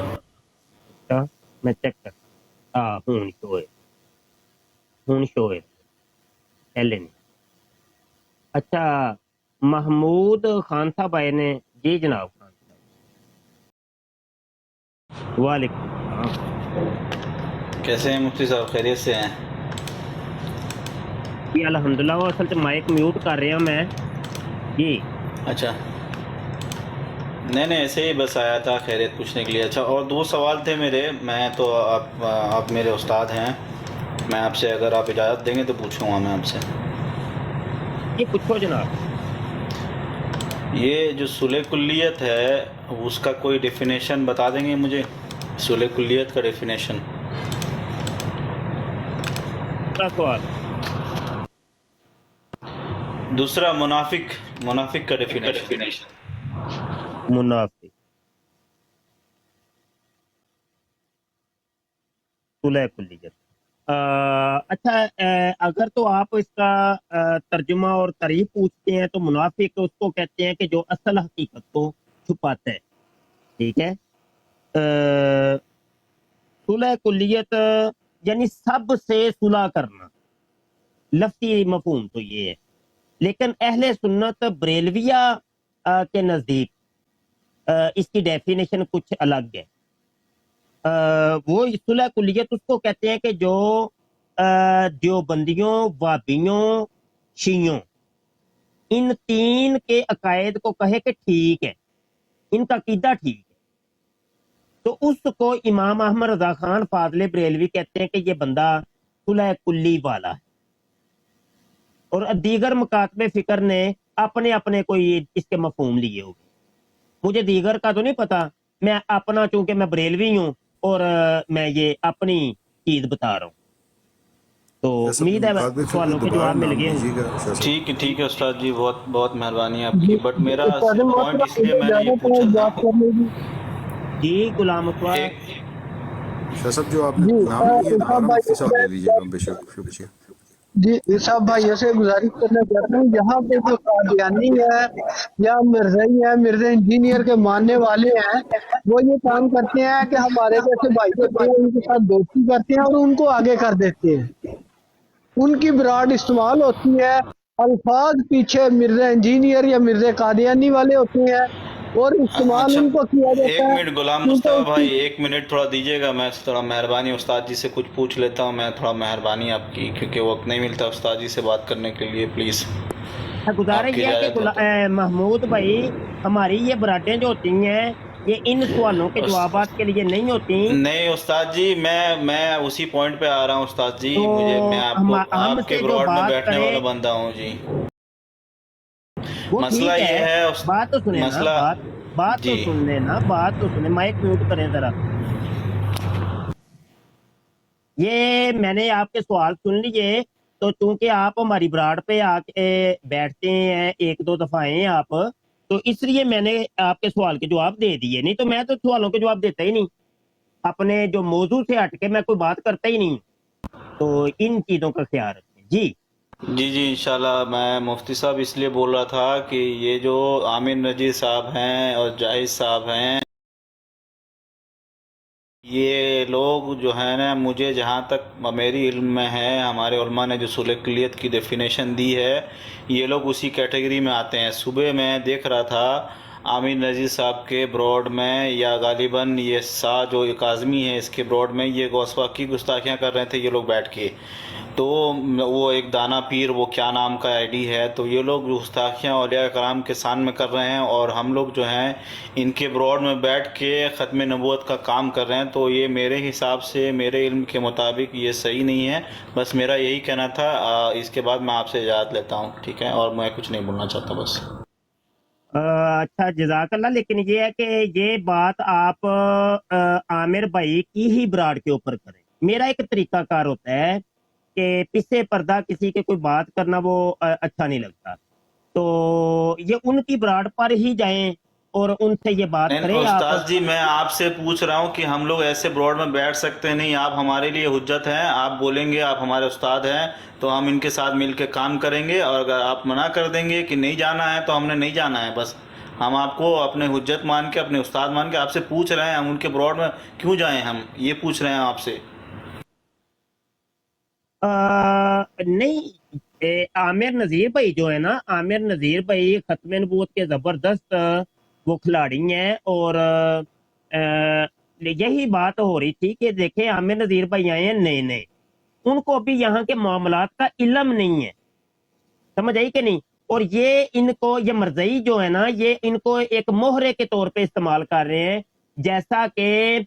ਮੈਂ ਚੈੱਕ ਕਰ ਹੁਣ ਸ਼ੋਏ पहले नहीं। अच्छा, महमूद खान साहब आए ने जी। जनाब खान साहब वालेकुम। कैसे हैं मुफ्ती साहब, खैरियत से हैं? जी अल्हम्दुलिल्लाह। वो असल माइक म्यूट कर रहा मैं जी। अच्छा, नहीं ऐसे ही बस आया था खैरियत पूछने के लिए। अच्छा, और 2 सवाल थे मेरे। मैं तो आप मेरे उस्ताद हैं, मैं आपसे अगर आप इजाज़त देंगे तो पूछूंगा मैं आपसे। ये पूछो जनाब। ये जो सुलह कुल्लियत है उसका कोई डेफिनेशन बता देंगे मुझे? सुलह कुल्लियत का डेफिनेशन। दूसरा मुनाफिक का डेफिनेशन। मुनाफिक सुलह कुल्लियत। अच्छा, अगर तो आप इसका तर्जुमा और तारीफ पूछते हैं तो मुनाफिक उसको कहते हैं कि जो असल हकीकत को छुपाता है। ठीक है। सुलह कुल्लियत यानी सब से सुलह करना, लफ्ज़ी मफहूम तो ये है, लेकिन अहले सुन्नत बरेलविया के नज़दीक इसकी डेफिनेशन कुछ अलग है। वो सुलह कुल्लियत उसको कहते हैं कि जो देवबंदियों, वाबियों, शियों, इन 3 के अकायद को कहे कि ठीक है, इनका अकीदा ठीक है, तो उसको इमाम अहमद रजा खान फाजले बरेलवी कहते हैं कि ये बंदा सुलह कुल्ली वाला है। और दीगर मकातबे फिक्र ने अपने अपने कोई इसके मफहूम लिए होंगे। मुझे दीगर का तो नहीं पता, मैं अपना, चूंकि मैं बरेलवी हूँ और मैं ये अपनी चीज बता रहा हूँ, तो उम्मीद है सवालों के जवाब मिल गए। ठीक है उस्ताद जी, बहुत बहुत मेहरबानी आपकी। बट मेरा पॉइंट इसलिए मैंने ये पूछा था जी। गुलाम सब जो आपने नाम लिया ले लीजिएगा बेशक। शुक्रिया जी साहब भाई, ऐसे गुजारिश करना चाहता हूँ, यहाँ पे जो कादियानी है या मिर्ज़ाई है, मिर्ज़ा इंजीनियर के मानने वाले हैं, वो ये काम करते हैं कि हमारे जैसे भाई होते हैं उनके साथ दोस्ती करते हैं और उनको आगे कर देते हैं। ان کی براڈ استعمال ہوتی ہے، الفاظ پیچھے مرزا انجینئر یا مرزا قادیانی والے ہوتے ہیں اور استعمال اچھا ان کو کیا ایک جاتا ہے منٹ غلام کیونکہ مصطفیٰ اس بھائی کی 1 منٹ تھوڑا دیجیے گا، میں تھوڑا مہربانی استاد جی سے کچھ پوچھ لیتا ہوں، میں تھوڑا مہربانی آپ کی، کیونکہ وقت نہیں ملتا استاد جی سے بات کرنے کے لیے، پلیز آپ گزارش کی یہ ہے اجازت ہو تو کہ محمود بھائی ہماری یہ براڈیں جو ہوتی ہیں یہ ان سوالوں کے جوابات کے لیے نہیں ہوتی، نہیں استاد جی، میں اسی پوائنٹ پہ آ رہا ہوں استاد جی، تو میں آپ ہم کو ہم آپ کے سے جو براڈ میں بات بیٹھنے کرے والا بندہ ہوں جی۔ وہ مسئلہ ٹھیک یہ ہے، ہے بات تو سنیں نا، مسئلہ بات تو جی سن لیں نا، بات تو سنیں، مائک میوٹ کریں ذرا۔ یہ میں نے آپ کے سوال سن لیے، تو چونکہ آپ ہماری براڈ پہ آ کے بیٹھتے ہیں، 1-2 دفعہ ہیں آپ، تو اس لیے میں نے آپ کے سوال کے جواب دے دیے، نہیں تو میں تو سوالوں کے جواب دیتا ہی نہیں، اپنے جو موضوع سے ہٹ کے میں کوئی بات کرتا ہی نہیں، تو ان چیزوں کا خیال رکھیں جی۔ جی انشاءاللہ، میں مفتی صاحب اس لیے بول رہا تھا کہ یہ جو عامر نجی صاحب ہیں اور جاہد صاحب ہیں، یہ لوگ جو ہیں نا، مجھے جہاں تک میری علم میں ہے، ہمارے علماء نے جو اصول کلیت کی ڈیفینیشن دی ہے، یہ لوگ اسی کیٹیگری میں آتے ہیں۔ صبح میں دیکھ رہا تھا عامر نجی صاحب کے براڈ میں، یا غالباً یہ جو کاظمی ہے اس کے براڈ میں، یہ غوث پاک کی گستاخیاں کر رہے تھے یہ لوگ بیٹھ کے، تو وہ ایک دانا پیر، وہ کیا نام کا آئی ڈی ہے، تو یہ لوگ گستاخیاں اولیاء کرام کے سامنے کر رہے ہیں، اور ہم لوگ جو ہیں ان کے براڈ میں بیٹھ کے ختم نبوت کا کام کر رہے ہیں، تو یہ میرے حساب سے، میرے علم کے مطابق یہ صحیح نہیں ہے۔ بس میرا یہی کہنا تھا، اس کے بعد میں آپ سے اجازت لیتا ہوں، ٹھیک ہے، اور میں کچھ نہیں بولنا چاہتا بس۔ اچھا جزاک اللہ، لیکن یہ ہے کہ یہ بات آپ عامر بھائی کی ہی براڈ کے اوپر کریں۔ میرا ایک طریقہ کار ہوتا ہے کہ پسے پردہ کسی کے کوئی بات کرنا وہ اچھا نہیں لگتا، تو یہ ان کی براڈ پر ہی جائیں اور ان سے یہ بات نہیں کریں۔ آپ استاد جی، میں آپ سے پوچھ رہا ہوں کہ ہم لوگ ایسے براڈ میں بیٹھ سکتے نہیں، آپ ہمارے لیے حجت ہیں، آپ بولیں گے آپ ہمارے استاد ہیں تو ہم ان کے ساتھ مل کے کام کریں گے، اور اگر آپ منع کر دیں گے کہ نہیں جانا ہے تو ہم نے نہیں جانا ہے، بس ہم آپ کو اپنے حجت مان کے، اپنے استاد مان کے آپ سے پوچھ رہے ہیں، ہم ان کے براڈ میں کیوں جائیں، ہم یہ پوچھ رہے ہیں آپ سے۔ نہیں، عامر نذیر بھائی جو ہے نا، عامر نذیر بھائی ختم نبوت کے زبردست وہ کھلاڑی ہیں، اور یہی بات ہو رہی تھی کہ دیکھیں عامر نذیر بھائی آئے ہیں نئے نئے، ان کو ابھی یہاں کے معاملات کا علم نہیں ہے، سمجھ آئی کہ نہیں، اور یہ ان کو، یہ مرزئی جو ہے نا، یہ ان کو ایک مہرے کے طور پہ استعمال کر رہے ہیں، جیسا کہ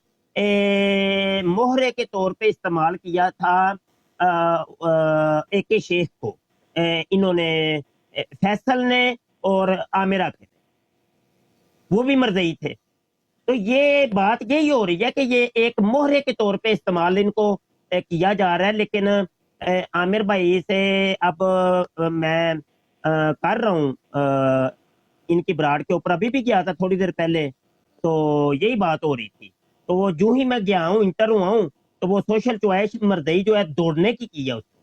مہرے کے طور پہ استعمال کیا تھا اے کے شیخ کو، انہوں نے فیصل نے اور عامرہ تھے، وہ بھی مرزئی تھے، تو یہ بات یہی ہو رہی ہے کہ یہ ایک مہرے کے طور پہ استعمال ان کو کیا جا رہا ہے، لیکن عامر بھائی سے اب میں کر رہا ہوں ان کی براڈ کے اوپر، ابھی بھی گیا تھا تھوڑی دیر پہلے، تو یہی بات ہو رہی تھی، تو وہ جو ہی میں گیا ہوں، انٹر ہوا ہوں، تو وہ سوشل چوائس مرزئی جو ہے دوڑنے کی ہے اس کو،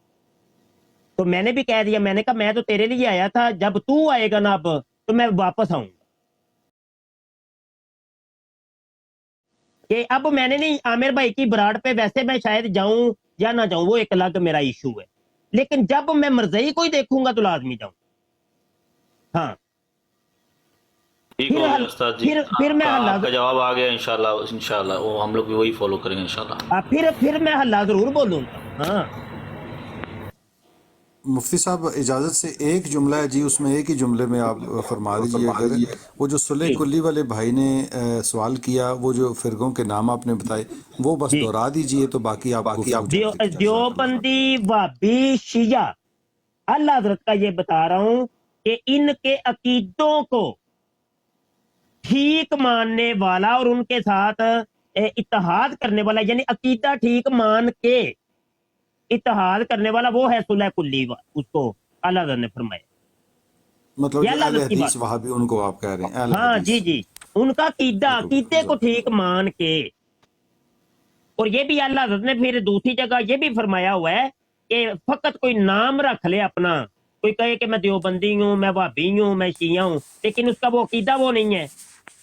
تو میں نے بھی کہہ دیا، میں نے کہا میں تو تیرے لیے آیا تھا، جب تو آئے گا نا اب تو میں واپس آؤں گا، کہ اب میں نے نہیں عامر بھائی کی براڈ پہ، ویسے میں شاید جاؤں یا نہ جاؤں وہ ایک الگ میرا ایشو ہے، لیکن جب میں مرزئی کو ہی دیکھوں گا تو لازمی جاؤں، ہاں ٹھیک ہو گیا استاد جی، پھر میں آپ کا جواب آ گیا، انشاءاللہ وہ ہم لوگ بھی وہی فالو کریں گے انشاءاللہ۔ پھر میں حلہ ضرور بولوں گا، ہاں۔ مفتی صاحب اجازت سے ایک جملہ ہے جی، اس میں ایک ہی جملے میں آپ فرما دیجئے، اگر وہ جو صلح کلی والے بھائی نے سوال کیا، وہ جو فرقوں کے نام آپ نے بتائے وہ بس دہرا دیجئے، تو باقی آپ دیوبندی، وہابی، شیعہ، اللہ حضرت کا یہ بتا رہا ہوں کہ ان کے عقیدوں کو ٹھیک ماننے والا اور ان کے ساتھ اتحاد کرنے والا، یعنی عقیدہ ٹھیک مان کے اتحاد کرنے والا وہ ہے صلح کلی، اس کو اللہ حضرت نے فرمایا، مطلب جو اہل حدیث وہابی ان کو آپ کہہ رہے ہیں، ہاں جی، ان کا عقیدے کو ٹھیک مان کے، اور یہ بھی اللہ حضرت نے پھر دوسری جگہ یہ بھی فرمایا ہوا ہے کہ فقط کوئی نام رکھ لے اپنا، کوئی کہے کہ میں دیوبندی ہوں، میں وہابی ہوں، میں شیعہ ہوں، لیکن اس کا وہ عقیدہ وہ نہیں ہے،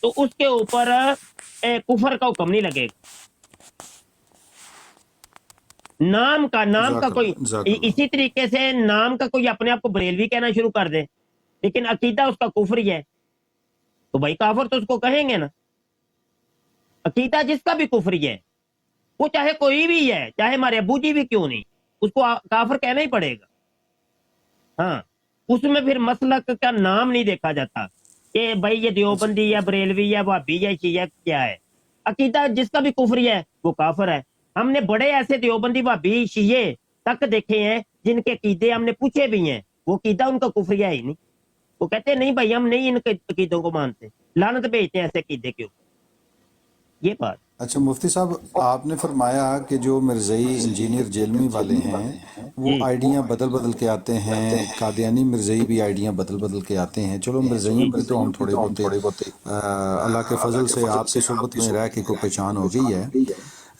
تو اس کے اوپر کفر کا حکم نہیں لگے گا۔ नाम का कोई इसी तरीके से नाम का कोई अपने आप को बरेलवी कहना शुरू कर दे, लेकिन अकीदा उसका कुफर ही है, तो भाई काफर तो उसको कहेंगे ना। अकीदा जिसका भी कुफर ही है, वो चाहे कोई भी है, चाहे हमारे अबू जी भी क्यों नहीं, उसको काफर कहना ही पड़ेगा। हाँ, उसमें फिर मसलक का नाम नहीं देखा जाता कि भाई ये देवबंदी या बरेलवी या भाभी या शिया क्या है। अकीदा जिसका भी कुफर है वो काफर है। हमने बड़े ऐसे देवबंदी भाभी शिये तक देखे हैं जिनके अकीदे हमने पूछे भी हैं, वो अकीदा उनका कुफर है ही नहीं। वो कहते हैं नहीं भाई हम नहीं इनके अकीदों को मानते, लानत भेजते हैं ऐसे अकीदे के ऊपर। ये बात। अच्छा मुफ्ती साहब, आपने फरमाया कि जो मिर्ज़ई इंजीनियर जेलमी वाले हैं वो आइडियाँ बदल बदल के आते हैं, कादियानी मिर्ज़ई भी आइडियाँ बदल बदल के आते हैं। चलो मिर्ज़इयों की तो हम थोड़े बहुत अल्लाह के फजल से आपकी सोबत में रह के कोई पहचान हो गई है,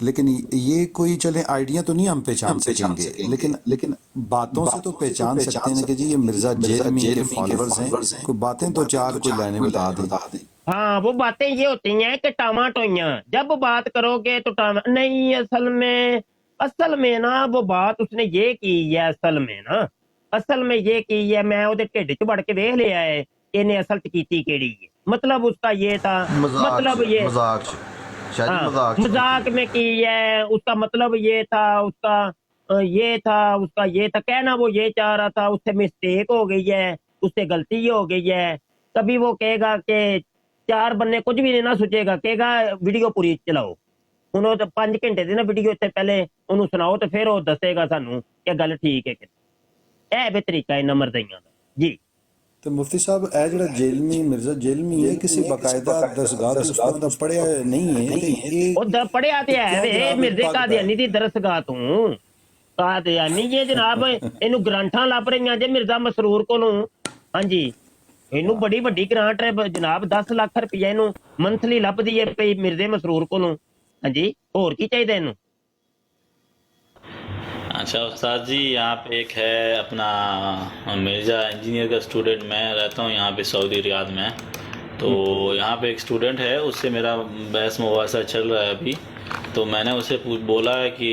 लेकिन ये कोई चले आइडिया तो नहीं हम पहचान सकेंगे, लेकिन बातों से तो पहचान सकते हैं कि जी ये मिर्ज़ा जेलमी के फॉलोअर्स हैं, कोई बातें तो चार कोई लाने बता दें। हाँ, वो बातें ये होती हैं कि टामाटोइयाँ, जब बात करोगे तो नहीं, असल में ना वो बात उसने ये की है, असल में ये की है, मैं उहदे ढिड च वड़ के देख लिया है इन्हें असल च कीती केड़ी है, मतलब उसका ये था, मतलब ये मजाक में की है, उसका मतलब ये था, उसका ये था कहना, वो ये चाह रहा था, उससे मिस्टेक हो गई है, उससे गलती हो गई है। कभी वो कहेगा कि चार बन्ने कुछ भी नहीं ना सोचेगा, कहेगा वीडियो पूरी चलाओ, उन्होंने तो 5 घंटे दी ना वीडियो, इससे पहले उन्होंने सुनाओ तो फिर वो दसेगा सानू कि गल ठीक है कि ऐ भी तरीका है नमरदइयां दा। जी तो मुफ्ती साहब ए जड़ा जेलमी मिर्जा जेलमी है किसी बकायदा दरसगाह दा पढ़िया नहीं है ते ये ओ पढ़िया ते है वे मिर्जे कादियानी दी दरसगाह तू कादियानी ये जनाब इनु ग्रांटां लभ रहीआं जे मिर्जा मसरूर कोलों। हां जी, इनू बड़ी वड्डी ग्रांट है जनाब, 10 लाख रुपया इनू मंथली लभदी है पई मिर्जे मसरूर कोलों। हां जी, होर की चाहिए इनू? अच्छा उस्ताद जी, यहाँ पे एक है अपना मिर्ज़ा इंजीनियर का स्टूडेंट, मैं रहता हूँ यहाँ पे सऊदी रियाद में, तो यहाँ पे एक स्टूडेंट है, उससे मेरा बहस मुबासा चल रहा है अभी। तो मैंने उसे बोला है कि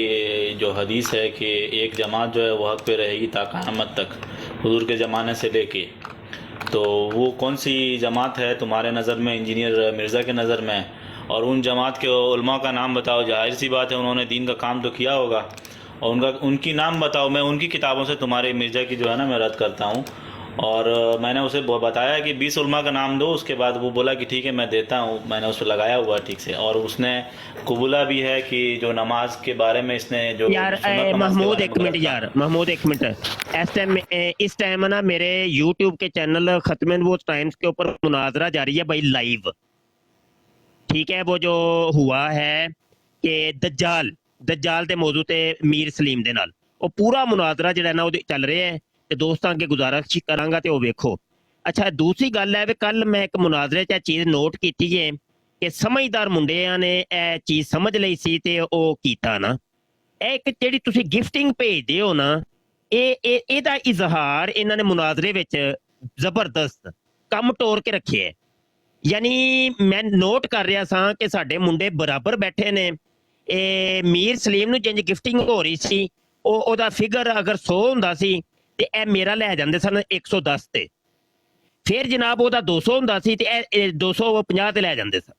जो हदीस है कि एक जमात जो है वो हक़ पे रहेगी ता क़यामत तक, हुज़ूर के ज़माने से लेके, तो वो कौन सी जमात है तुम्हारे नज़र में, इंजीनियर मिर्ज़ा के नज़र में? और उन जमात के उलमा का नाम बताओ, जाहिर सी बात है उन्होंने दीन का काम तो किया होगा, और उनकी नाम बताओ। मैं उनकी किताबों से तुम्हारे मिर्ज़ा की जो है ना मैं रद्द करता हूँ। और मैंने उसे बताया कि 20 उलमा का नाम दो, उसके बाद वो बोला कि ठीक है मैं देता हूँ, मैंने उस पर लगाया हुआ ठीक से, और उसने कबूला भी है कि जो नमाज के बारे में इसने जो यार महमूद एक मिनट इस टाइम ना मेरे YouTube के चैनल खत्म नबूवत टाइम्स के ऊपर मुनाजरा जारी है भाई लाइव, ठीक है। वो जो हुआ है कि दज्जाल दे मौजू ते मीर सलीम दे नाल ਉਹ पूरा मुनाजरा ਜਿਹੜਾ ਨਾ ਉਹਦੇ ਚੱਲ ਰਿਹਾ ਹੈ ਤੇ ਦੋਸਤਾਂ ਅੱਗੇ ਗੁਜ਼ਾਰਿਸ਼ ਕਰਾਂਗਾ ਤੇ ਉਹ ਵੇਖੋ। ਅੱਛਾ ਦੂਸਰੀ ਗੱਲ ਹੈ ਵੀ ਕੱਲ ਮੈਂ ਇੱਕ ਮੁਨਾਜ਼ਰੇ 'ਚ ਇਹ ਚੀਜ਼ ਨੋਟ ਕੀਤੀ ਹੈ ਕਿ ਸਮਝਦਾਰ ਮੁੰਡਿਆਂ ਨੇ ਇਹ ਚੀਜ਼ ਸਮਝ ਲਈ ਸੀ ਤੇ ਉਹ ਕੀਤਾ ਨਾ। ਇਹ ਇੱਕ ਜਿਹੜੀ ਤੁਸੀਂ ਗਿਫਟਿੰਗ ਭੇਜਦੇ ਹੋ ਨਾ, ਇਹਦਾ ਇਜ਼ਹਾਰ ਇਹਨਾਂ ਨੇ ਮੁਨਾਜ਼ਰੇ ਵਿੱਚ ਜ਼ਬਰਦਸਤ ਕੰਮ ਟੋਰ ਕੇ ਰੱਖਿਆ ਹੈ। ਯਾਨੀ ਮੈਂ ਨੋਟ ਕਰ ਰਿਹਾ ਸਾਂ ਕਿ ਸਾਡੇ ਮੁੰਡੇ ਬਰਾਬਰ ਬੈਠੇ ਨੇ। ਇਹ ਮੀਰ ਸਲੀਮ ਨੂੰ ਜਿੰਜ ਗਿਫਟਿੰਗ ਹੋ ਰਹੀ ਸੀ, ਉਹਦਾ ਫਿਗਰ ਅਗਰ 100 ਹੁੰਦਾ ਸੀ ਤੇ ਇਹ ਮੇਰਾ ਲੈ ਜਾਂਦੇ ਸਨ 110 ਤੇ, ਫਿਰ ਜਨਾਬ ਉਹਦਾ 200 ਹੁੰਦਾ ਸੀ ਤੇ ਇਹ 250 ਤੇ ਲੈ ਜਾਂਦੇ ਸਨ।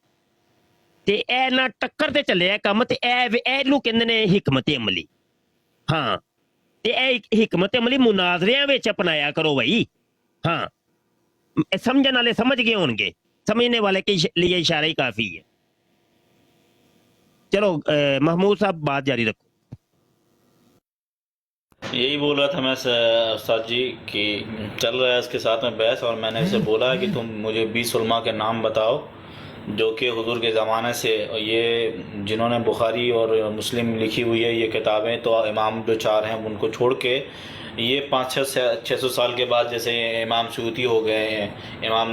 ਤੇ ਇਹ ਨਾ ਟੱਕਰ ਤੇ ਚੱਲਿਆ ਕੰਮ, ਤੇ ਇਹਨੂੰ ਕਹਿੰਦੇ ਨੇ ਹਿਕਮਤ ਅਮਲੀ। ਹਾਂ, ਤੇ ਇਹ ਹਿਕਮਤ ਅਮਲੀ ਮੁਨਾਜ਼ਰਿਆਂ ਵਿੱਚ ਅਪਣਾਇਆ ਕਰੋ ਭਾਈ। ਹਾਂ, समझने वाले समझ गए होंगे, समझने वाले के लिए इशारा ही काफी है। चलो महमूद साहब बात जारी रखो। यही बोल रहा था मैं उस्ताद जी कि चल रहा है इसके साथ में बहस, और मैंने उसे बोला कि तुम मुझे 20 उलमा के नाम बताओ जो कि हुजूर के ज़माने से ये जिन्होंने बुखारी और मुस्लिम लिखी हुई है ये किताबें, तो इमाम जो 4 हैं उनको छोड़ के ये 500-600 साल के बाद जैसे इमाम सूती हो गए हैं, इमाम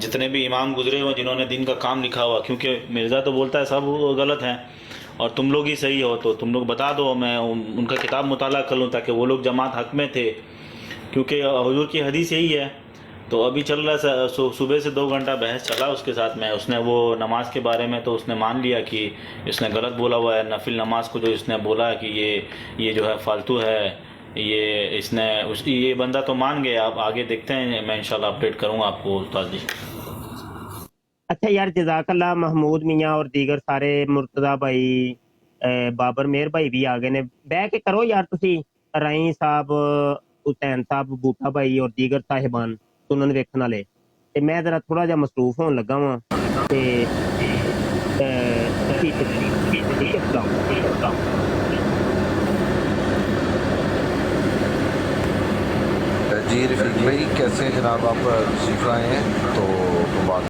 जितने भी इमाम गुजरे हुए जिन्होंने दिन का काम लिखा हुआ, क्योंकि मिर्ज़ा तो बोलता है सब गलत हैं और तुम लोग ही सही हो, तो तुम लोग बता दो, मैं उनका किताब मुताला कर लूँ ताकि वो लोग जमात हक में थे, क्योंकि हुजूर की हदीस यही है। तो अभी चल रहा है सुबह से 2 घंटा बहस चला उसके साथ में। उसने वो नमाज के बारे में तो उसने मान लिया कि इसने गलत बोला हुआ है, नफिल नमाज को जो इसने बोला है कि ये जो है फालतू है, ये बंदा तो मान गया। अब आगे देखते हैं, मैं इंशाल्लाह अपडेट करूंगा आपको उस्ताद जी। अच्छा यार, जजाकल्ला महमूद मियाँ और दीगर सारे, मुर्तजा भाई, बाबर मेहर भाई भी आ गए ने। बह के करो यार तुसी, राई साहब, हुसैन साहब, बूटा भाई और दीगर साहिबान सुनन वेखण वाले। ते मैं जरा थोड़ा जिहा मसरूफ होण लगा वां ते जी रफीक भाई कैसे हैं जनाब, आप तशरीफ लाए हैं तो बात